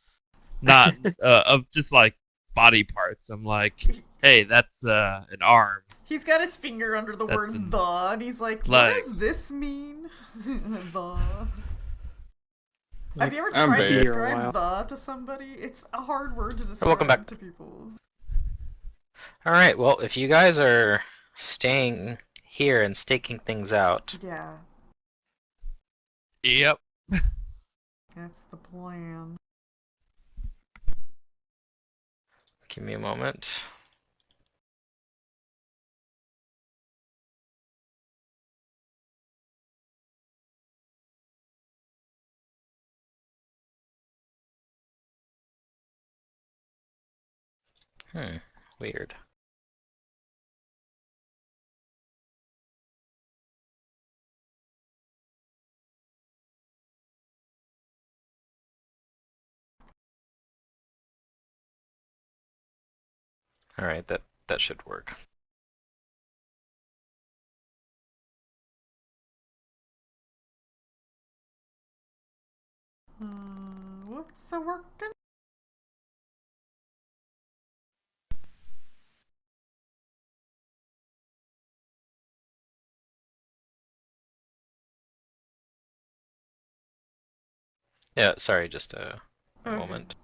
not of just like body parts. I'm like, hey, that's an arm. He's got his finger under the That's word an the, and he's like, what leg. does this mean? The. Have Like, you ever I'm tried to back. Here a describe while. the to somebody? It's a hard word to Welcome back. describe to people. Alright, well, if you guys are staying here and staking things out, Yeah, Yep. that's the plan. give me a moment. Weird. Alright, that should work. What's a working? Yeah, sorry, just a Okay. moment.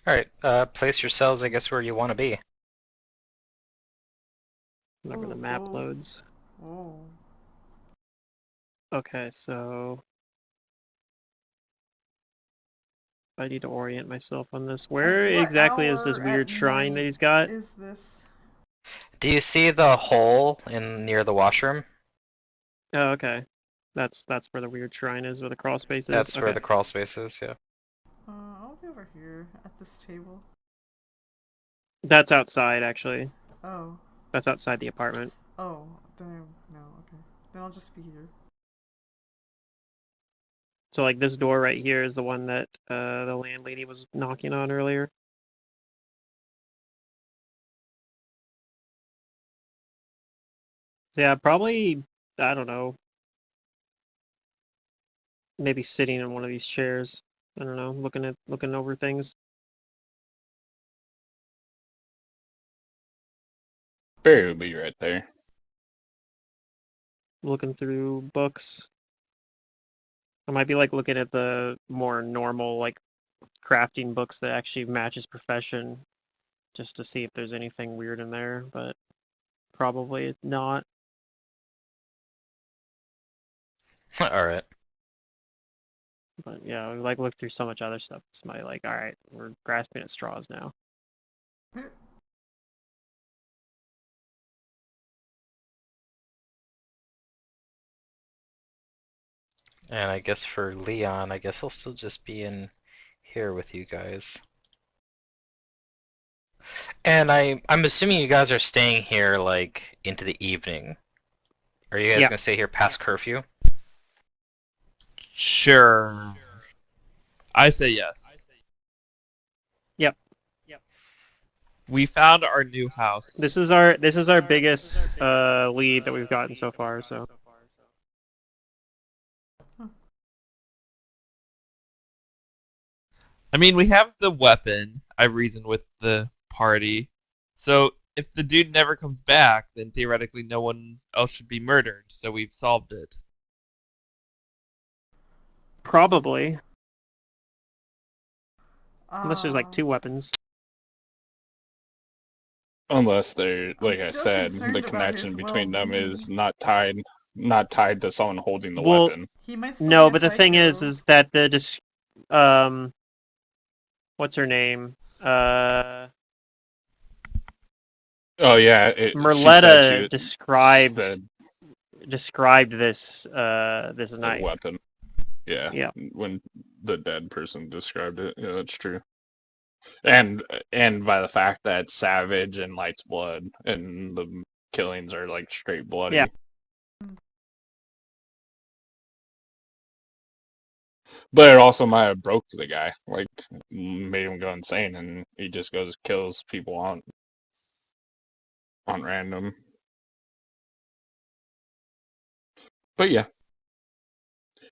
Alright, place yourselves, I guess, where you want to be. Whenever the Oh, map oh. loads. Oh. Okay, so I need to orient myself on this. Where What exactly is this hour weird at shrine that night he's got? is this? Do you see the hole in near the washroom? Oh, okay. That's where the weird shrine is, where the crawl space is. That's where Okay. the crawl space is, yeah. I'll be over here at this table. That's outside, actually. Oh. That's outside the apartment. Oh. Then no. Okay. Then I'll just be here. So, like, this door right here is the one that the landlady was knocking on earlier. Yeah, probably, I don't know, maybe sitting in one of these chairs. I don't know, looking over things. Barry will be right there. Looking through books. I might be like looking at the more normal like crafting books that actually match his profession, just to see if there's anything weird in there, but probably not. Alright. But yeah, we like look through so much other stuff. It's my like, all right, we're grasping at straws now. And I guess for Leon, I guess he'll still just be in here with you guys. And I'm assuming you guys are staying here, like, into the evening. Are you guys Yeah. gonna stay here past curfew? Sure. I say yes. Yep. We found our new house. This is our biggest lead that we've gotten so far. So I mean, we have the weapon, I reasoned with the party. So if the dude never comes back, then theoretically no one else should be murdered, so we've solved it. probably, unless there's like two weapons. Unless they're, I'm like I still said, the concerned about his connection between them well-being. is not tied to someone holding the Well, weapon. He might still no, be a but the thing psycho. is that the just what's her name? Oh yeah, she said Merletta said described this this the knife. weapon. Yeah. Yeah. When the dead person described it, yeah, that's true. And by the fact that it's savage and lights blood, and the killings are like straight bloody. Yeah. But it also might have broke the guy, like made him go insane, and he just goes kills people on random. But yeah,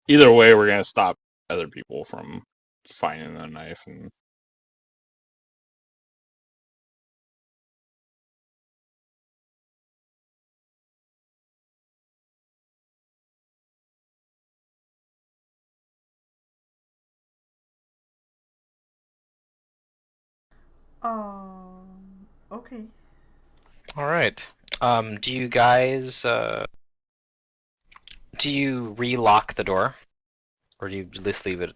either way, we're gonna stop other people from finding the knife and. Okay. Alright. Do you guys, do you re-lock the door? Or do you just leave it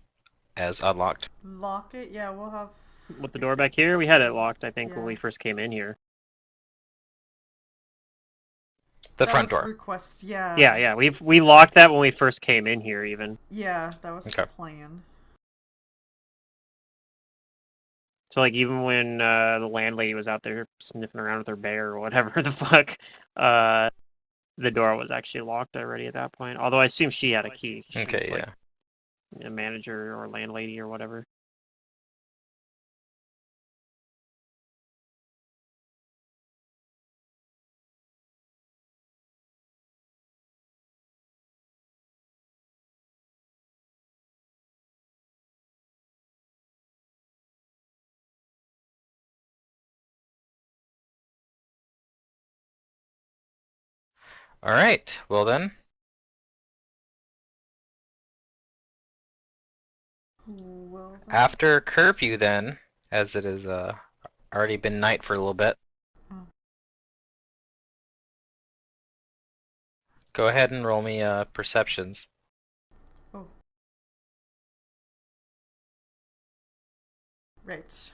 as unlocked? Lock it? Yeah, we'll have... With the door back here, we had it locked, I think, when Yeah. we first came in here. The that front was door. request, yeah. Yeah, we locked that when we first came in here, even. Yeah, that was the Okay. plan. So like even when the landlady was out there sniffing around with her bear or whatever the fuck, the door was actually locked already at that point. Although I assume she had a key. She Okay, was yeah. like a manager or landlady or whatever. All right. Well then, Well, then. after curfew, then, as it has already been night for a little bit, Oh. go ahead and roll me perceptions. Oh. Right.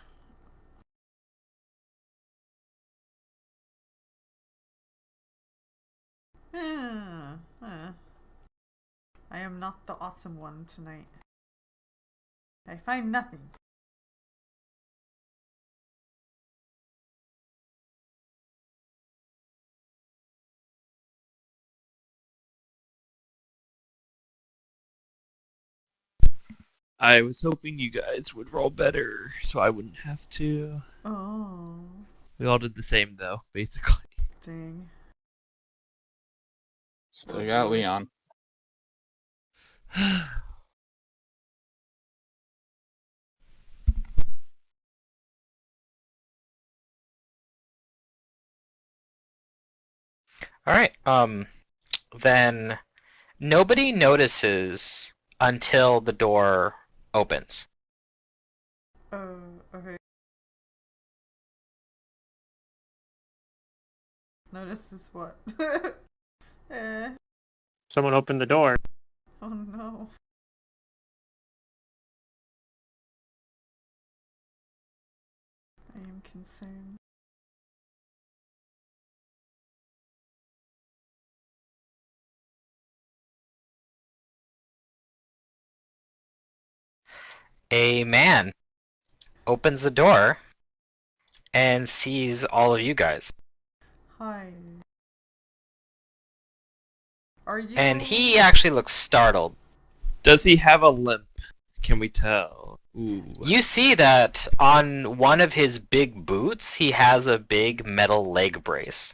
I am not the awesome one tonight. I find nothing. I was hoping you guys would roll better, so I wouldn't have to. Oh, We all did the same, though, basically. dang. Still Oh, got boy. Leon. All right. Then nobody notices until the door opens. Okay. Notice is what? eh. Someone opened the door. Oh no. I am concerned. A man opens the door and sees all of you guys. Hi. Are you? And he actually looks startled. Does he have a limp? Can we tell? Ooh. You see that on one of his big boots, he has a big metal leg brace.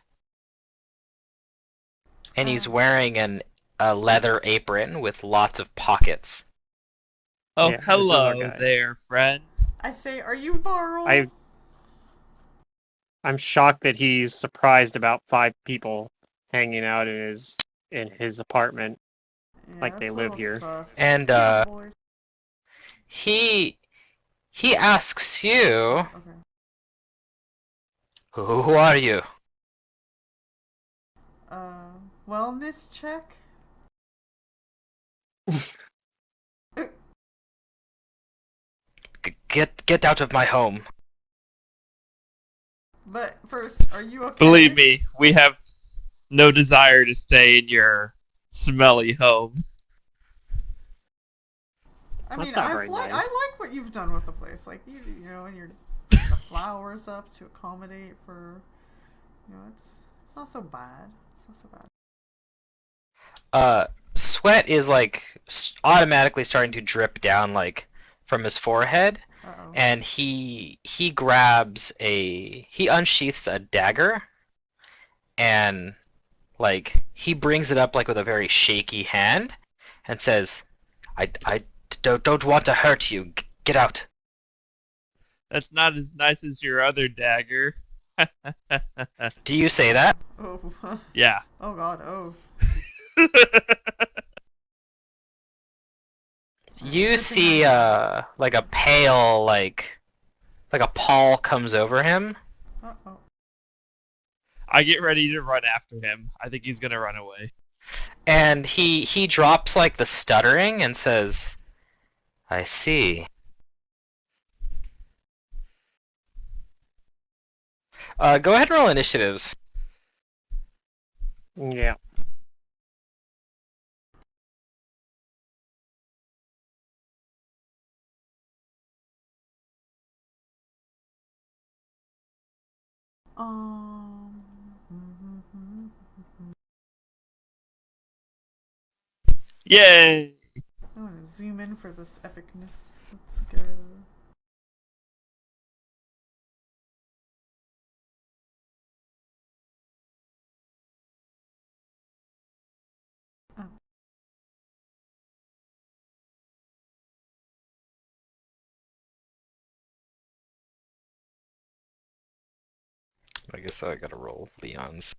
And he's wearing a leather apron with lots of pockets. Oh, Yeah, this is our hello guy. there, friend. I say, are you Varl? I'm shocked that he's surprised about 5 people hanging out in his apartment. Yeah, like they that's a live little here. Sus. And Damn, boys. he asks you, Okay. "Who are you?" Wellness check? Get out of my home. But first, are you okay? Believe me, we have no desire to stay in your smelly home. I That's mean, not I very like nice. what you've done with the place. Like you know, you're putting the flowers up to accommodate for. You know, it's not so bad. It's not so bad. Sweat is like automatically starting to drip down like from his forehead, Uh-oh. and he unsheaths a dagger, and like he brings it up like with a very shaky hand, and says, "I don't want to hurt you. Get out." That's not as nice as your other dagger. Do you say that? Oh. Yeah. Oh God. Oh. You Good thing see like a pale like a pall comes over him. Uh-oh. I get ready to run after him. I think he's gonna run away. And he drops like the stuttering and says, "I see." Go ahead and roll initiatives. Yeah. Um. Yay! I want to zoom in for this epicness. Let's go. Oh. I guess I gotta roll Leon's.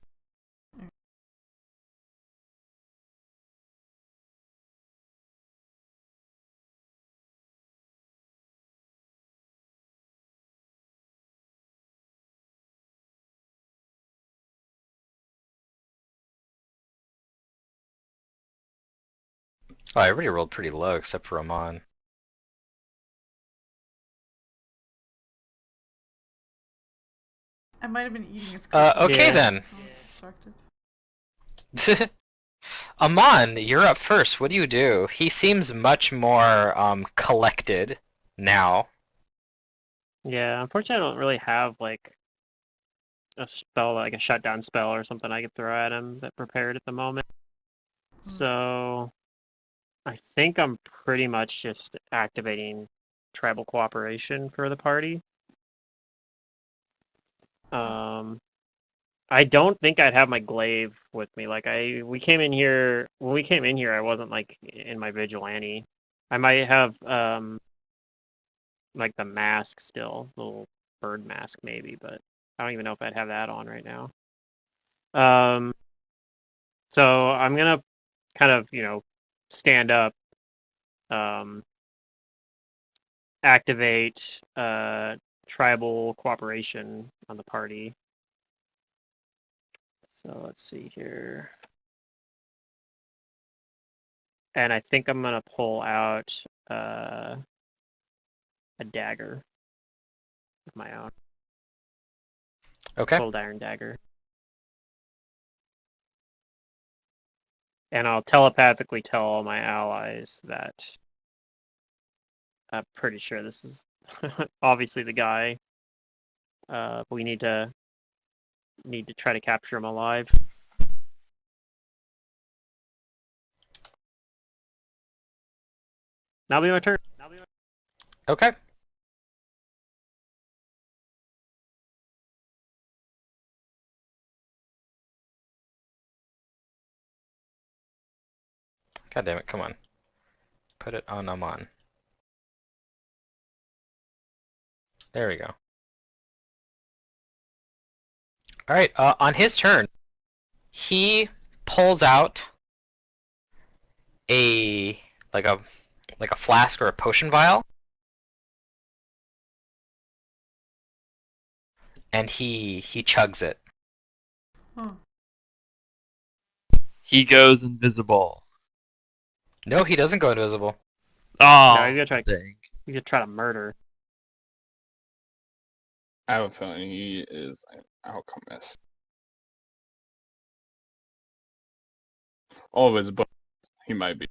Oh, I already rolled pretty low except for Amon. I might have been eating his cookies. Okay Yeah. then. I was distracted. Amon, you're up first. What do you do? He seems much more collected now. Yeah, unfortunately, I don't really have like a spell, like a shutdown spell or something I could throw at him that prepared at the moment. So I think I'm pretty much just activating tribal cooperation for the party. I don't think I'd have my glaive with me. Like we came in here when we came in here, I wasn't like in my vigilante. I might have like the mask still, little bird mask maybe, but I don't even know if I'd have that on right now. So I'm gonna kind of, stand up, activate tribal cooperation on the party. So let's see here. And I think I'm gonna pull out a dagger of my own. Okay. Cold iron dagger. And I'll telepathically tell all my allies that I'm pretty sure this is obviously the guy. But we need to try to capture him alive. Now be my turn. Okay. God damn it, come on. Put it on Amon. There we go. Alright, on his turn, he pulls out a like a flask or a potion vial, and he chugs it. Huh. He goes invisible. No, he doesn't go invisible. Oh, No, he's gonna try. dang. He's gonna try to murder. I have a feeling he is an alchemist. All of his books, he might be.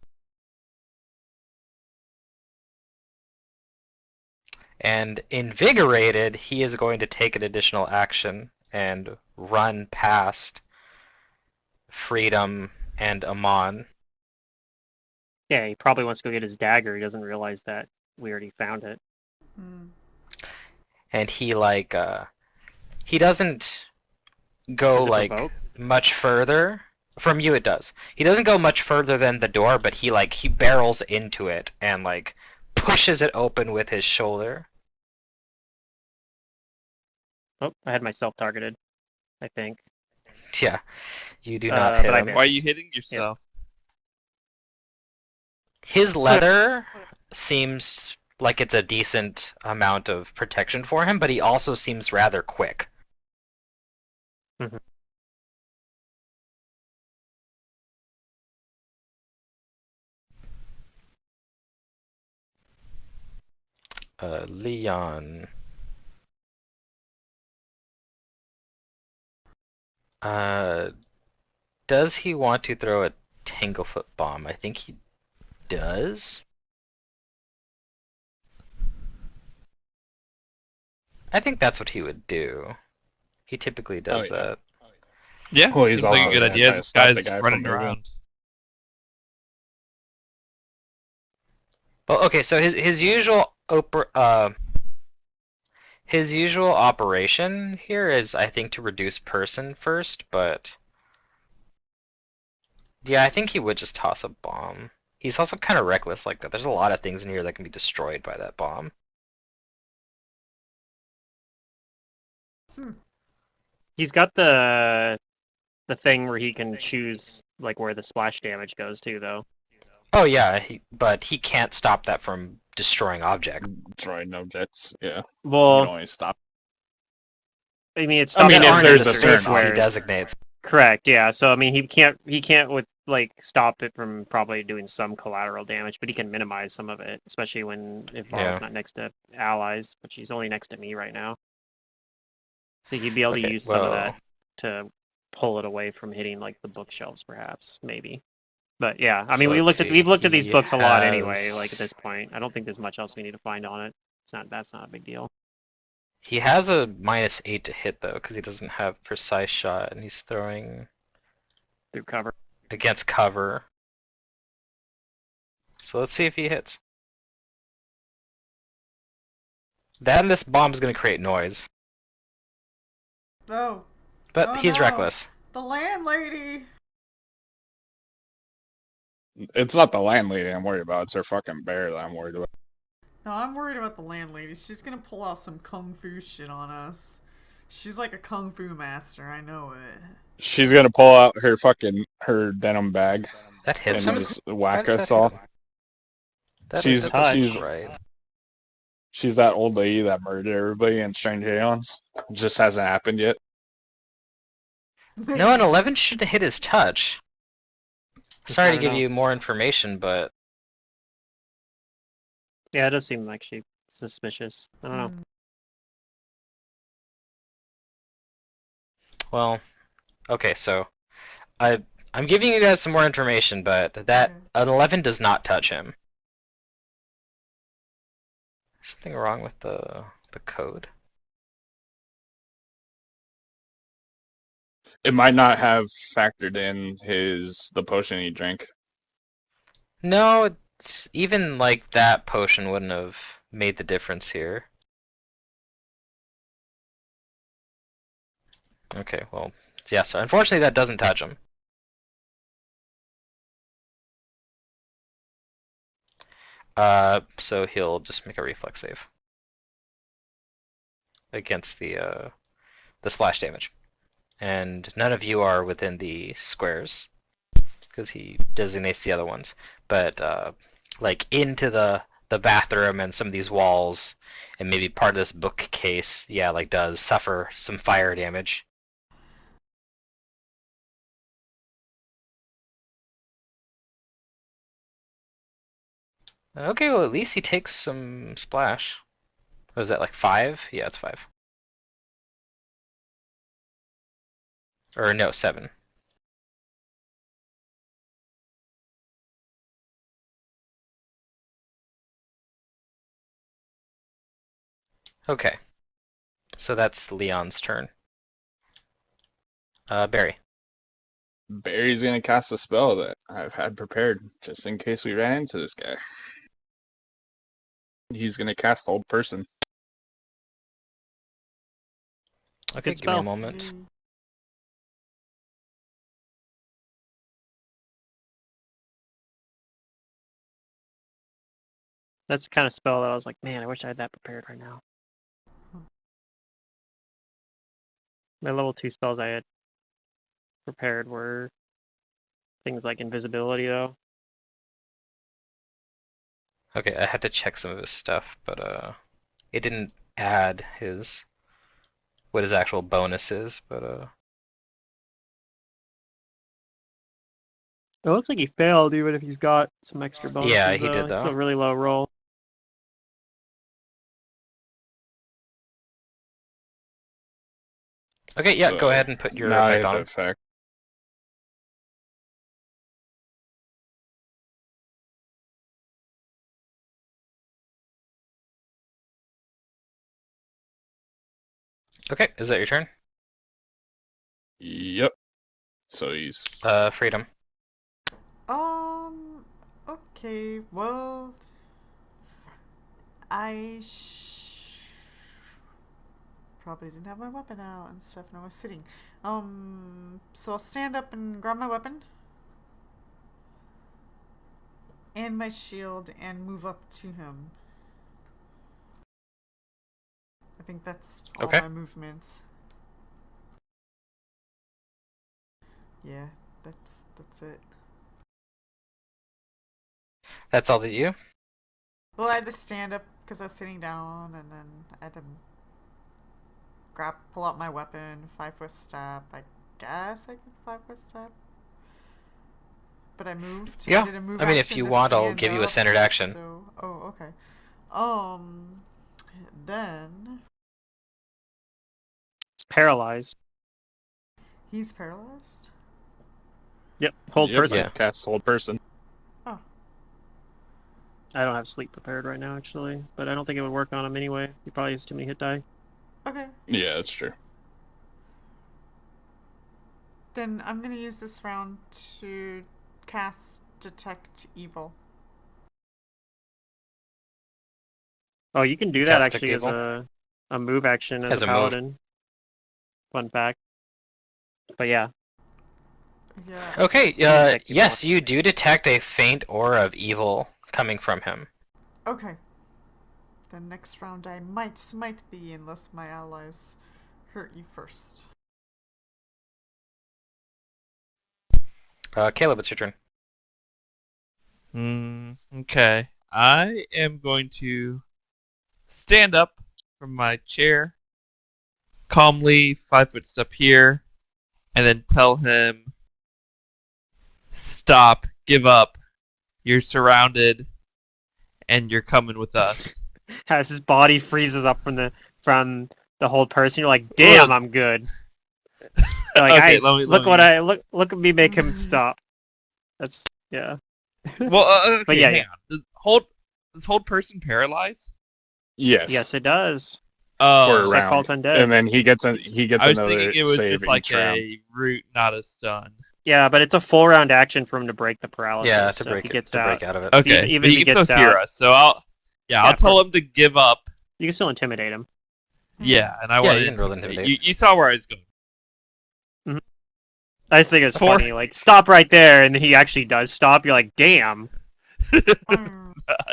And invigorated, he is going to take an additional action and run past Freedom and Amon. Yeah, he probably wants to go get his dagger. He doesn't realize that we already found it. Hmm. And he doesn't go Does it like provoke? much further. From you it does. He doesn't go much further than the door, but he barrels into it and pushes it open with his shoulder. Oh, I had myself targeted, I think. Yeah, you do not hit but I him. missed. Why are you hitting yourself? His leather seems like it's a decent amount of protection for him, but he also seems rather quick. Mhm. Leon. Does he want to throw a Tanglefoot bomb? I think he does. I think that's what he would do. He typically does Oh, yeah. that. Yeah, Well, he's seems like a also good gonna idea. try to This stop the guy's guy running from moving. around. Well, okay, so his usual his usual operation here is, I think, to reduce person first, but yeah, I think he would just toss a bomb. He's also kind of reckless like that. There's a lot of things in here that can be destroyed by that bomb. He's got the thing where he can choose like where the splash damage goes to, though. Oh yeah, but he can't stop that from destroying objects. Destroying objects. Yeah. You can Well, only stop. I mean, it's I mean, That if aren't in there's the a certain spaces he squares. designates. Correct, yeah. So I mean, he can't with like stop it from probably doing some collateral damage, but he can minimize some of it, especially when if Varl's Yeah. not next to allies, but she's only next to me right now. So he'd be able to Okay, use some of well, that to pull it away from hitting like the bookshelves, perhaps, maybe. But yeah, I mean, so let's see. we've looked at these He books a lot anyway. has- Like at this point, I don't think there's much else we need to find on it. That's not a big deal. He has a -8 to hit though, because he doesn't have precise shot, and he's throwing Through cover. against cover. So let's see if he hits. Then this bomb is going to create noise, Oh, but Oh, he's no. reckless. the landlady. It's not the landlady I'm worried about. It's her fucking bear that I'm worried about. No, I'm worried about the landlady. She's gonna pull out some kung fu shit on us. She's like a kung fu master. I know it. She's gonna pull out her denim bag That hits and him. just Why whack does that us hit all. him? That She's doesn't seem she's right. she's that old lady that murdered everybody in Strange Aeons. Just hasn't happened yet. No, an 11 shouldn't hit his touch. Sorry to never give know. you more information, but Yeah, it does seem like she's suspicious. I don't know. Hmm. well, okay. So I'm giving you guys some more information, but that Okay. an 11 does not touch him. Something wrong with the code? It might not have factored in the potion he drank. No, even like that potion wouldn't have made the difference here. Okay, well, yeah, so unfortunately that doesn't touch him. So he'll just make a reflex save against the splash damage. And none of you are within the squares, because he designates the other ones. But like into the bathroom and some of these walls, and maybe part of this bookcase, yeah, like does suffer some fire damage. Okay, well at least he takes some splash. What is that, like 5? Yeah, it's 5. Or no, 7. Okay. So that's Leon's turn. Barry. Barry's gonna cast a spell that I've had prepared just in case we ran into this guy. He's gonna cast Hold Person. Okay, Good give me a spell. moment. Yay. That's the kind of spell that I was like, man, I wish I had that prepared right now. My level 2 spells I had prepared were things like invisibility, though. Okay, I had to check some of his stuff, but it didn't add what his actual bonus is, but It looks like he failed, even if he's got some extra bonuses. yeah, he did It's a though. really low roll. Okay, yeah, go So ahead and put your now I effect have the on. effect. Okay, is that your turn? Yep. So he's Freedom. Okay, well, Probably didn't have my weapon out and stuff, and I was sitting. So I'll stand up and grab my weapon and my shield and move up to him. I think that's all Okay. my movements. Yeah, that's it. That's all that you? Well, I had to stand up because I was sitting down, and then I had to pull out my weapon, 5-foot step. I guess I could 5-foot step. But I moved. Yeah. Did a move I mean, if action you to want, I'll stand give you a up, standard action. So, okay. Then It's paralyzed. he's paralyzed. Yep, hold Yep, person. Yeah. Cast hold person. Oh, I don't have sleep prepared right now, actually, but I don't think it would work on him anyway. He probably has too many hit die. okay. Yeah, that's true. Then I'm gonna use this round to cast Detect Evil. Oh, you can do that Cast actually as evil? a move action As as a a move. paladin. Fun fact. But yeah, Yeah. Okay, detect evil. yes, you do detect a faint aura of evil coming from him. Okay. Then next round I might smite thee unless my allies hurt you first. Caleb, it's your turn. Okay. I am going to stand up from my chair, calmly 5-foot step here, and then tell him, "Stop, give up. You're surrounded, and you're coming with us." As his body freezes up from the whole person, you're like, damn, Well- I'm good. You're like, Okay, look at me make him stop. That's yeah. Well, okay, But yeah, hang on. Does hold person paralyze? Yes. Yes, it does. Oh, For a Just like round. Cult Undead. And then he gets I was another thinking it was save just like each round. a root, not a stun. Yeah, but it's a full round action for him to break the paralysis. Yeah, to so if break he it, gets to out, break out of it. Okay, even but if he he can still gets hear out- us, so I'll Yeah, tell him to give up. you can still intimidate him. Yeah, and I Yeah, want you to can roll intimidate. intimidate. You saw where I was going. I just think it's Four. funny, like stop right there, and then he actually does stop. You're like, damn.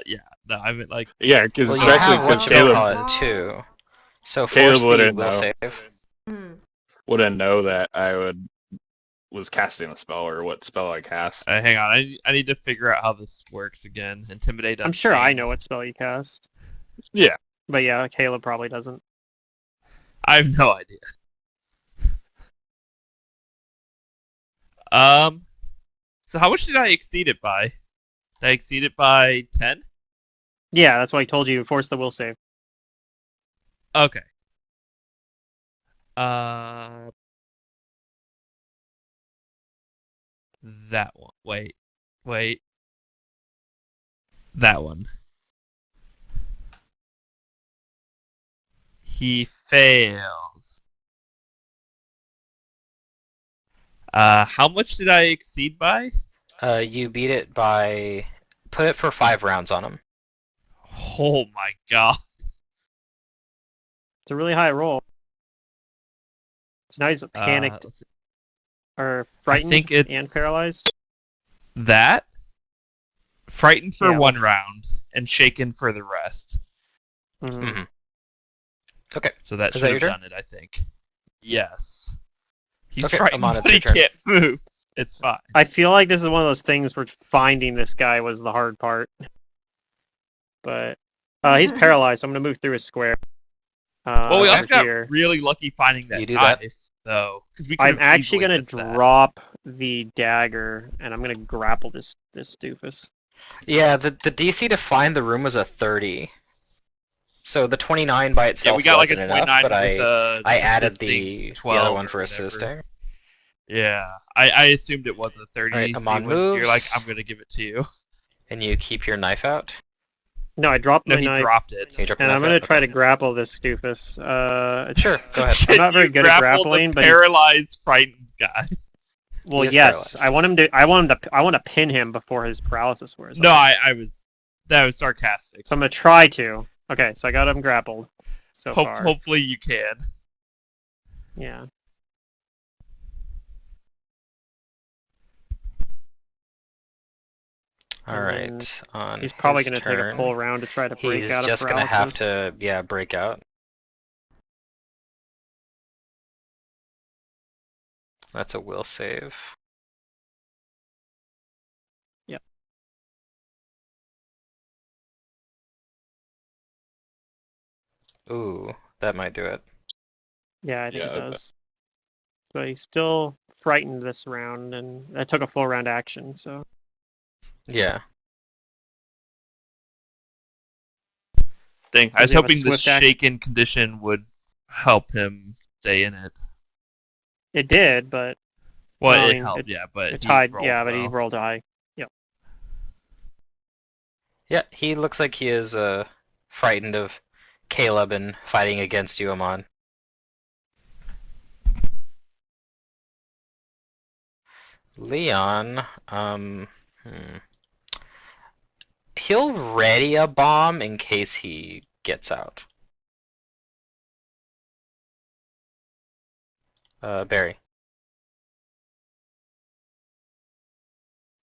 Yeah, no, I mean like Yeah, because Well, you especially have because what you Caleb call it too. So Caleb force the wouldn't will know. save. wouldn't know that was casting a spell or what spell I cast. hang on, I need to figure out how this works again. Intimidate. I'm sure I Unchained. know what spell you cast. Yeah. But yeah, Caleb probably doesn't. I have no idea. So how much did I exceed it by? Did I exceed it by 10? Yeah, that's why I told you force the will save. Okay. That one. Wait. That one. He fails. How much did I exceed by? You beat it by put it for 5 rounds on him. Oh my god. It's a really high roll. So now he's panicked Let's see. or frightened think it's- and paralyzed. That frightened for Yeah, one well- round and shaken for the rest. Mhm. Mm-hmm. Okay. So that Is should that have your done it, I think. Yes. He's Okay, frightened, Amon, it's but your he turn. can't move. It's fine. I feel like this is one of those things where finding this guy was the hard part. But he's paralyzed, so I'm gonna move through his square. Well, we over also got here. really lucky finding that You do knife, that. though. 'Cause we I'm could've actually easily gonna missed that. drop the dagger, and I'm gonna grapple this doofus. Yeah, the DC to find the room was a 30. So the 29 by Yeah, itself we got like a wasn't 29 enough, but with I added assisting the 12 other one or for whatever. assisting. Yeah, I assumed it was a 30. Alright, so Amon you're like, moves. I'm gonna give it to you. And you keep your knife out. No, I dropped No, my he knife, dropped it. You drop your and I'm knife gonna out? try Okay. to grapple this doofus. Sure, go ahead. I'm not very You good at grappled grappling, the but he's- paralyzed, frightened guy. well, He is yes, paralyzed. I want to pin him before his paralysis wears No, off. that was sarcastic. So I'm gonna try to. Okay, so I got him grappled so far. Hopefully you can. Yeah. All And right. then On he's probably his going to take a turn, full round to try to break he's out of just gonna have paralysis. to, break out. That's a will save. Yep. Ooh, that might do it. Yeah, I think it Yeah, does. But he's still frightened this round, and I took a full round action, so. Yeah. Dang, I Does was he have a hoping the swift action? shaken condition would help him stay in it. It did, but Well, no, I it mean, helped, yeah, but it he tied. rolled Yeah, but he well. rolled high. Yeah, he looks like he is frightened of Caleb and fighting against you, Amon. Leon, he'll ready a bomb in case he gets out. Barry.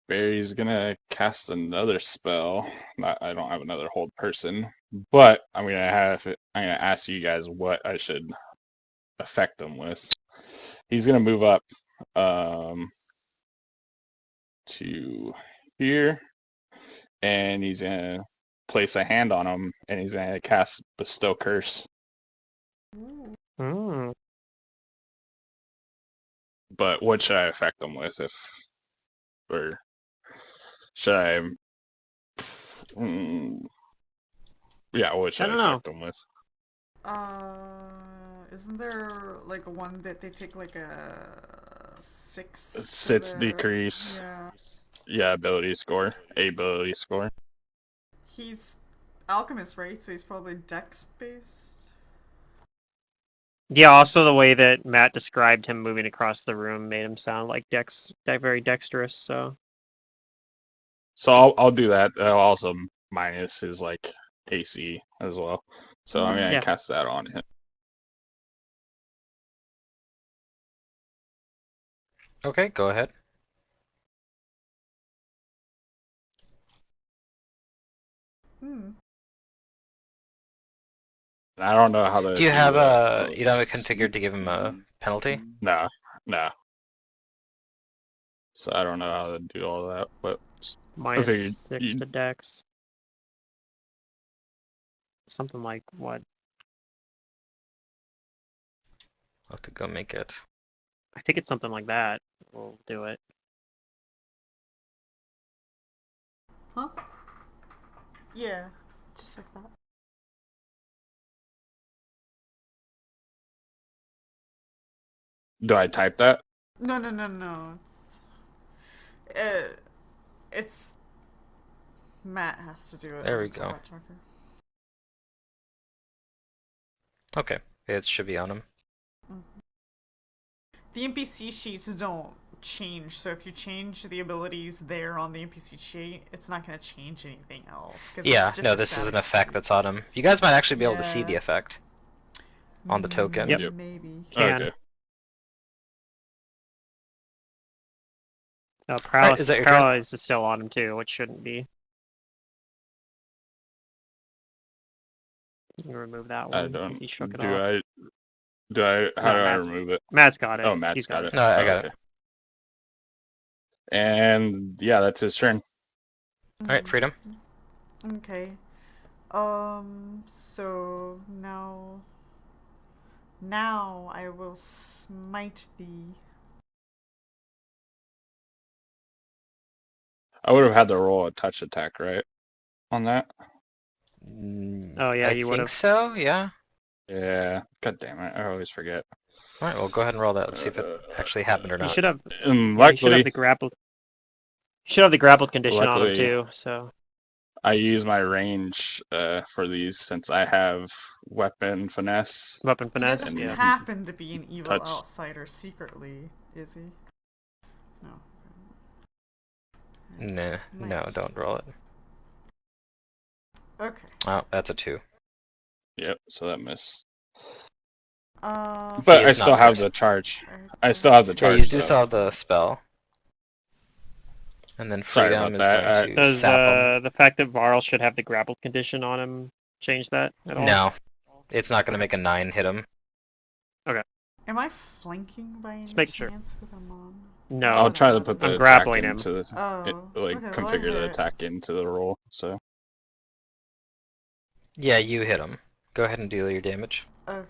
Barry's gonna cast another spell. I don't have another hold person, but I'm gonna ask you guys what I should affect him with. He's gonna move up to here, and he's gonna place a hand on him, and he's gonna cast Bestow Curse. Mm. But what should I affect him with? Or should I? Yeah, what I should I don't know. affect him with? Isn't there like one that they take like a 6 to Sits their... decrease. Yeah. Yeah, ability score. Ability score. He's alchemist, right? So he's probably dex based. Yeah, also the way that Matt described him moving across the room made him sound like very dexterous. So So I'll do that. I'll also minus his like AC as well. So I'm gonna yeah, cast that on him. Okay, go ahead. Hmm. I don't know how to Do you have the you don't have it configured to give him a penalty? no. So I don't know how to do all that, but I figured -6 to dex. Something like what? I'll have to go make it. I think it's something like that. We'll do it. Huh? Yeah, just like that. do I type that? No. It's Matt has to do it. There on we the go. combat tracker. Okay, it should be on him. The NPC sheets don't change, so if you change the abilities there on the NPC sheet, it's not going to change anything else. Yeah, it's just no, a this is an static effect sheet. that's on him. You guys might actually be able to see the Yeah. effect on the token. Yep. Maybe. Can. Okay. Alright, is that your turn? Paralyze is still on him too, which shouldn't be. You can remove that I one don't. since he shook it Do off. I? Do I? How No, do I Matt's- remove it? Matt's got it. Oh, Matt's He's got it. No, I Oh, got okay. it. And yeah, that's his turn. Alright, freedom. Okay. So now I will smite thee. I would have had to roll a touch attack, right? On that. Oh, yeah, I you think would've. so, yeah. Yeah. God damn it! I always forget. Alright, well go ahead and roll that. Let's see if it actually happened or You not. should have. And Yeah, you should have luckily, the grappled. You should have the grappled condition on him luckily, too. So I use my range for these since I have weapon finesse. weapon He finesse. doesn't Yeah. happen to be an evil Touch. outsider secretly, is he? No. Nah, no, Smite. don't roll it. Okay. Oh, that's a 2. Yep, so that missed. Uh, But He I is still not have cursed. the charge. right I still have the Yeah, you charge, do though. still have the spell. And then Sorry freedom about is that. going to Does sap him. the fact that Varl should have the grapple condition on him change that at all? No, it's not going to make a 9 hit him. Am I flanking by any make sure. chance with Amon? No. Not I'll that try it to put the I'm matters. attack grappling him. into Oh, like okay, well, I configure the hit. attack into the roll. So Yeah, you hit him. Go ahead and deal your damage. Okay.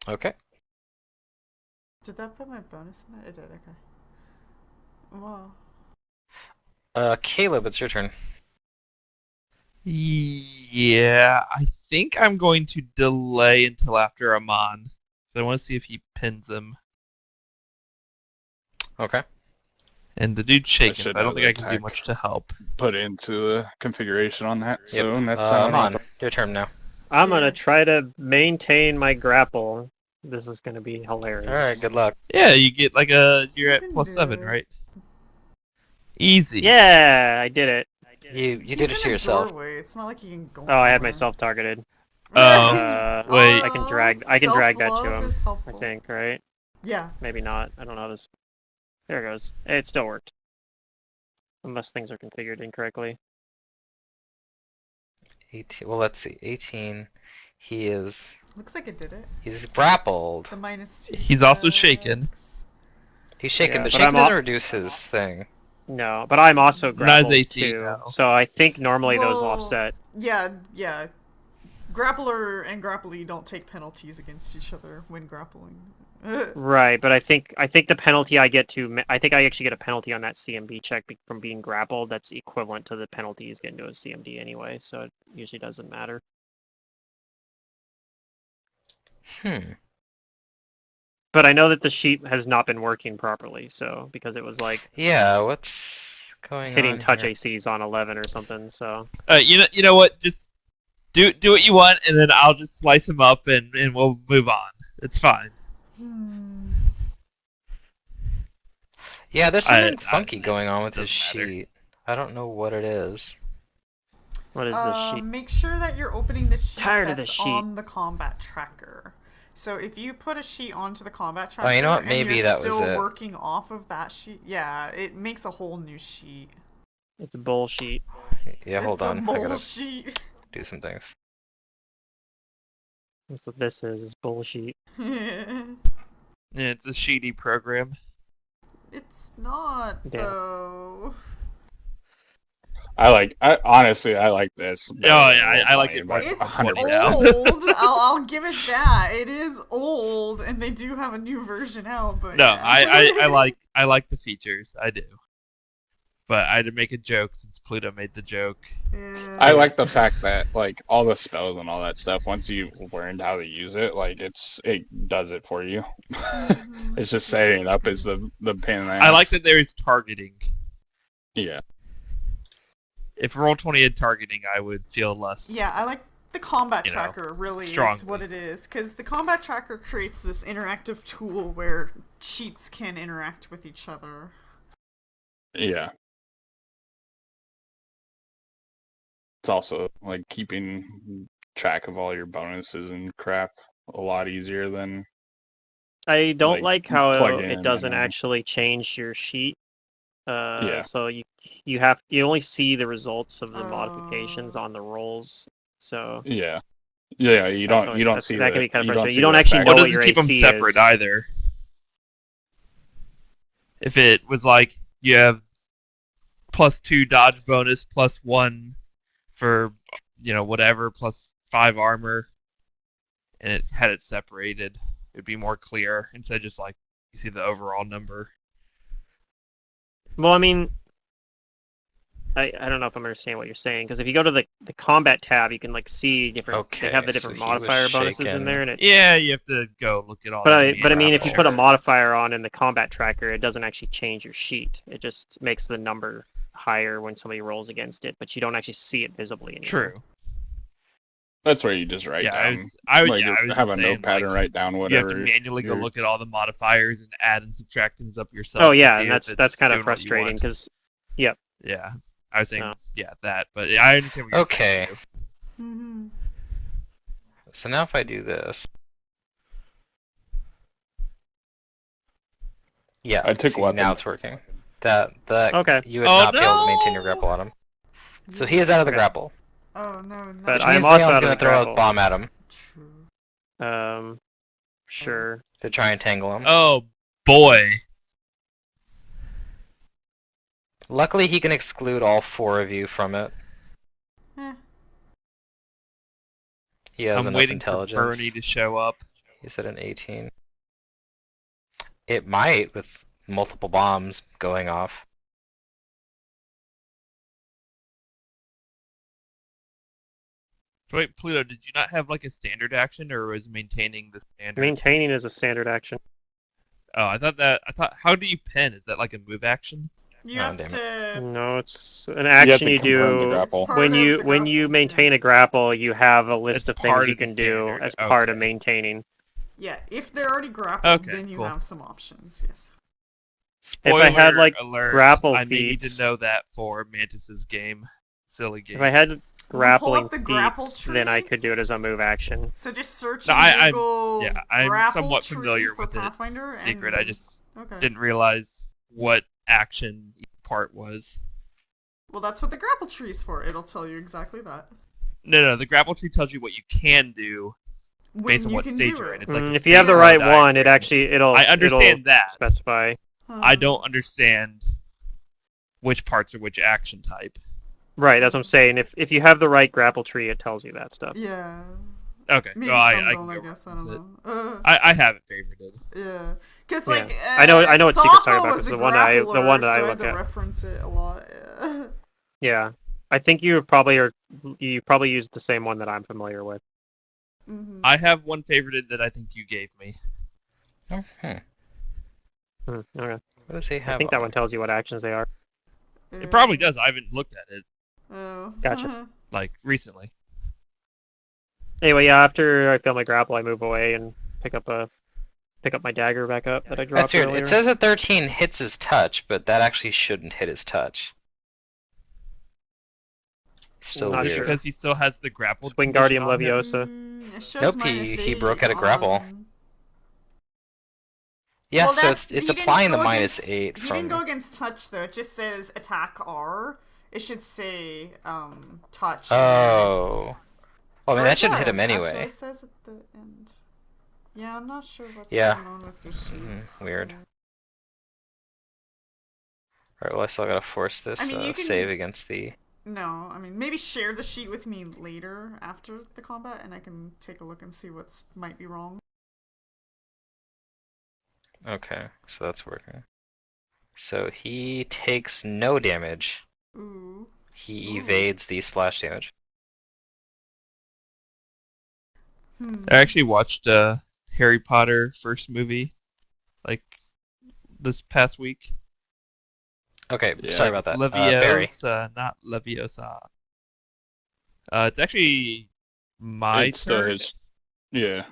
Okay. Did that put my bonus in it? It did, okay. Wow. Caleb, it's your turn. Yeah, I think I'm going to delay until after Amon. So I want to see if he pins him. Okay. And the dude's shaking, so should I don't have think the I can do attack. much to help. put into a configuration on that. Yep. So next time. Amon, your turn now. I'm Yeah. gonna try to maintain my grapple. This is gonna be hilarious. Alright, good luck. Yeah, you get like you're You at can plus do 7, it. right? Easy. Yeah, I did it. You He's did it in to a yourself. doorway. It's not like he can go Oh, I had anywhere. myself targeted. Right? wait. I can drag that to self-love him. is I helpful. think, right? Yeah. Maybe not. I don't know this. There it goes. It still worked. Unless things are configured incorrectly. 18. Well, let's see. 18. He's Looks like it did it. grappled. The -2. He's also shaken. dex. He's shaken, Yeah, but but shaken I'm doesn't al- reduce his thing. No, but I'm also Not his grappled AC, too. no. So I think normally those Well, offset. Yeah, yeah. Grappler and grapplee don't take penalties against each other when grappling. Right, but I think the penalty I get to I think I actually get a penalty on that CMB check from being grappled. That's equivalent to the penalty he's getting to a CMD anyway, so it usually doesn't matter. Hmm. But I know that the sheet has not been working properly, so because it was like Yeah, what's going hitting on touch here? ACs on 11 or something. So You know what? Just do what you want, and then I'll just slice him up, and we'll move on. It's fine. Yeah, there's I- something funky going on with his doesn't matter. sheet. I don't know what it is. what is this sheet? Make sure that you're opening the sheet Tired of that's this sheet. on the combat tracker. So if you put a sheet onto the combat tracker, Oh, you know what? and Maybe you're that was still it. working off of that sheet, yeah, it makes a whole new sheet. It's bullshit. Yeah, hold it's on. a I mole gotta sheet. do some things. That's what this is bullshit. Yeah, it's a sheety program. It's not Yeah. though. I honestly like this. better Oh, than yeah, I like Roll20 it by more. It's 120 100%. now. old. I'll give it that. It is old, and they do have a new version out. But No, yeah. I like the features. I do. But I had to make a joke since Pluto made the joke. Yeah. I like the fact that like all the spells and all that stuff. Once you've learned how to use it, like it does it for you. Mhm. It's just setting it up is the pain in the ass. I like that there is targeting. Yeah. If Roll20 had targeting, I would feel less. Yeah, I like the combat You know, tracker. Really is strongly. what it is, because the combat tracker creates this interactive tool where sheets can interact with each other. Yeah. It's also like keeping track of all your bonuses and crap a lot easier than I don't like, like how plug in it and doesn't then- actually change your sheet. Yeah. So you only see the results of the modifications on the rolls. So Yeah. Yeah, you That's don't always- don't that's- see that the, can be kinda you frustrating. see You don't the actually effect. know Well, what it your doesn't keep them AC separate is. either. If it was like you have +2 dodge bonus, +1 for whatever, +5 armor, and it had it separated, it'd be more clear instead of just like you see the overall number. Well, I mean, I don't know if I'm understanding what you're saying, because if you go to the combat tab, you can like see different. They have the Okay, different so he was modifier bonuses in shaken. there, and it. Yeah, you have to go look at all. But the I mean, if you put a Sure. modifier on in the combat tracker, it doesn't actually change your sheet. It just makes the number higher when somebody rolls against it, but you don't actually see it visibly anymore. True. That's where you just write Yeah, down. I would like, I was have just a saying, notepad and like, write down you have whatever. to manually go you're- look at all the modifiers and add and subtract things up yourself. Oh to yeah, see and if that's it's kind of doing what you frustrating want. because Yeah, I was saying, So- yeah, that. But I understand what you're Okay. saying. Too. Mm-hmm. So now if I do this, yeah, I took see, weapon. now it's working. That Okay. you would Oh, not be able to maintain your no! grapple on him. So he is out of the Okay. grapple, Oh no, not But which I am means also Leon's out of gonna the throw a grapple. bomb at him true. Sure. to try and tangle him. Oh boy. Luckily, he can exclude all 4 of you from it. Eh. He has I'm enough waiting for intelligence. Bernie to show up. He's at an 18. It might, with multiple bombs going off. Wait, Pluto, did you not have like a standard action, or was maintaining the standard? Maintaining is a standard action. Oh, I thought. How do you pin? Is that like a move action? You Oh, have damn it. to. No, it's an You have action to you confirm the do. grapple. Part When of you the when you grapple, maintain yeah. a grapple, you have a list It's of things part you of the can do standard. as part of Okay. maintaining. Yeah, if they're already grappled, Okay, then you cool. have some options. Yes. Spoiler If I had, like, alert, grapple I may need to feats- know that for Mantis's game. Silly game. If I had pull grappling up the grapple feats, then I could do it as a trees. move action. So just search No, in Google I'm grapple somewhat tree familiar for with it. Pathfinder Secret. and I just okay. didn't realize what action each part was. Well, that's what the grapple tree is for. It'll tell you exactly that. No, the grapple tree tells you what you can do When based on you what can stage do you're it. in. It's like a If you have the stage right diagram. one, it'll I understand that. specify. I don't understand which parts are which action type. Right, that's what I'm saying. If you have the right grapple tree, it tells you that stuff. Yeah. Okay, Maybe well, some I don't, can I go guess. I reference don't it. know. I have it favorited. Yeah. Because, Yeah. like, I know what Secret's talking Safa about, was 'cause a the one that I grappler, so I look had to at. reference it a lot. Yeah. Yeah, I think you probably used the same one that I'm familiar with. Mhm. I have one favorited that I think you gave me. Oh, Okay, What does he have I think that on? one tells you what actions they are. It probably does. I haven't looked at it Oh. Gotcha. like recently. Anyway, yeah, after I fail my grapple, I move away and pick up my dagger back up that I dropped That's weird. earlier. It says that 13 hits his touch, but that actually shouldn't hit his touch. Still Not Is it weird. sure. because he still has the grapple? It's Wingardium condition on him? Leviosa. It shows Nope, minus he broke out 8 of grapple. on- Yeah, Well, so that's, it's he didn't applying the go minus against- 8 He from. didn't go against touch though. It just says attack R. It should say touch. Oh. Well, I mean, Or that it shouldn't hit him does, actually, anyway. it says at the end. Yeah, I'm not sure what's Yeah. going on with your sheets. Weird. Alright, well, I still gotta force this I mean, you can- save against the. No, I mean, maybe share the sheet with me later after the combat, and I can take a look and see what's might be wrong. Okay, so that's working. So he takes no damage. Ooh. He Ooh. evades the splash damage. I actually watched Harry Potter first movie, like this past week. Okay, Yeah. sorry about that. Barry. Leviosa, not Leviosa. It's actually my It's still turn his. Yeah.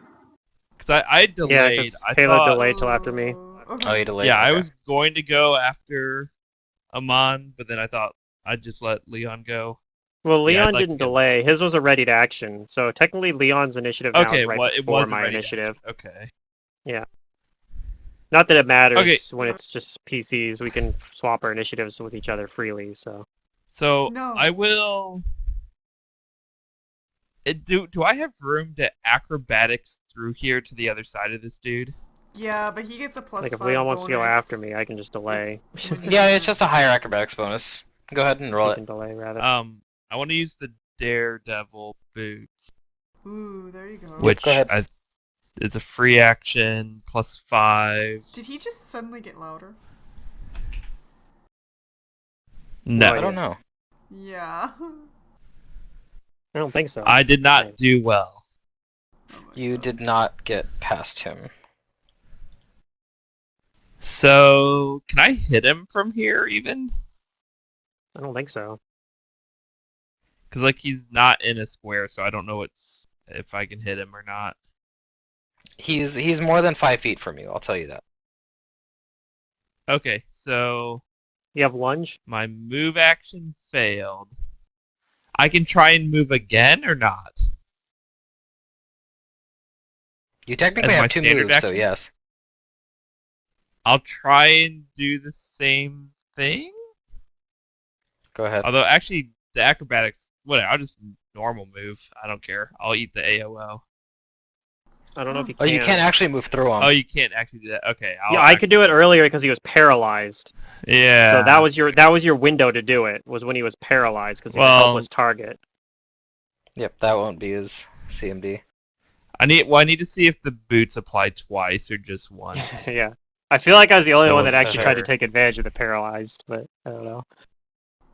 because I Yeah, delayed. because I Taylor thought, delayed till after me. Okay. Oh, you delayed? yeah, I Okay. was going to go after Amon, but then I thought I'd just let Leon go. Well, Yeah, I'd Leon like to didn't get- delay. His was a ready to action. So technically, Leon's initiative now Okay, is right well, it before was my ready to initiative. action. Okay. Not that it matters Okay. when it's just PCs. We can swap our initiatives with each other freely. So So No. I will. Do I have room to acrobatics through here to the other side of this dude? Yeah, but he gets a plus like if 5 Leon wants to go bonus after me, I can just delay. when you- Yeah, it's just a higher acrobatics bonus. Go ahead and roll He it. can delay rather. I want to use the Daredevil boots, Ooh, there you go. which go ahead. it's a free action plus 5. Did he just suddenly get louder? No, I don't know. Yeah. I don't think so. I did not Right. do well. Oh my You God. did not get past him. So can I hit him from here even? I don't think so. Because like he's not in a square, so I don't know if I can hit him or not. He's more than 5 feet from you. I'll tell you that. Okay, so You have lunge? My move action failed. I can try and move again or not? You technically As my have 2 standard moves, so action? yes. I'll try and do the same thing? Go ahead. Although, actually, the acrobatics, whatever, I'll just normal move. I don't care. I'll eat the AOO. I don't know if you Oh, can. you can't actually move through them. Oh, you can't actually do that. Okay. Yeah, I could do it earlier because he was paralyzed. Yeah. So that was your window to do it. Was when he was paralyzed because he's a Well- helpless target. Yep, that won't be his CMD. I need to see if the boots apply twice or just once. Yeah. I feel like I was the only Go one with that actually tried to her. take advantage of the paralyzed, but I don't know.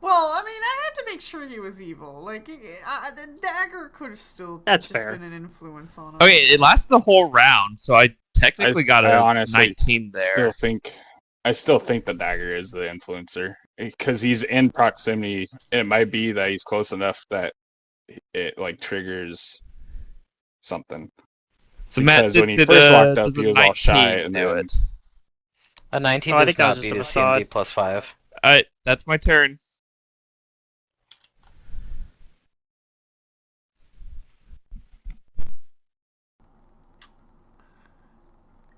Well, I mean, I had to make sure he was evil. Like, the dagger could have still That's just fair. been an influence on him. Okay, it lasts the whole round, so I technically got I a honestly 19 there. I still think the dagger is the influencer because he's in proximity. It might be that he's close enough that it like triggers something. So Matt, Because when he first walked up, does he a was all shy, 19 and do then it? A 19 Oh, I does think that was not just beat a his CMD facade. plus 5. Alright, that's my turn.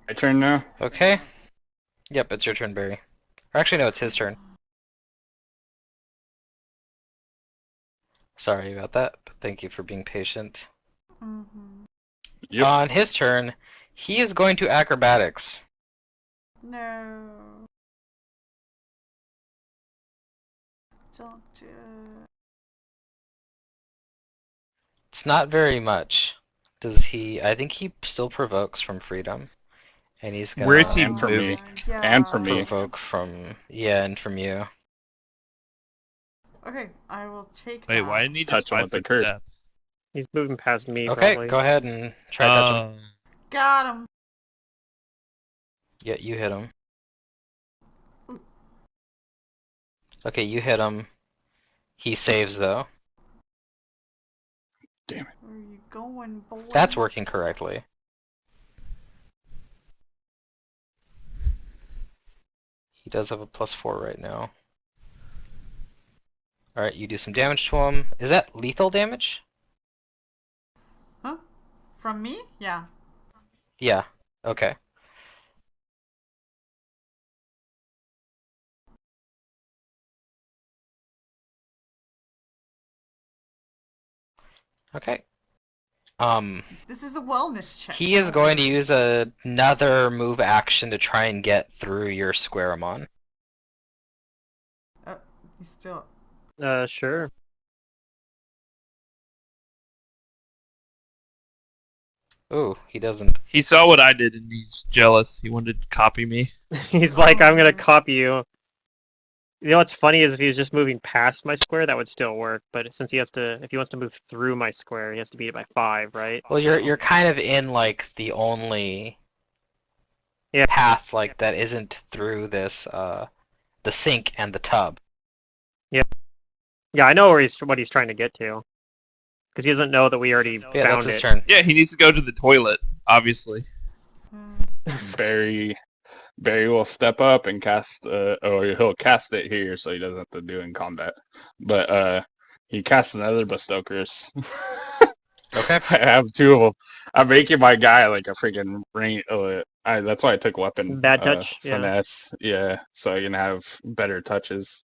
my turn now. Okay. Yep, it's your turn, Barry. Or actually, no, it's his turn. Sorry about that, but thank you for being patient. Mm-hmm. Yep. On his turn, he is going to acrobatics. No. Don't do it. It's not very much. Does he? I think he still provokes from freedom, and he's gonna Where is he And for me. moving? Yeah. And for me. provoke from and from you. Okay, I will take Wait, that. why didn't he Touch just him with the 5-foot curse. step? He's moving past me, Okay, probably. go ahead and try touch him. Got him. Yeah, you hit him. Okay, you hit him. He saves though. Where are you going, boy? That's working correctly. He does have a +4 right now. Alright, you do some damage to him. Is that lethal damage? Huh? From me? Yeah. Yeah. Okay. Okay. This is a wellness check. He is going to use another move action to try and get through your Squareamon. He's still. Sure. Ooh, he doesn't. He saw what I did and he's jealous. He wanted to copy me. He's like, I'm gonna copy you. You know what's funny is if he was just moving past my square, that would still work. But since he has to, if he wants to move through my square, he has to beat it by 5, right? Well, So- you're kind of in like the only Yeah. path like that isn't through this the sink and the tub. Yeah, I know what he's trying to get to. Because he doesn't know that we already Yeah, found that's his it. turn. Yeah, he needs to go to the toilet, obviously. Barry will step up and cast or he'll cast it here so he doesn't have to do it in combat. But he casts another Bestokers. Okay. I have 2 of them. I'm making my guy like a freaking ring. That's why I took weapon. Bad touch, yeah. Finesse. Yeah, so I can have better touches.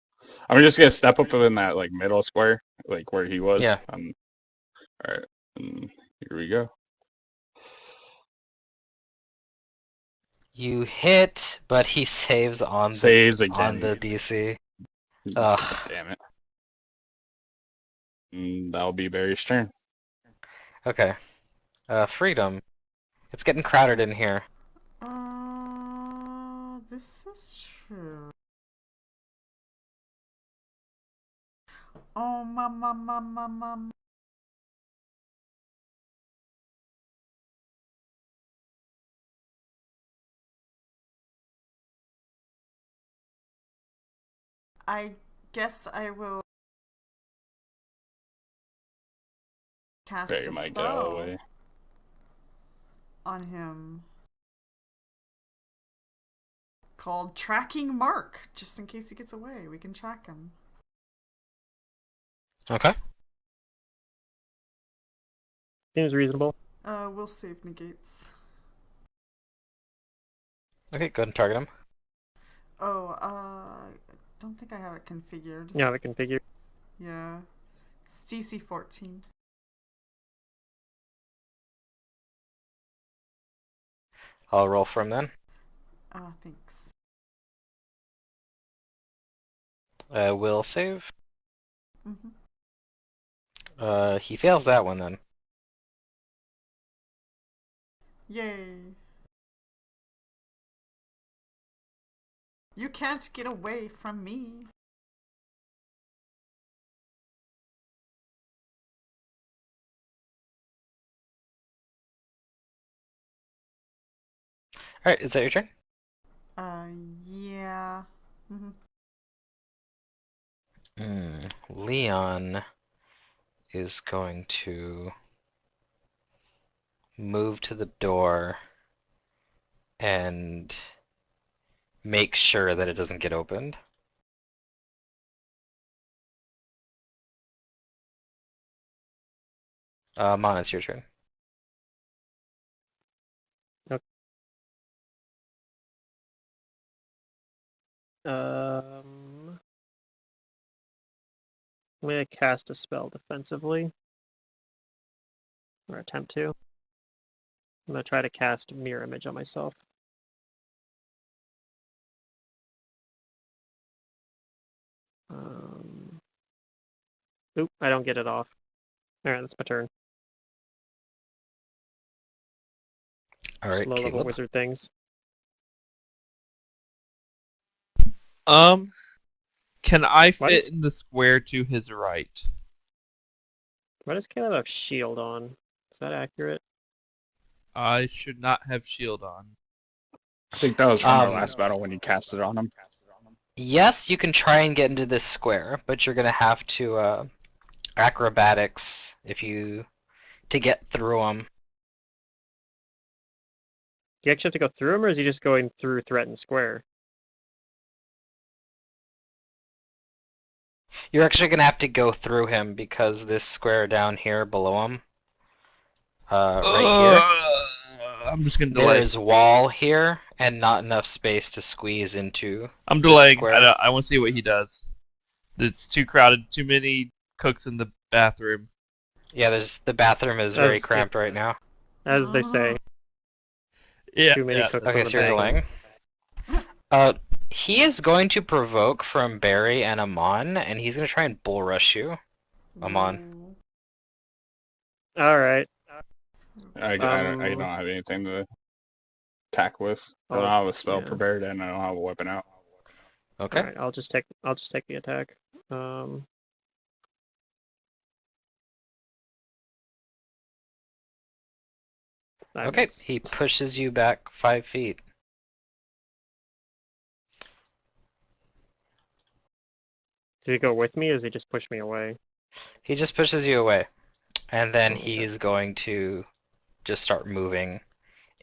I'm just gonna step up in that like middle square, like where he was. Yeah. Alright. Here we go. You hit, but he saves on Saves on again. the DC. Ugh. Damn it. That'll be Barry's turn. Okay. Freedom. It's getting crowded in here. This is true. Oh, mama. I guess I will cast Barry a might get spell out of the way. on him called Tracking Mark, just in case he gets away. We can track him. Okay. Seems reasonable. We'll save negates. Okay, go ahead and target him. Oh, I don't think I have it configured. Yeah, we can figure. Yeah. It's DC 14. I'll roll for him then. Thanks. Will save. Mm-hmm. He fails that one then. Yay. You can't get away from me. Alright, is that your turn? Yeah. Mm-hmm. Leon is going to move to the door and make sure that it doesn't get opened. Mon, it's your turn. I'm gonna cast a spell defensively, or attempt to. I'm gonna try to cast Mirror Image on myself. Oop, I don't get it off. Alright, that's my turn. Alright, Slow level Caleb. wizard things. Can I Why fit does- in the square to his right? Why does Caleb have shield on? Is that accurate? I should not have shield on. I think that was from our Um, last battle when you cast it on him. Yes, you can try and get into this square, but you're gonna have to acrobatics to get through them. Do you actually have to go through him, or is he just going through threatened square? You're actually gonna have to go through him because this square down here below him, right here, I'm just gonna delay. there's wall here and not enough space to squeeze into. I'm this delaying. square. I want to see what he does. It's too crowded. Too many cooks in the bathroom. Yeah, the bathroom is very As- cramped right now. As they say, Yeah. too many cooks Okay, on the so you're bathroom. delaying. He is going to provoke from Barry and Amon, and he's gonna try and bull rush you. Amon. Alright. I don't have anything to attack with. I don't have a spell prepared, and I don't have a weapon out. Okay. Alright, I'll just take the attack. I Okay, miss. he pushes you back 5 feet. Does he go with me, or does he just push me away? He just pushes you away. And then Okay. he's going to just start moving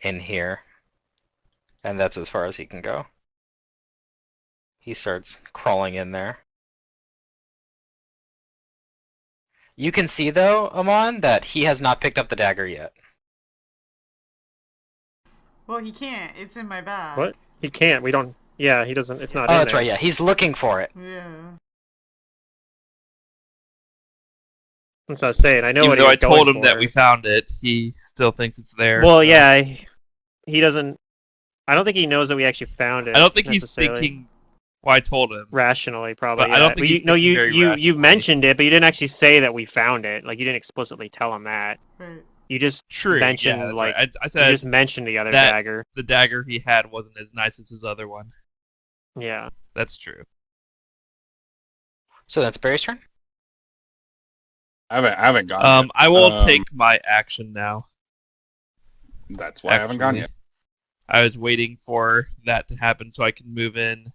in here. And that's as far as he can go. He starts crawling in there. You can see, though, Amon, that he has not picked up the dagger yet. Well, he can't. It's in my bag. What? He can't. We don't. Yeah, he doesn't. It's not Oh, in that's there. right, yeah. He's looking for it. Yeah. That's what I was saying. I know Even what though he I was told going him that for. we found it, he still thinks it's there. Well, so. yeah, he doesn't. I don't think he knows that we actually found it. I don't think he's necessarily. thinking. Well, I told him. Rationally, probably. But Yeah. I don't think he's no, thinking very you rationally. mentioned it, but you didn't actually say that we found it. Like you didn't explicitly tell him that. Right. You just True. mentioned Yeah, that's like right. I you said just mentioned the other that- dagger. the dagger he had wasn't as nice as his other one. Yeah. That's true. So that's Barry's turn? I haven't gone yet. I will take my action now. That's why I haven't gone yet. I was waiting for that to happen so I can move in.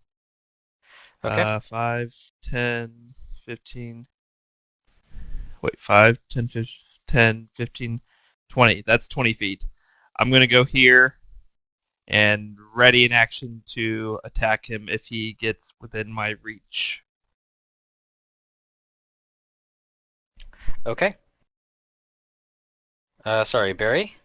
Okay. 5, 10, 15. Wait, 5, 10, 10, 15, 20. That's 20 feet. I'm going to go here and ready in action to attack him if he gets within my reach. Okay. Sorry, Barry?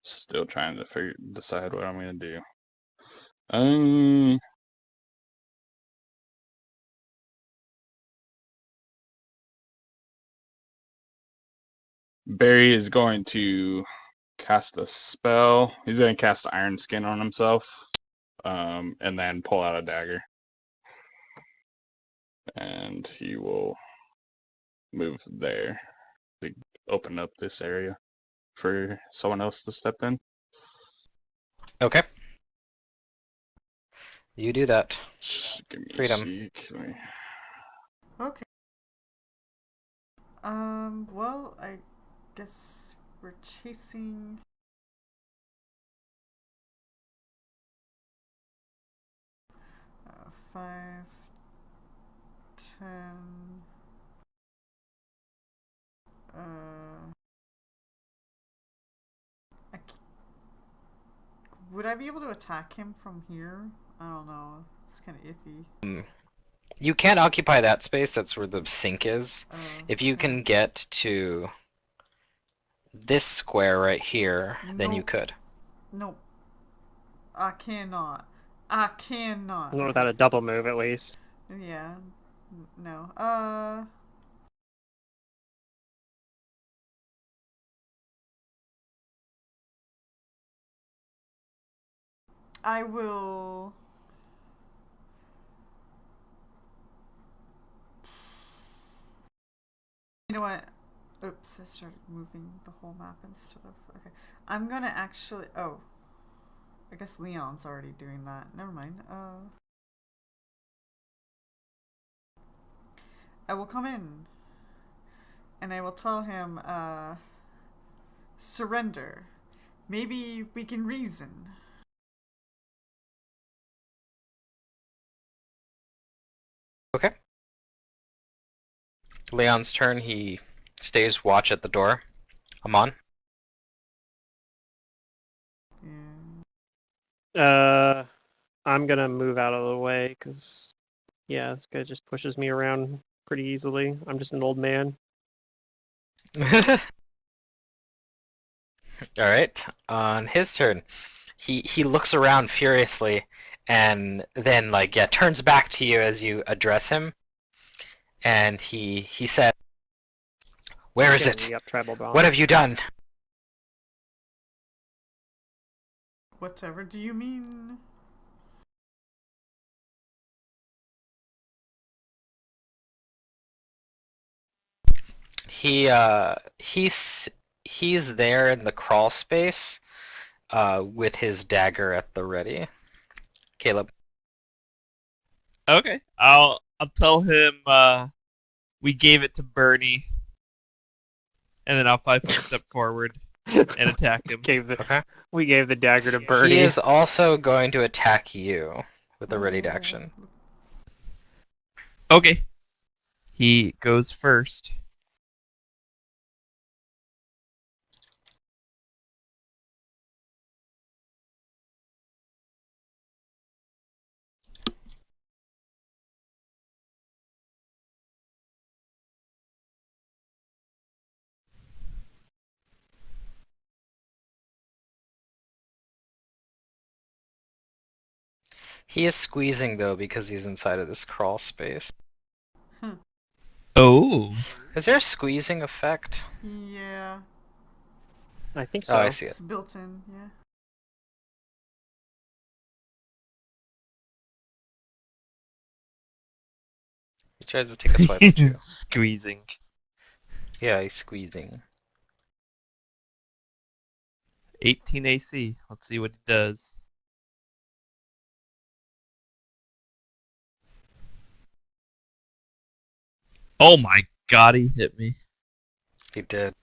Still trying to decide what I'm gonna do. Barry is going to cast a spell. He's going to cast Iron Skin on himself, and then pull out a dagger. And he will move there to open up this area for someone else to step in. Okay. You do that. Just give me Freedom. a sec. Okay. Well, I guess we're chasing. Five, 10. Would I be able to attack him from here? I don't know. It's kind of iffy. You can't occupy that space. That's where the sink is. Oh, If you can get to this square right here, then you Nope. could. Nope. I cannot. I cannot. Not without a double move, at least. Yeah. No. I will. You know what? Oops, I started moving the whole map instead of. Okay. I'm gonna actually. Oh. I guess Leon's already doing that. Never mind. I will come in. And I will tell him, surrender. Maybe we can reason. Okay. Leon's turn. He stays watch at the door. Amon? Yeah. I'm gonna move out of the way because, yeah, this guy just pushes me around pretty easily. I'm just an old man. Alright. On his turn, he looks around furiously and then turns back to you as you address him. And he said, "Where is Gonna it? re-up tribal bond. What have you done?" Whatever do you mean? He's there in the crawl space, with his dagger at the ready. Caleb. Okay, I'll tell him we gave it to Bernie, and then I'll 5 foot step forward and attack him. Okay. We gave the dagger to Bernie. He is also going to attack you with a readied action. Okay. He goes first. He is squeezing though because he's inside of this crawl space. Oh. Is there a squeezing effect? Yeah. I think so. Oh, I see it. It's built in, yeah. He tries to take a swipe at you. Squeezing. Yeah, he's squeezing. 18 AC. Let's see what he does. Oh my god, he hit me. He did.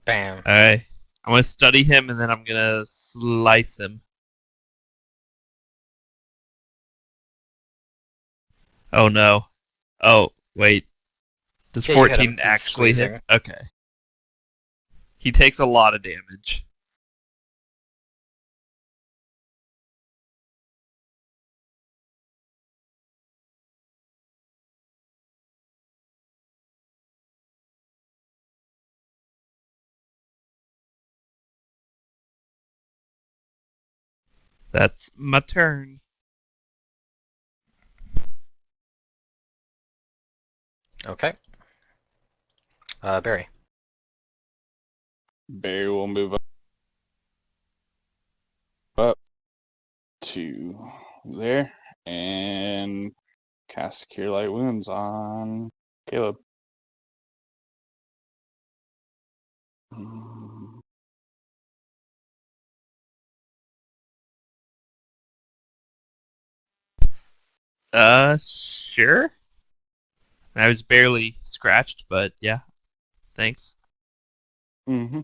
Bam. Alright. I'm gonna study him and then I'm gonna slice him. Oh no. Oh, wait. Does Yeah, you hit 14 him. He's actually squeezing. hit? Okay. He takes a lot of damage. That's my turn. Okay. Barry. Barry will move up to there and cast Cure Light Wounds on Caleb. Sure. I was barely scratched, but yeah, thanks. Mm-hmm.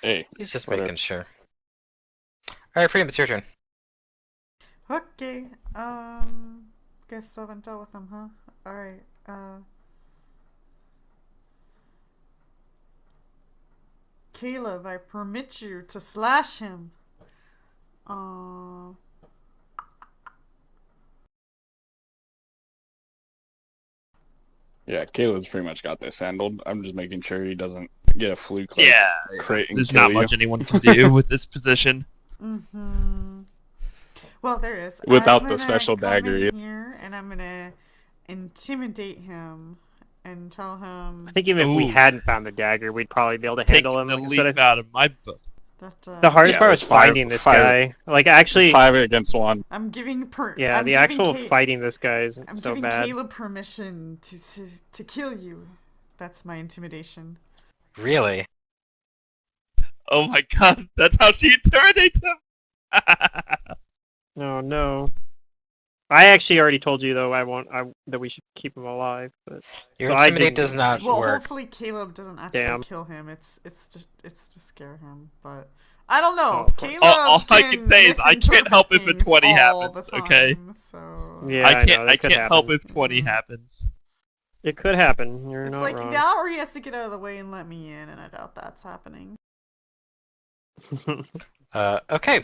Hey, He's just whatever. making sure. Alright, Freedom, it's your turn. Okay. Guess still haven't dealt with him, huh? Alright. Caleb, I permit you to slash him. Yeah, Caleb's pretty much got this handled. I'm just making sure he doesn't get a fluke like Yeah, crit and there's kill not you. much anyone can do with this position. Mm-hmm. Well, there is. Without I'm the gonna special come dagger. in here and I'm gonna intimidate him and tell him I think even if we Ooh. hadn't found the dagger, we'd probably be able to handle Taking him. the Like I said, leaf out of my book. that the hardest Yeah, part was there's five- finding this five- guy. Like actually, 5 against 1. I'm giving yeah, I'm the giving actual Ca- fighting this guy is I'm so giving bad. Caleb permission to kill you. That's my intimidation. Really? Oh my god, that's how she intimidates him! Oh no. I actually already told you though that we should keep him alive, but Your so I intimidate didn't does not Well, work. hopefully Caleb doesn't actually Damn. kill him. It's to scare him, but I don't know. Oh, of course. Caleb All I can say is I can't help if a misinterpret 20 things all happens, the okay? time, So Yeah, I know, that I could can't help happen. if 20 happens. It could happen. You're it's not like wrong. that, or he has to get out of the way and let me in, and I doubt that's happening. Okay.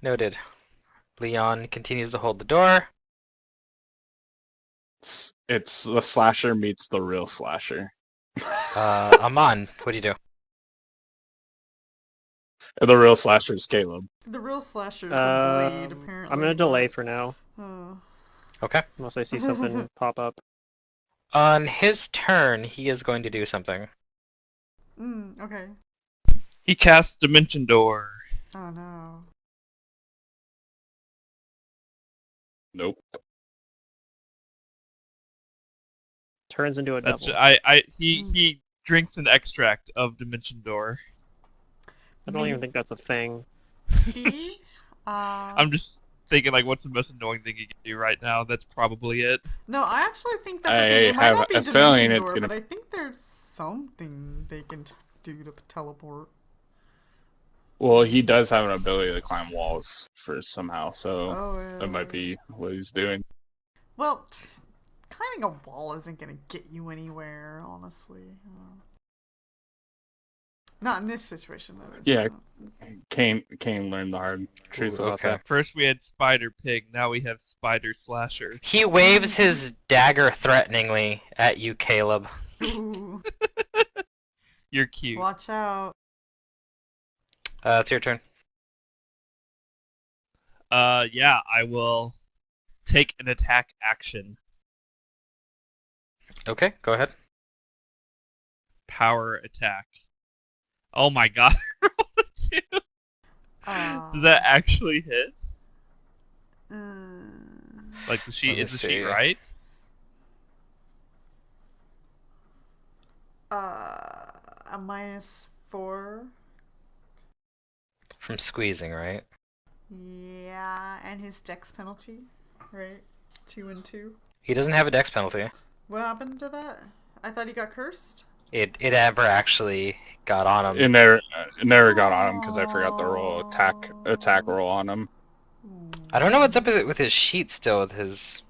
Noted. Leon continues to hold the door. It's the slasher meets the real slasher. Amon, what do you do? The real slasher is Caleb. The real slasher's a blade, Um, apparently. I'm gonna delay for now, Oh. Okay. unless I see something pop up. On his turn, he is going to do something. Okay. He casts Dimension Door. Oh no. Nope. Turns into a That's devil. he drinks an extract of Dimension Door. I don't even think that's a thing. Maybe. I'm just thinking like, what's the most annoying thing you can do right now? That's probably it. No, I actually think that's I a thing. It might have not be a Dimension feeling Door, it's gonna- but I think there's something they can do to teleport. Well, he does have an ability to climb walls for somehow, so Oh, that might be what he's doing. Well, climbing a wall isn't gonna get you anywhere, honestly. Not in this situation, though. It's Yeah. not. Kane learned the hard truth Ooh, about okay. that. First we had Spider Pig, now we have Spider Slasher. He waves his dagger threateningly at you, Caleb. Ooh, You're cute. watch out. It's your turn. Yeah, I will take an attack action. Okay, go ahead. Power attack. Oh my god. Did that actually hit? Like the sheet Let me is the sheet see. right? A -4. From squeezing, right? Yeah, and his dex penalty, right? 2 and 2. He doesn't have a dex penalty. What happened to that? I thought he got cursed. It never actually got on him. It never got on him because I forgot to roll attack roll on him. I don't know what's up with his sheet still, with his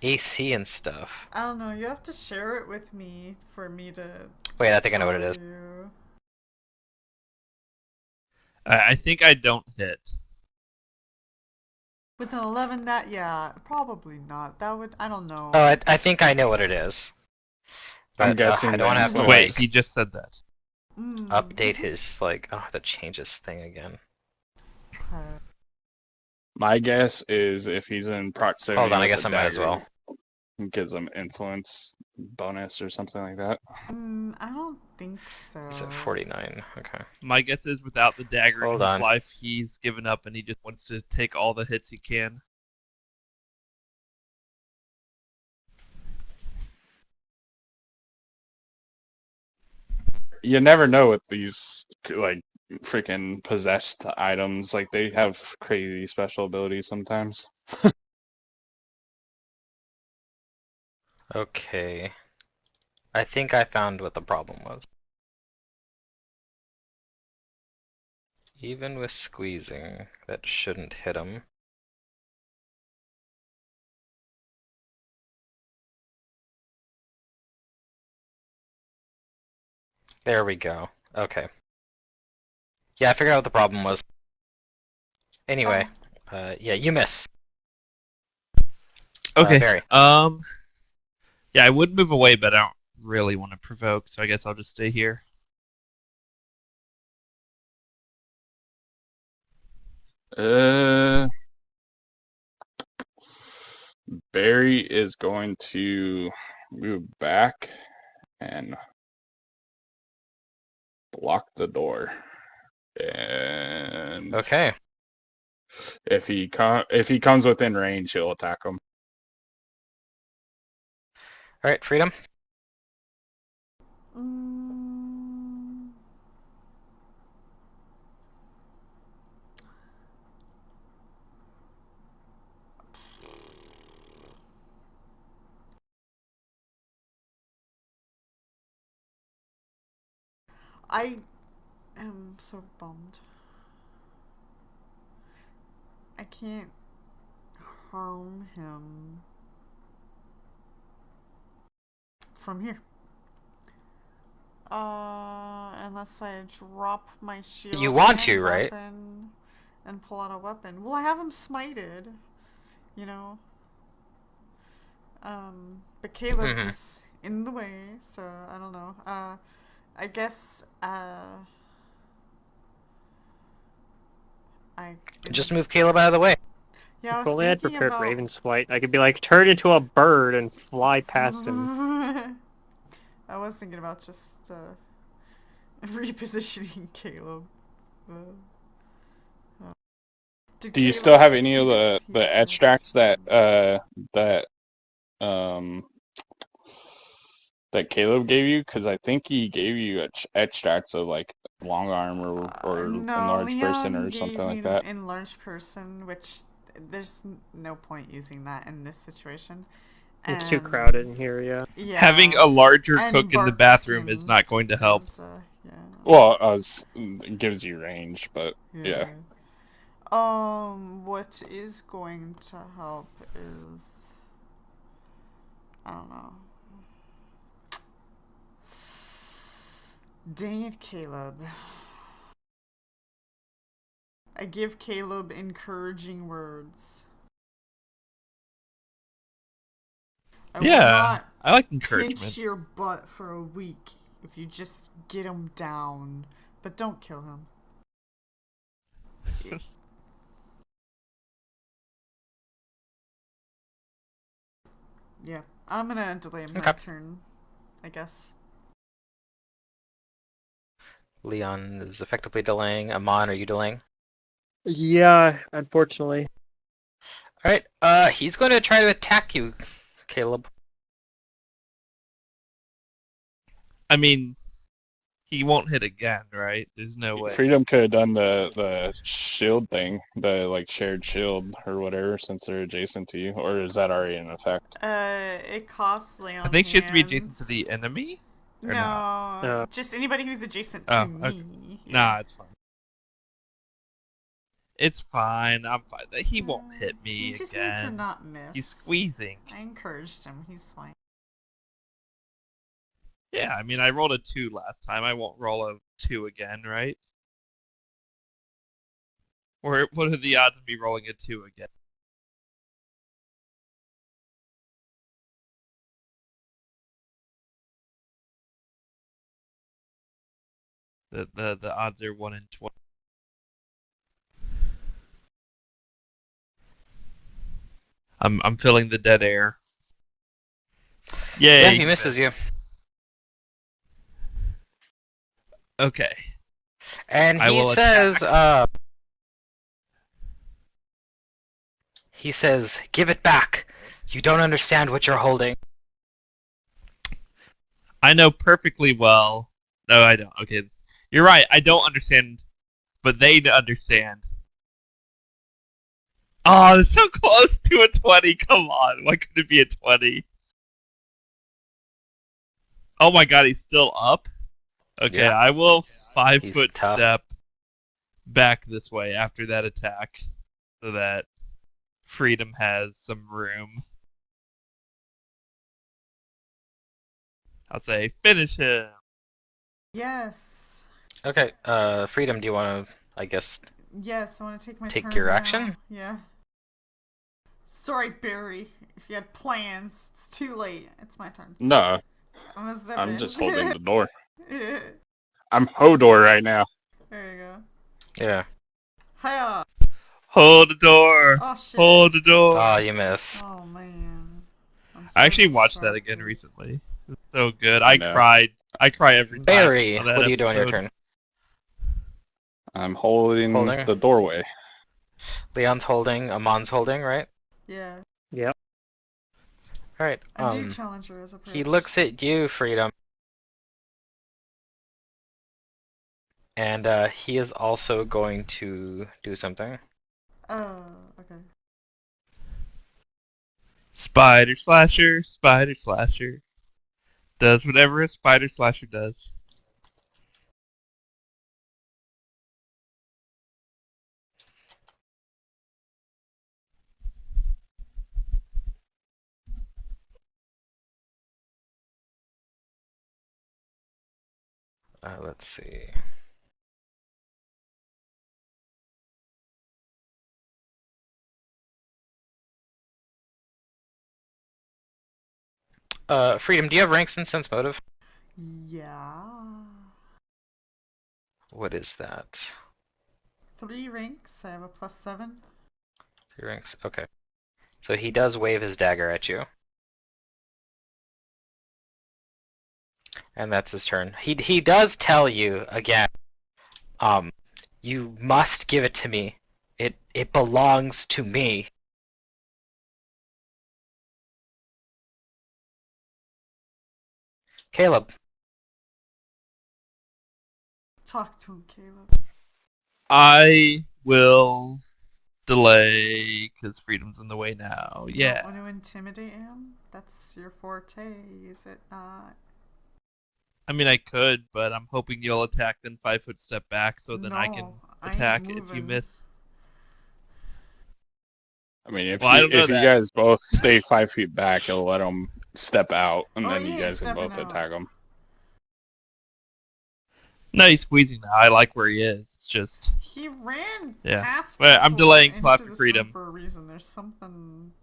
AC and stuff. I don't know. You have to share it with me for me to. Wait, I think I know what it is. tell you. I think I don't hit. With an 11, that, yeah, probably not. That would, I don't know. Oh, I think I know what it is. I'm But guessing I the don't want to have to Wait, influence. like he just said that. update his like. Oh, I have to change his thing again. Okay. My guess is if he's in proximity Hold on, I with guess the I might as dagger, well. it gives him influence bonus or something like that. I don't think so. It's at 49. Okay. My guess is without the dagger in Hold his on. life, he's given up and he just wants to take all the hits he can. You never know with these like freaking possessed items. Like they have crazy special abilities sometimes. Okay. I think I found what the problem was. Even with squeezing, that shouldn't hit him. There we go. Okay. Yeah, I figured out what the problem was. Anyway, yeah, you miss. Okay. Barry. Yeah, I would move away, but I don't really want to provoke, so I guess I'll just stay here. Barry is going to move back and block the door. And Okay. if he comes within range, he'll attack him. Alright, freedom. Mm, I am so bummed. I can't harm him from here. Unless I drop my shield You want and to, right? weapon and pull out a weapon. Well, I have him smited, you know. But Caleb's in the way, so I don't know. I guess, I Just move Caleb out of the way. yeah, I If was only I had thinking prepared about Raven's flight, I could be like, turn into a bird and fly past him. I was thinking about just repositioning Caleb. Did Do you Caleb, still have any he of did, he the did miss. extracts that um that Caleb gave you? Because I think he gave you extracts of like long arm or No, enlarged person Leon or gave something me like that. enlarged person, which there's no point using that in this situation. It's too And crowded in here, yeah. yeah, Having a larger and cook in the bark bathroom is skin not going to help. is, yeah, Well, it gives you range, but yeah. What is going to help is, I don't know. Dang it, Caleb. I give Caleb encouraging words. I will Yeah, not I like pinch encouragement. your butt for a week if you just get him down, but don't kill him. Yeah, I'm gonna delay my Okay. turn, I guess. Leon is effectively delaying. Amon, are you delaying? Yeah, unfortunately. Alright, he's going to try to attack you, Caleb. I mean, he won't hit again, right? There's no way. Freedom could have done the shield thing, the like shared shield or whatever, since they're adjacent to you, or is that already in effect? It costs Leon I think she has to be adjacent hands. to the enemy? Or No, not? just anybody who's adjacent Oh, to okay. me. Nah, it's fine. It's fine. I'm fine. He won't hit me He just needs to again. not miss. He's squeezing. I encouraged him. He's fine. Yeah, I mean, I rolled a 2 last time. I won't roll a 2 again, right? Or what are the odds of me rolling a 2 again? The odds are 1 in 20. I'm filling the dead air. Yay! Yeah, he misses you. Okay. And I he will says, attack. give it back. You don't understand what you're holding. I know perfectly well. No, I don't. Okay, you're right. I don't understand, but they understand. Oh, it's so close to a 20. Come on, why could it be a 20? Oh my god, he's still up. Okay, Yeah. I will 5 He's foot tough. step back this way after that attack, so that Freedom has some room. I'll say finish him. Yes. Okay, Freedom, do you want to, I guess, Yes, I want to take my take turn your now. action? Yeah. Sorry, Barry. If you had plans, it's too late. It's my turn. No, I'm gonna step I'm in. just holding the door. There I'm Hodor right now. you go. Yeah. Hiya! Hold the door. Oh shit. Hold the door. Oh, you miss. Oh man. I'm I so actually watched that again distracted. recently. It's so good. I I know. cried. I cry every time Barry, on that what are you doing your episode. turn? I'm holding Holding. the doorway. Leon's holding, Amon's holding, right? Yeah. Yep. Alright, A new challenger has approached. he looks at you, Freedom. And, he is also going to do something. Oh, okay. Spider slasher, spider slasher. Does whatever a spider slasher does. Let's see. Freedom, do you have ranks in sense motive? Yeah. What is that? 3 ranks. I have a +7. 3 ranks, okay. So he does wave his dagger at you. And that's his turn. He does tell you, again, you must give it to me. It belongs to me. Caleb. Talk to him, Caleb. I will delay because Freedom's in the way now. You Yeah. don't want to intimidate him? That's your forte, is it not? I mean, I could, but I'm hoping you'll attack, then 5 foot step back, so then I can No, I ain't attack if you moving. miss. I mean, if Well, I don't know if you that. guys both stay 5 feet back, it'll let them step out, and Oh, then he you ain't guys can stepping both out. attack them. No, he's squeezing now. I like where he is. It's just He ran Yeah. past Well, I'm people delaying till into after this Freedom. room for a reason. There's something.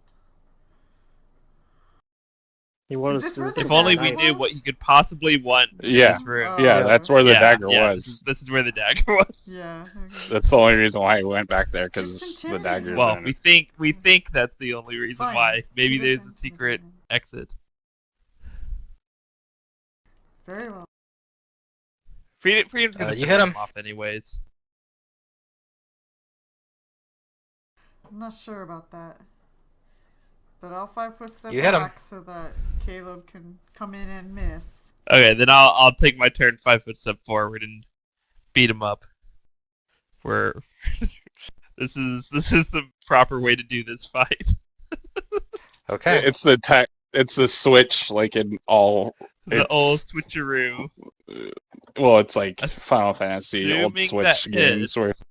He was. this He where was the there if only for we dagger night. knew was? what he could possibly want in Yeah. this room. Yeah, Yeah. that's where the dagger yeah, was. This is where the dagger was. Yeah. Okay. That's the only reason why I went back there, Just because the intimidate him. dagger's Well, in we it. think that's the only reason Fine. why. Maybe He there's a doesn't secret intimidate him. exit. Very well. Freedom's gonna You finish hit him. off anyways. I'm not sure about that. But I'll 5 foot step You hit him. back so that Caleb can come in and miss. Okay, then I'll take my turn 5 foot step forward and beat him up. Where this is the proper way to do this fight. Okay. It's the It's the switch, like in all. The It's, old switcheroo. well, it's like Final Fantasy old Assuming Switch that games where. hits.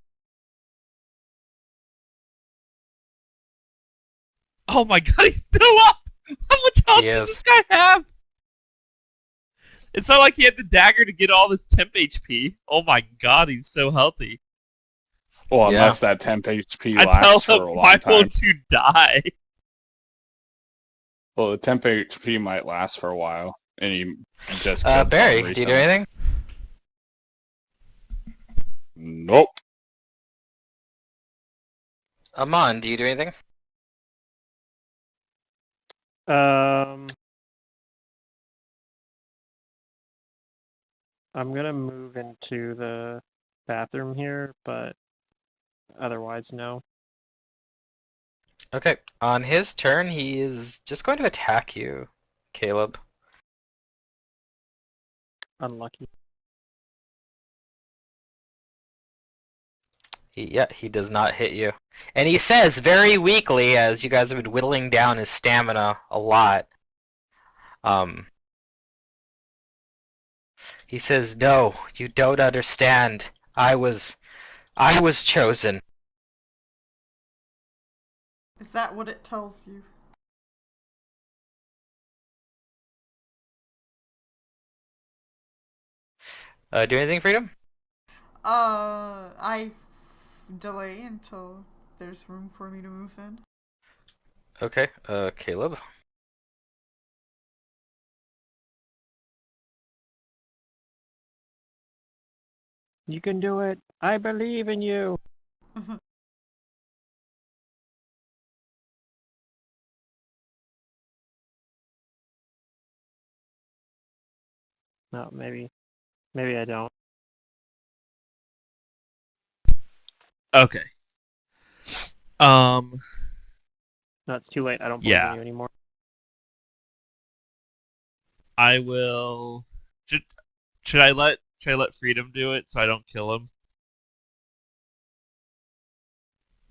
Oh my god, he's still up! How much health He does is. this guy have? It's not like he had the dagger to get all this temp HP. Oh my god, he's so healthy. Well, Yeah. unless that temp HP I tell lasts for him, a why long time. won't you die? Well, the temp HP might last for a while, and he just killed Barry, someone do you do recently. anything? Nope. Amon, do you do anything? I'm gonna move into the bathroom here, but otherwise, no. Okay, on his turn, he is just going to attack you, Caleb. Unlucky. He does not hit you. And he says very weakly, as you guys have been whittling down his stamina a lot, he says, "No, you don't understand. I was chosen." Is that what it tells you? Do anything, Freedom? I delay until there's room for me to move in. Okay, Caleb. You can do it. I believe in you. No, maybe I don't. Okay. No, it's too late. I don't believe Yeah. in you anymore. I will. Should I let Freedom do it so I don't kill him?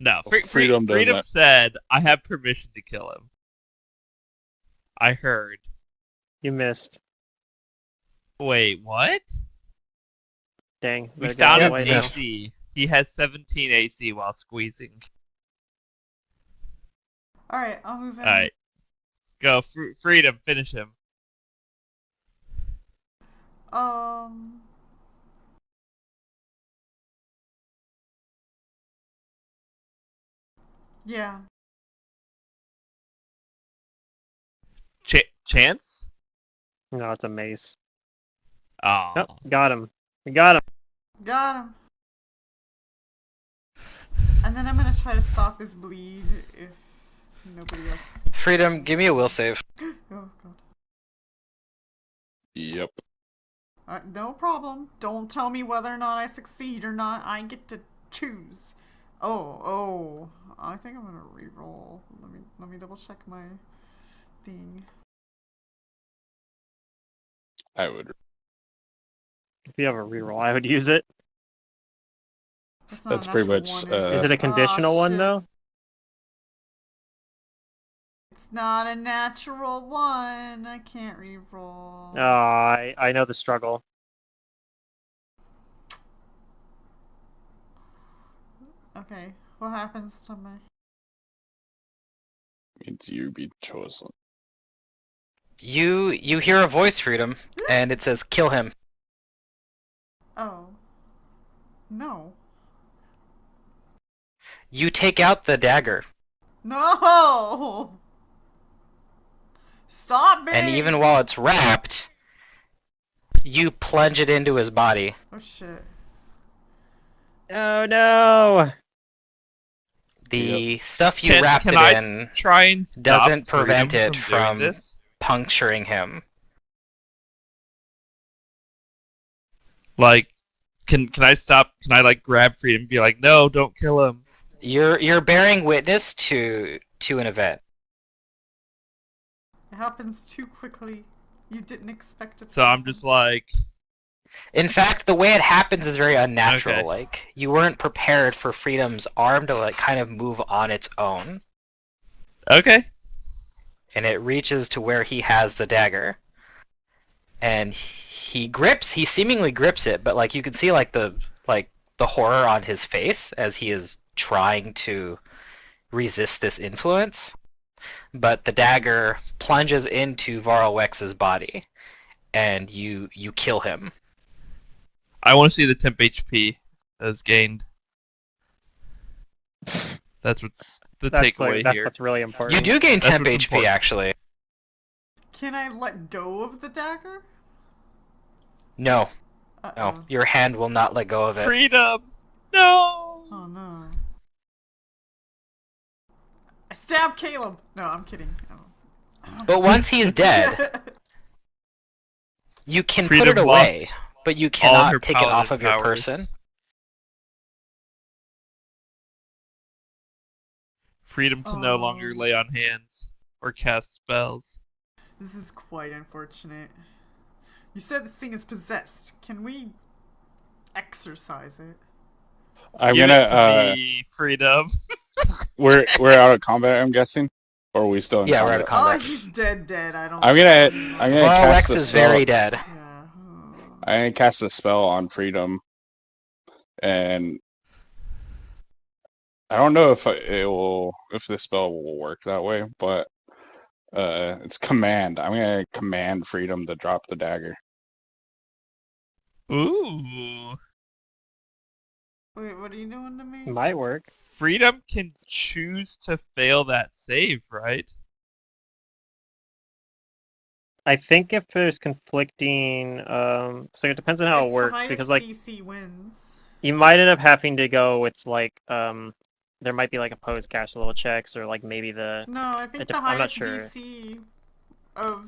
No, Freedom doesn't. said I have permission to kill him. I heard. You missed. Wait, what? Dang. We better get found out of his the way now. AC. He has 17 AC while squeezing. Alright, I'll move in. Alright. Go, Freedom, finish him. Yeah. Chance? No, it's a mace. Oh. Oh, got him. We got him. Got him. And then I'm gonna try to stop his bleed if nobody else. Freedom, give me a will save. Oh god. Yep. No problem. Don't tell me whether or not I succeed or not. I get to choose. Oh. I think I'm gonna re-roll. Let me double check my thing. I would. If you have a reroll, I would use it. That's not That's a pretty natural much, one, Is it a conditional one, shit. though? It's not a natural one. I can't re-roll. Oh, I know the struggle. Okay, what happens to my... Means you be chosen. You hear a voice, Freedom, and it says, "Kill him." Oh. No. You take out the dagger, No! Stop me! and even while it's wrapped, you plunge it into his body. Oh shit. Oh no! The stuff you Can wrapped it I in try and stop doesn't prevent Freedom it from from doing this? puncturing him. Like, can I stop? Can I like grab Freedom and be like, no, don't kill him? You're bearing witness to an event. It happens too quickly. You didn't expect it to So I'm happen. just like, In fact, the way it happens is very unnatural. Okay. Like, you weren't prepared for Freedom's arm to like kind of move on its own, okay. and it reaches to where he has the dagger, and he seemingly grips it, but like you can see like the horror on his face as he is trying to resist this influence. But the dagger plunges into Varl Wex's body, and you kill him. I want to see the temp HP that's gained. That's what's the takeaway that's here. what's really You important. do gain That's temp what's HP important. actually. Can I let go of the dagger? No, Uh-oh. no, your hand will not let go of it. Freedom! No! Oh no. I stabbed Caleb! No, I'm kidding. Oh. But once he's dead, you can put Freedom it away, lost but you all her cannot take it off paladin of your powers. person. Freedom to no longer lay on hands or cast spells. This is quite unfortunate. You said this thing is possessed. Can we exorcise it? I'm Give gonna. it to me, Freedom. We're out of combat. I'm guessing, or are we still in Yeah, we're out combat? of combat. Oh, he's dead. I don't. I'm gonna Well, cast Lex a is spell. very dead. Yeah. I'm gonna cast a spell on Freedom, and I don't know if if the spell will work that way, but it's command. I'm gonna command Freedom to drop the dagger. Ooh. Wait, what are you doing to me? Might work. Freedom can choose to fail that save, right? I think if there's conflicting, so it depends on how It's it works the highest because like DC wins. you might end up having to go with like there might be like opposed cast level checks or like maybe the No, I think the I'm not highest sure. DC of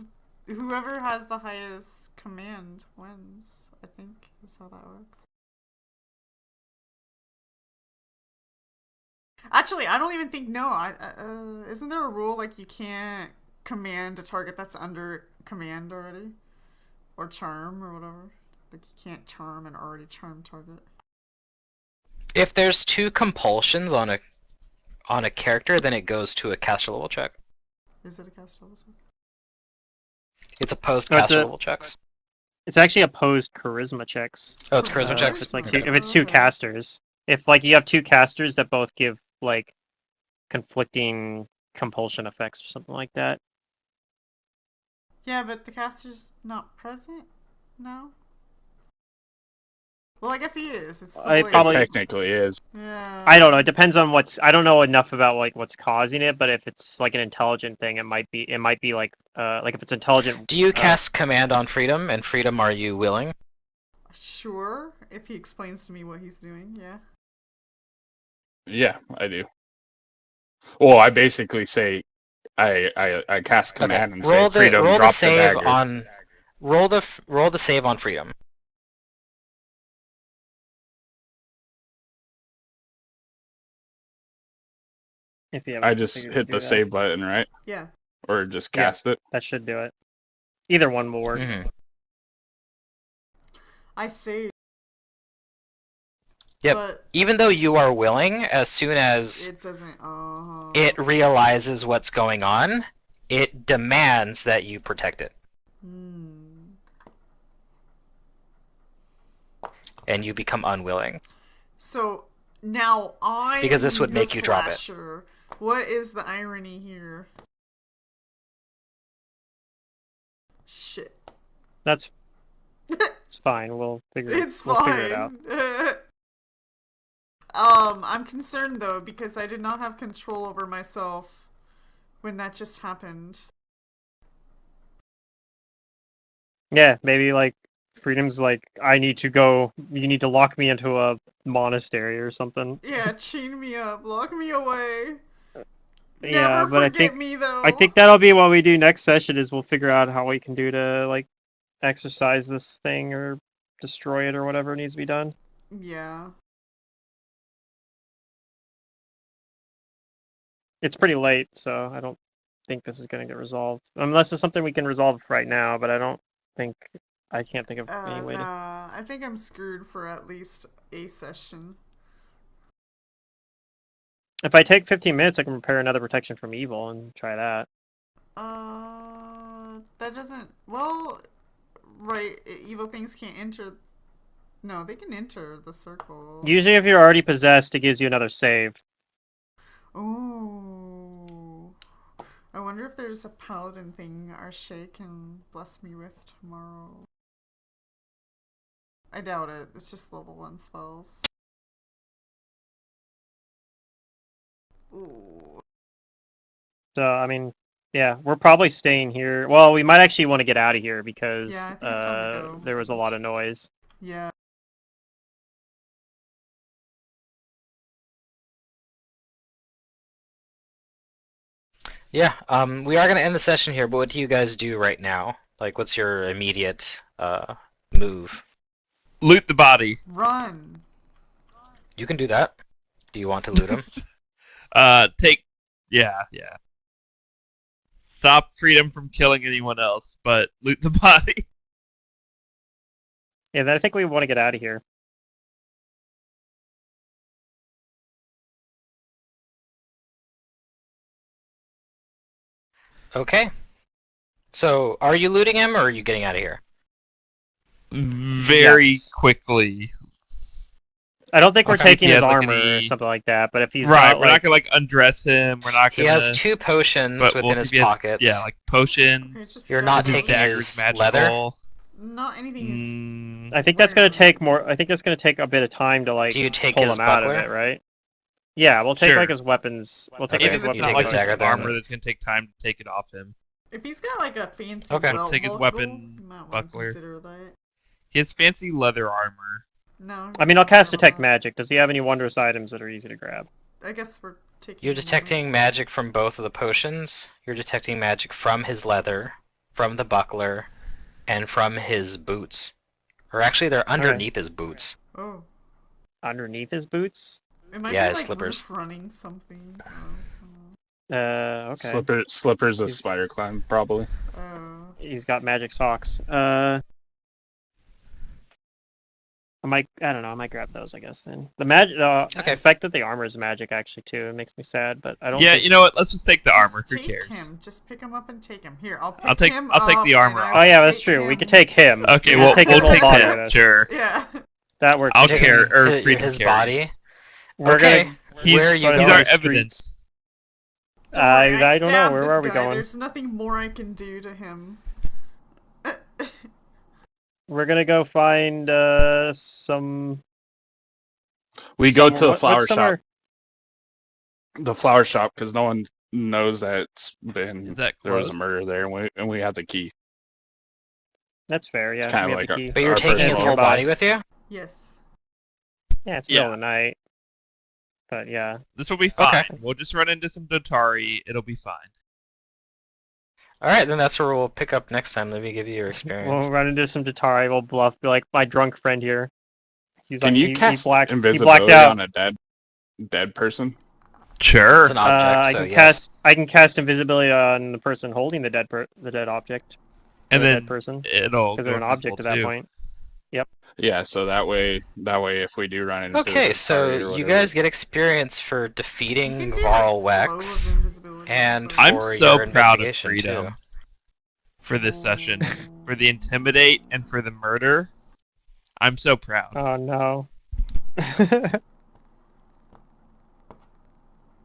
whoever has the highest command wins. I think is how that works. Actually, I don't even think isn't there a rule like you can't command a target that's under command already, or charm or whatever? Like you can't charm an already charmed target. If there's 2 compulsions on a character, then it goes to a caster level check. Is it a cast level check? It's opposed No, it's caster a- level checks. It's actually opposed charisma checks. Oh, it's charisma If checks. it's like Okay. if it's two Okay. casters. If like you have two casters that both give like conflicting compulsion effects or something like that. Yeah, but the caster's not present now. Well, I guess he is. It's the I blade. probably- It technically is. Yeah. I don't know. It depends on I don't know enough about like what's causing it, but if it's like an intelligent thing, it might be like if it's intelligent. Do you cast command on Freedom? And Freedom, are you willing? Sure, if he explains to me what he's doing, yeah. Yeah, I do. Well, I basically say I cast command and say Freedom roll the drop the save dagger. on roll the save on Freedom. If you I haven't just figured hit to the do that. save button, right? Yeah. Or just Yeah. cast it. That should do it. Either one will work. Mm-hmm. I say. Yep. But Even though you are willing, as soon as it doesn't. it realizes what's going on, it demands that you protect it. And you become unwilling. So now I. Because this would make you drop it. Slasher. What is the irony here? Shit. That's it's fine. We'll figure It's we'll fine. figure it out. I'm concerned though because I did not have control over myself when that just happened. Yeah, maybe like Freedom's like I need to go. You need to lock me into a monastery or something. Yeah, chain me up, lock me away. Yeah, Never but forget me though. I think that'll be what we do next session. Is we'll figure out how we can do to like exercise this thing or destroy it or whatever needs to be done. Yeah. It's pretty late, so I don't think this is going to get resolved. Unless it's something we can resolve right now, but I can't think of any way to. Nah, I think I'm screwed for at least a session. If I take 15 minutes, I can prepare another protection from evil and try that. That doesn't. Well, right. Evil things can't enter. No, they can enter the circle. Usually, if you're already possessed, it gives you another save. Ooh. I wonder if there's a paladin thing Arshay can bless me with tomorrow. I doubt it. It's just level 1 spells. Ooh. So I mean, yeah, we're probably staying here. Well, we might actually want to get out of here because Yeah, I think it's time to go. there was a lot of noise. Yeah. Yeah, we are gonna end the session here, but what do you guys do right now? Like, what's your immediate move? Loot the body. Run! You can do that. Do you want to loot him? Take. Yeah, yeah. Stop Freedom from killing anyone else, but loot the body. Yeah, then I think we want to get out of here. Okay. So, are you looting him, or are you getting out of here? Very Yes. quickly. I don't think we're Okay. taking He his has, like, armor or any- something like that. But if he's Right, got, we're not gonna like undress him. We're not He gonna. has 2 potions but within we'll see his if he has, pockets. yeah, like Okay, potions. just You're grab not His those. taking dagger's his magical. Not anything is. Mm, I think that's gonna Where? take more. I think that's gonna take a bit of time to like Do you take pull his him out of buckler? it, right? Yeah, we'll take Sure. like his weapons. We'll take Okay, like Even his if it's you weapons. not take like his with his us. dagger then. armor, that's gonna take time to take it off him. If he's got like a fancy Okay. belt Take his buckle, weapon, you might want to buckler. consider that. He has fancy leather armor. No. I mean, I'll cast never detect mind. magic. Does he have any wondrous items that are easy to grab? I guess we're taking. You're a moment. detecting magic from both of the potions. You're detecting magic from his leather, from the buckler, and from his boots. Or actually, they're underneath his boots. Oh. Underneath his boots? It might Yeah, be his like slippers. roof running something. Okay. Slippers a He's- spider climb, probably. Oh. He's got magic socks. I don't know. I might grab those, I guess. Then Okay. the fact that the armor is magic actually too, it makes me sad. But I don't. Yeah, think... you know what? Let's just take the Just armor. Who take cares? him. Just pick him up and take him. Here, I'll pick I'll take- him I'll take up the armor and I off. Oh will yeah, that's take true. We him- could take him. Okay, We'll take his we'll whole take body him. with us. Sure. Yeah. That works. I'll Taking care. Or his, Freedom his carries. body. We're Okay. gonna. Where are you run He's into our the streets. evidence. Don't worry, I don't know. stabbed Where this are we guy. going? There's nothing more I can do to him. We're gonna go find some. We go to the what's flower shop. somewhere- The flower shop, because no one knows that Is that there was a close? murder there, and we have the key. That's fair. It's Yeah, kinda we have like the our- key. But you're Our taking his personal- whole nearby. body with you? Yes. Yeah, it's middle Yeah. of the night. But yeah, This will be fine. Okay. We'll just run into some Dotari. It'll be fine. Alright, then that's where we'll pick up next time. Let me give you your experience. we'll run into some Tatari. We'll bluff. Be like my drunk friend here. He's Can like, you he cast blacked invisibility out. on a dead person? Sure. It's an object, I so can yes. cast. I can cast invisibility on the person holding the dead object. And the then dead person it'll because go they're an invisible object at that too. point. Yeah, so that way, if we do run into Okay, the so Atari or you whatever- guys get experience for You can defeating do Varl like glow of Wex invisibility, and but- I'm for so your proud of investigation, Freedom too. for this session. For the intimidate and for the murder. I'm so proud. Oh no.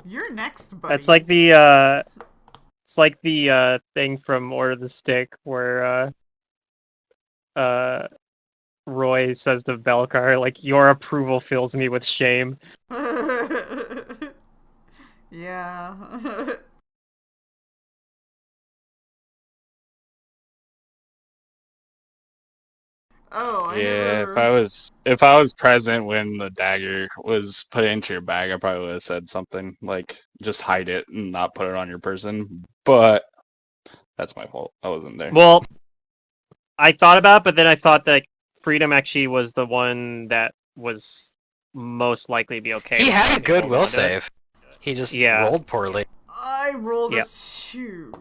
You're next, buddy. That's like the it's like the thing from Order of the Stick where Roy says to Belkar, like, your approval fills me with shame. Yeah. Oh, I Yeah, never... if I was present when the dagger was put into your bag, I probably would have said something like just hide it and not put it on your person. But that's my fault. I wasn't there. Well, I thought about it, but then I thought that Freedom actually was the one that was most likely to be okay. He with had a finding good hold will onto it. save. He just Yeah. rolled poorly. I rolled Yep. a 2.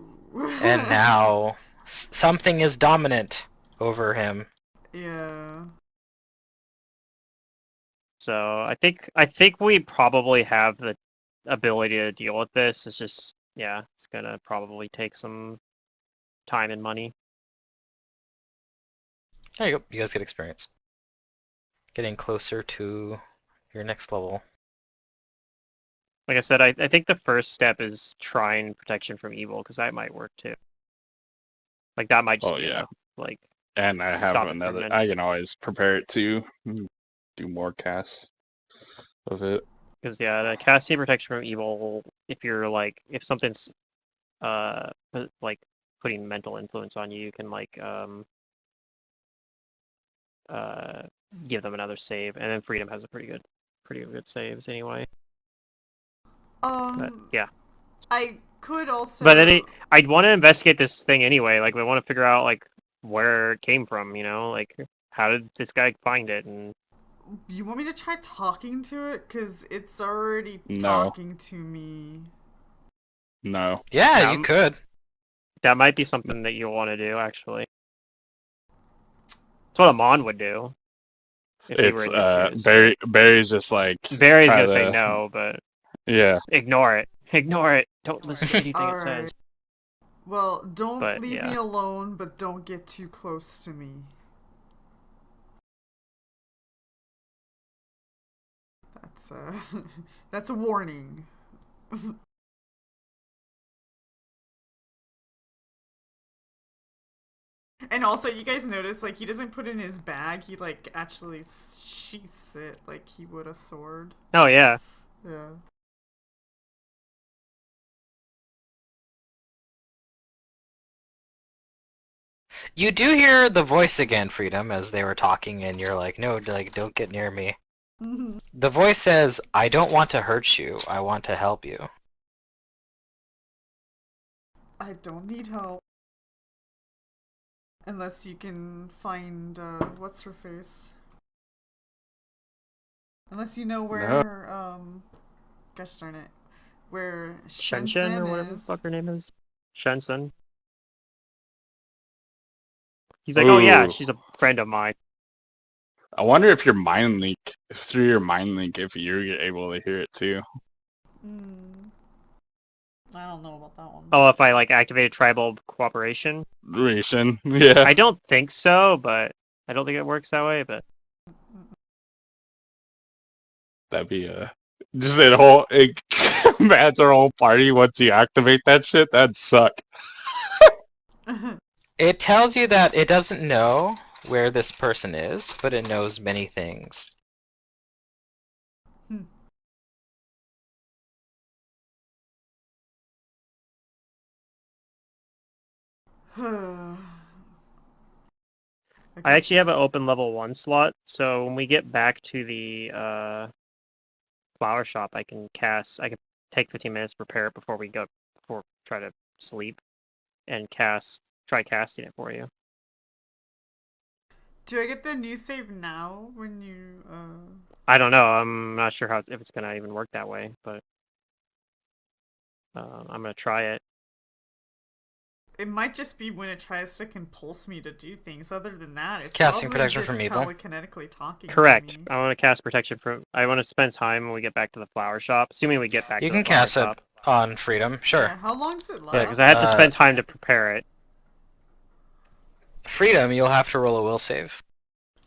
And now something is dominant over him. Yeah. So I think we probably have the ability to deal with this. It's just it's gonna probably take some time and money. There you go. You guys get experience. Getting closer to your next level. Like I said, I think the first step is trying protection from evil, because that might work too. Like that might just Oh be yeah, enough. Like and I have stop it from another. then. I can always prepare it too. Do more casts of it. Because yeah, the casting protection from evil, if you're like, if something's like putting mental influence on you, you can like uh give them another save, and then freedom has a pretty good saves anyway. But yeah, I could also. but then I'd want to investigate this thing anyway. Like we want to figure out like where it came from. Like how did this guy find it? And You want me to try talking to it? Because it's already No, talking to me. no. Yeah, you could. that might be something that you'll want to do actually. It's what Amon would do if he were It's in your shoes. Barry's just like Barry's try gonna say to no, but yeah. ignore it. Ignore it. Don't listen to anything it Alright. says. Well, don't But, leave yeah. me alone, but don't get too close to me. That's that's a warning. And also, you guys notice, like, he doesn't put it in his bag, he, like, actually sheaths it like he would a sword. Oh yeah. Yeah. You do hear the voice again, Freedom, as they were talking, and you're like, no, like, don't get near me. The voice says, I don't want to hurt you, I want to help you. I don't need help. Unless you can find, what's her face? Unless you know where, gosh darn it, where Shenshin or whatever the is. fuck her name is. Shensen. He's like, oh yeah, Ooh. she's a friend of mine. I wonder if your mind link through your mind link if you're able to hear it too. I don't know about that one. Oh, if I like activated tribal cooperation? Ration, yeah. I don't think so, but I don't think it works that way, but That'd be just a whole that's our whole party once you activate that shit. That'd suck. It tells you that it doesn't know where this person is, but it knows many things. I actually have an open level 1 slot, so when we get back to the flower shop, I can take 15 minutes to prepare it before try to sleep, and try casting it for you. Do I get the new save now when you, I don't know, I'm not sure if it's gonna even work that way, but I'm gonna try it. It might just be when it tries to compulse me to do things. Other than that, it's Casting probably protection just from evil. telekinetically talking Correct. to me. I want to cast protection I want to spend time when we get back to the flower shop, assuming we get back You to the can flower cast shop. it on Freedom, sure. Yeah, how long does it last? Yeah, because I have to spend time to prepare it. Freedom, you'll have to roll a will save.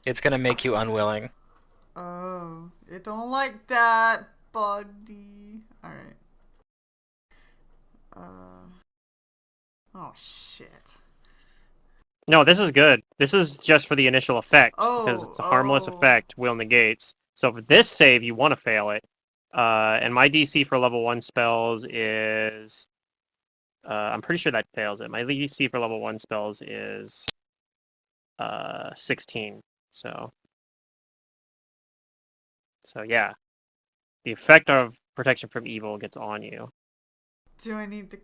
It's gonna make you unwilling. Oh, it don't like that, buddy. Alright. Oh, shit. No, this is good. This is just for the initial effect, because Oh, it's a harmless oh. effect, will negates. So for this save, you want to fail it. And my DC for level 1 spells is... I'm pretty sure that fails it. My DC for level 1 spells is 16. So yeah. The effect of protection from evil gets on you. Do I need to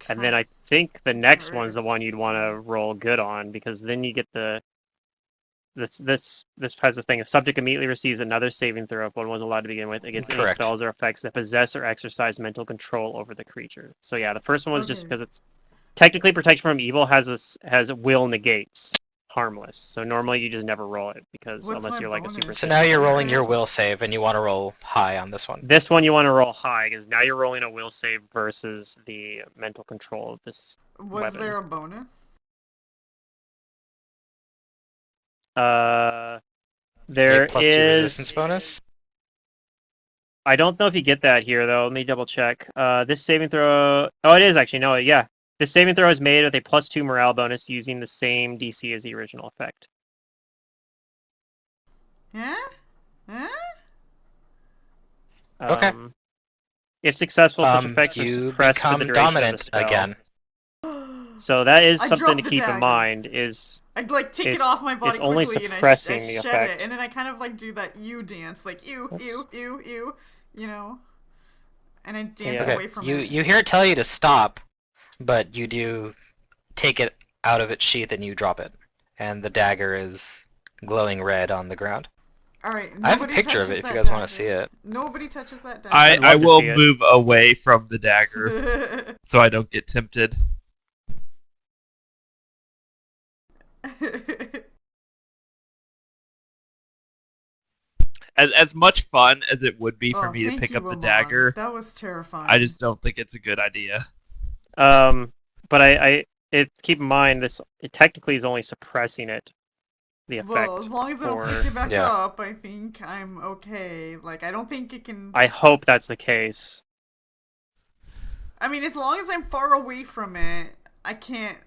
And then I think the next one's the one you'd want to roll good on, because then you get this has a thing. A subject immediately receives another saving throw if one was allowed to begin with against any Correct. spells or effects that possess or exercise mental control over the creature. So yeah, the first one was just because it's technically protection from evil has will negates harmless. So normally you just never roll it because What's unless my you're like a super. bonus? So now you're Is rolling your there- will save, and you want to roll high on this one. This one you want to roll high because now you're rolling a will save versus the mental control of this. Was weapon. there a bonus? There A +2 resistance bonus. I don't know if you get that here though. Let me double check. This saving throw. Oh, it is actually no. Yeah, this saving throw is made with a +2 morale bonus using the same DC as the original effect. Yeah? Huh? Okay. If successful, such effects are You suppressed for the become duration of the dominant spell. again. So that is I something dropped to the keep in dagger. mind. Is I like take it it's- off my body it's only quickly and I suppressing the shed it, effect. and then I kind of like do that ew dance, like ew, ew, ew, ew, you know, and I dance Yeah. away Okay, from you it. you hear it tell you to stop, but you do take it out of its sheath and you drop it, and the dagger is glowing red on the ground. All right, I have a nobody picture of touches it if you that guys want to see dagger. it. Nobody touches that I dagger. I'd love to will see it. move away from the dagger so I don't get tempted. As much fun as it would be for Oh, me to thank pick you, up the Amon. dagger, That was terrifying. I just don't think it's a good idea. But keep in mind this. It technically is only suppressing it. The effect. Well, as long as I don't for... pick it back Yeah. up, I think I'm okay. Like, I don't think it can. I hope that's the case. I mean, as long as I'm far away from it, I can't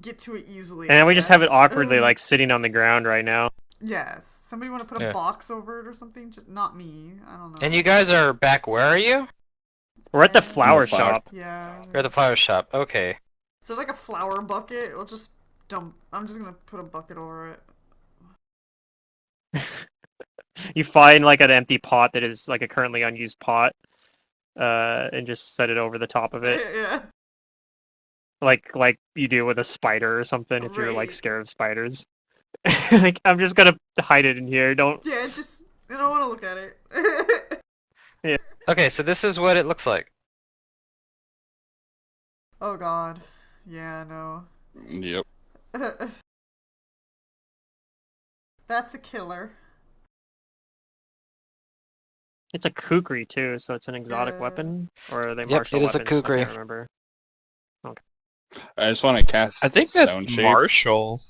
get to it easily. And I we just have it guess. awkwardly like sitting on the ground right now. Yes. Somebody want to put a Yeah. box over it or something? Just not me. I don't know. And you guys are back. Where are you? We're at the Uh, flower flower- shop. Yeah. You're at the flower shop. Okay. Is there like a flower bucket? We'll just dump. I'm just gonna put a bucket over it. You find like an empty pot that is like a currently unused pot, and just set it over the top of it, Yeah. like you do with a spider or something if you're like Right. scared of spiders. Like I'm just gonna hide it in here. Don't. Yeah, just. I don't want to look at it. Okay, so this is what it looks like. Oh god. Yeah, no. Yep. That's a killer. It's a kukri too, so it's an exotic Yeah. weapon, or are they Yep, martial it is a weapons? I kukri. can't remember. I just want to cast I think stone that's shape. martial.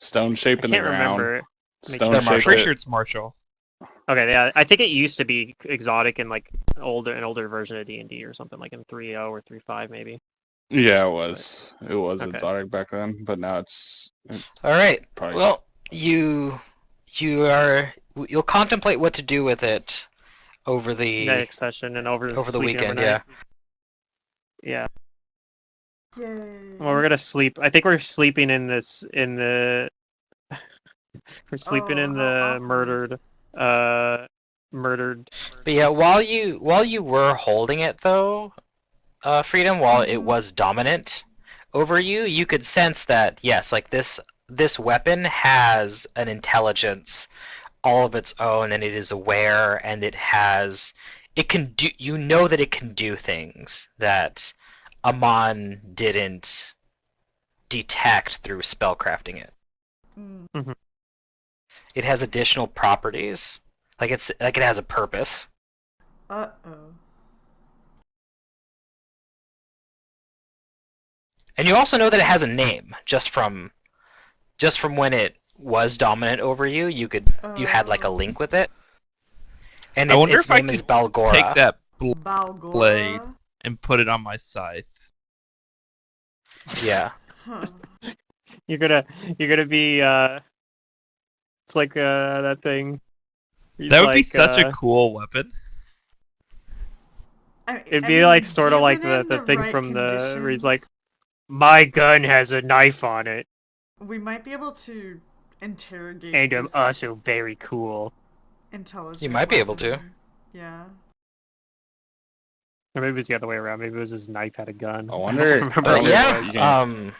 Stone shape I in the can't ground. remember. Stone They're shape martial. Pretty it. sure it's martial. Okay, yeah, I think it used to be exotic in like an older version of D&D or something, like in 3.0 or 3.5 maybe. Yeah, it was. It was Okay. exotic back then, but now it's All right. probably. Well, you'll contemplate what to do with it over the Next session and over the sleeping weekend. overnight. Yeah. Yeah. Yay. Well, we're gonna sleep. I think we're sleeping in the. We're sleeping Oh, in how the awkward. murdered. But yeah, while you were holding it though, Freedom, while it Mhm. was dominant over you, you could sense that yes, like this weapon has an intelligence all of its own, and it is aware, and it can do. You know that it can do things that Amon didn't detect through spellcrafting it. Mm. It has additional properties, like it has a purpose. Uh-oh. And you also know that it has a name, just from when it was dominant over you. You had like a link with it, and I wonder its if I name is could Balgora. take that blade Balgora. and put it on my scythe. Yeah. Huh. You're gonna be it's like that thing. He's That would be like, such a cool weapon. It'd be like mean, sort of like given the thing right from the where he's like, conditions, my gun has a knife on it, we might be able to interrogate and I'm this also very cool. intelligent You might be able to. weapon. Yeah. Or maybe it was the other way around. Maybe it was his knife had a gun. I I wonder- don't remember I But what wonder it yeah, was. you can-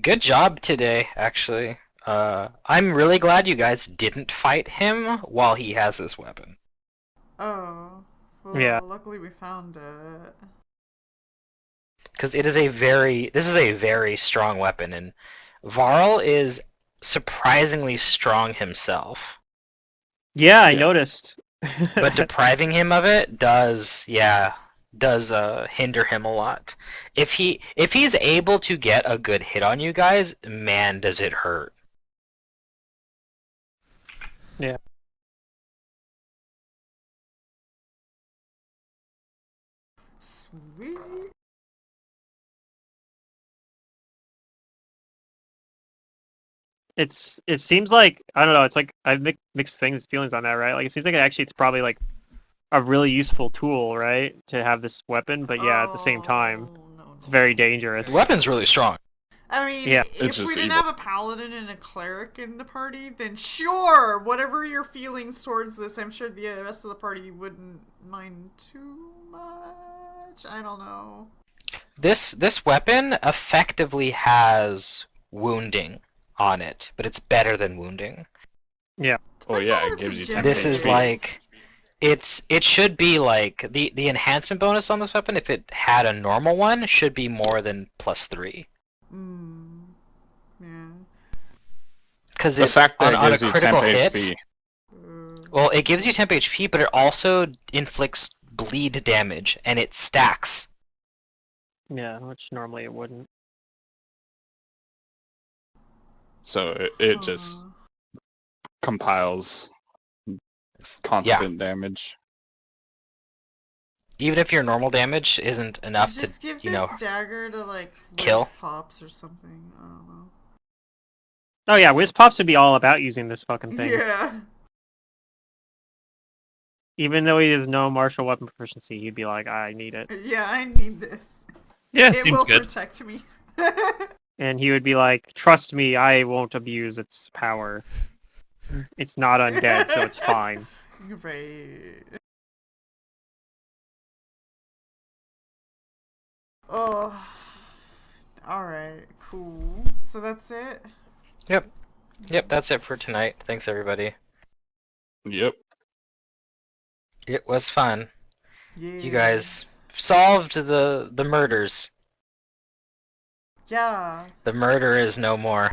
good job today, actually. I'm really glad you guys didn't fight him while he has this weapon. Oh. Well, Yeah. luckily we found it. Because this is a very strong weapon, and Varl is surprisingly strong himself. Yeah, I Yeah. noticed. But depriving him of it does hinder him a lot. If he's able to get a good hit on you guys, man, does it hurt. Yeah. Sweet. It seems like I don't know. It's like I have mixed feelings on that, right? Like it seems like it's probably like a really useful tool, right, to have this weapon. But yeah, at the same time, Oh, no, it's no, very no. dangerous. The weapon's really strong. I mean, Yeah. It's if we just didn't evil. have a paladin and a cleric in the party, then sure, whatever your feelings towards this, I'm sure the rest of the party wouldn't mind too much. I don't know. This weapon effectively has wounding on it, but it's better than wounding. Yeah. Oh Depends yeah, on what it its gives you 10 agenda This is HP. like it should be like the enhancement bonus on this weapon if it had a normal one should be more than +3. Yeah. Because The it fact that on it a gives you temp critical hit. HP. Well, it gives you temp HP, but it also inflicts bleed damage, and it stacks. Yeah, which normally it wouldn't. So it just compiles constant damage. Even if your normal damage isn't enough to, Just give you this know, dagger to like kill. Whiz Pops or something. I don't know. Oh yeah, Whiz Pops would be all about using this fucking thing. Yeah. Even though he has no martial weapon proficiency, he'd be like, I need it. Yeah, I need this. Yeah, It seems will good. protect me. And he would be like, trust me, I won't abuse its power. It's not undead, so it's fine. Right. Oh. Alright, cool. So that's it? Yep. Yep, that's it for tonight. Thanks, everybody. Yep. It was fun. Yeah. You guys solved the murders. Yeah. The murder is no more.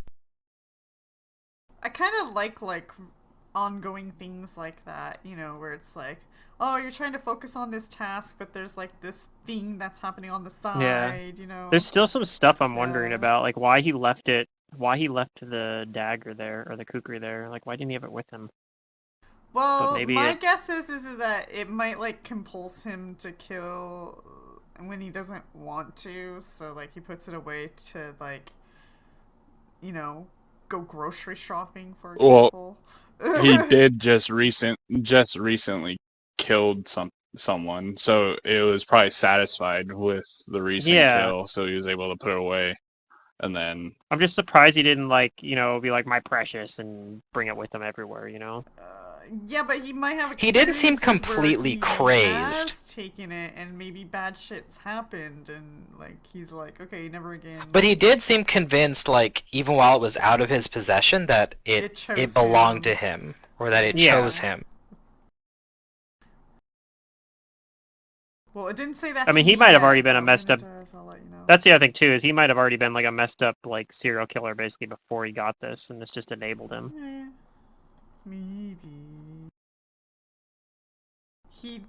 I kind of like ongoing things like that, you know, where it's like, oh, you're trying to focus on this task, but there's like this thing that's happening on the side, you know. There's still some stuff I'm wondering Yeah. about, like why he left the dagger there, or the kukri there. Like, why didn't he have it with him? Well, maybe my it- guess is that it might like compulse him to kill when he doesn't want to, so like he puts it away to like, you know, go grocery shopping, for example. Well, he did just recently killed someone, so it was probably satisfied with the recent Yeah. kill, so he was able to put it away. And then I'm just surprised he didn't like, you know, be like my precious and bring it with him everywhere, you know? Yeah, but he might have He didn't seem experiences where completely he crazed. has taken it and maybe bad shit's happened and like he's like, okay, never again. But he did seem convinced, like, even while it was out of his possession, that It chose it belonged him. to him. Or that it Yeah. chose him. Well, it didn't say that. I mean, to he me might have yet, already been a but messed when up- it does, I'll let you know. That's the other thing too, is he might have already been like a messed up like serial killer basically before he got this, and this just enabled him. Maybe. He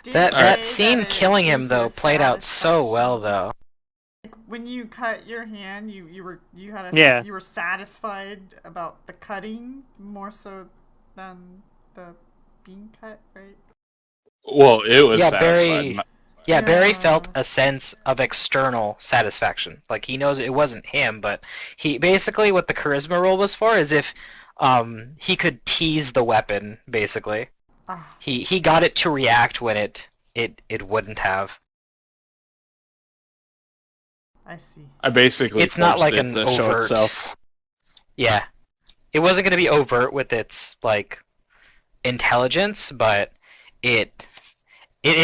did That say scene that it killing him, gives though, you played out so well, satisfaction. though. Like, when you cut your hand, you Yeah. were satisfied about the cutting more so than the being cut, right? well, it was Yeah, satisfied. Barry Yeah. felt a sense of external satisfaction. Like, he knows it wasn't him, but he basically what the charisma roll was for is if he could tease the weapon, basically. Ah, He got it to react when it wouldn't have. I see. I basically It's not forced like it an to show overt- itself. Yeah. It wasn't gonna be overt with its like intelligence, but it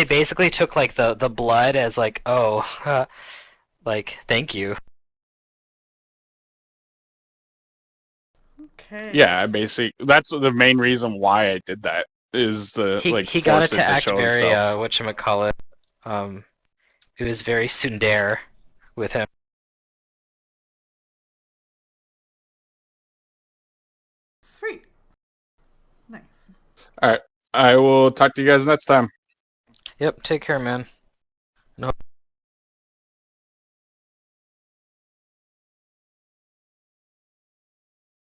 basically took like the blood as like, oh, like thank you. Okay. Yeah, that's the main reason why I did that. Is the He got it force to act show very itself. whatchamacallit. It was very tsundere with him. Sweet. Nice. All right, I will talk to you guys next time. Yep, take care, man. No.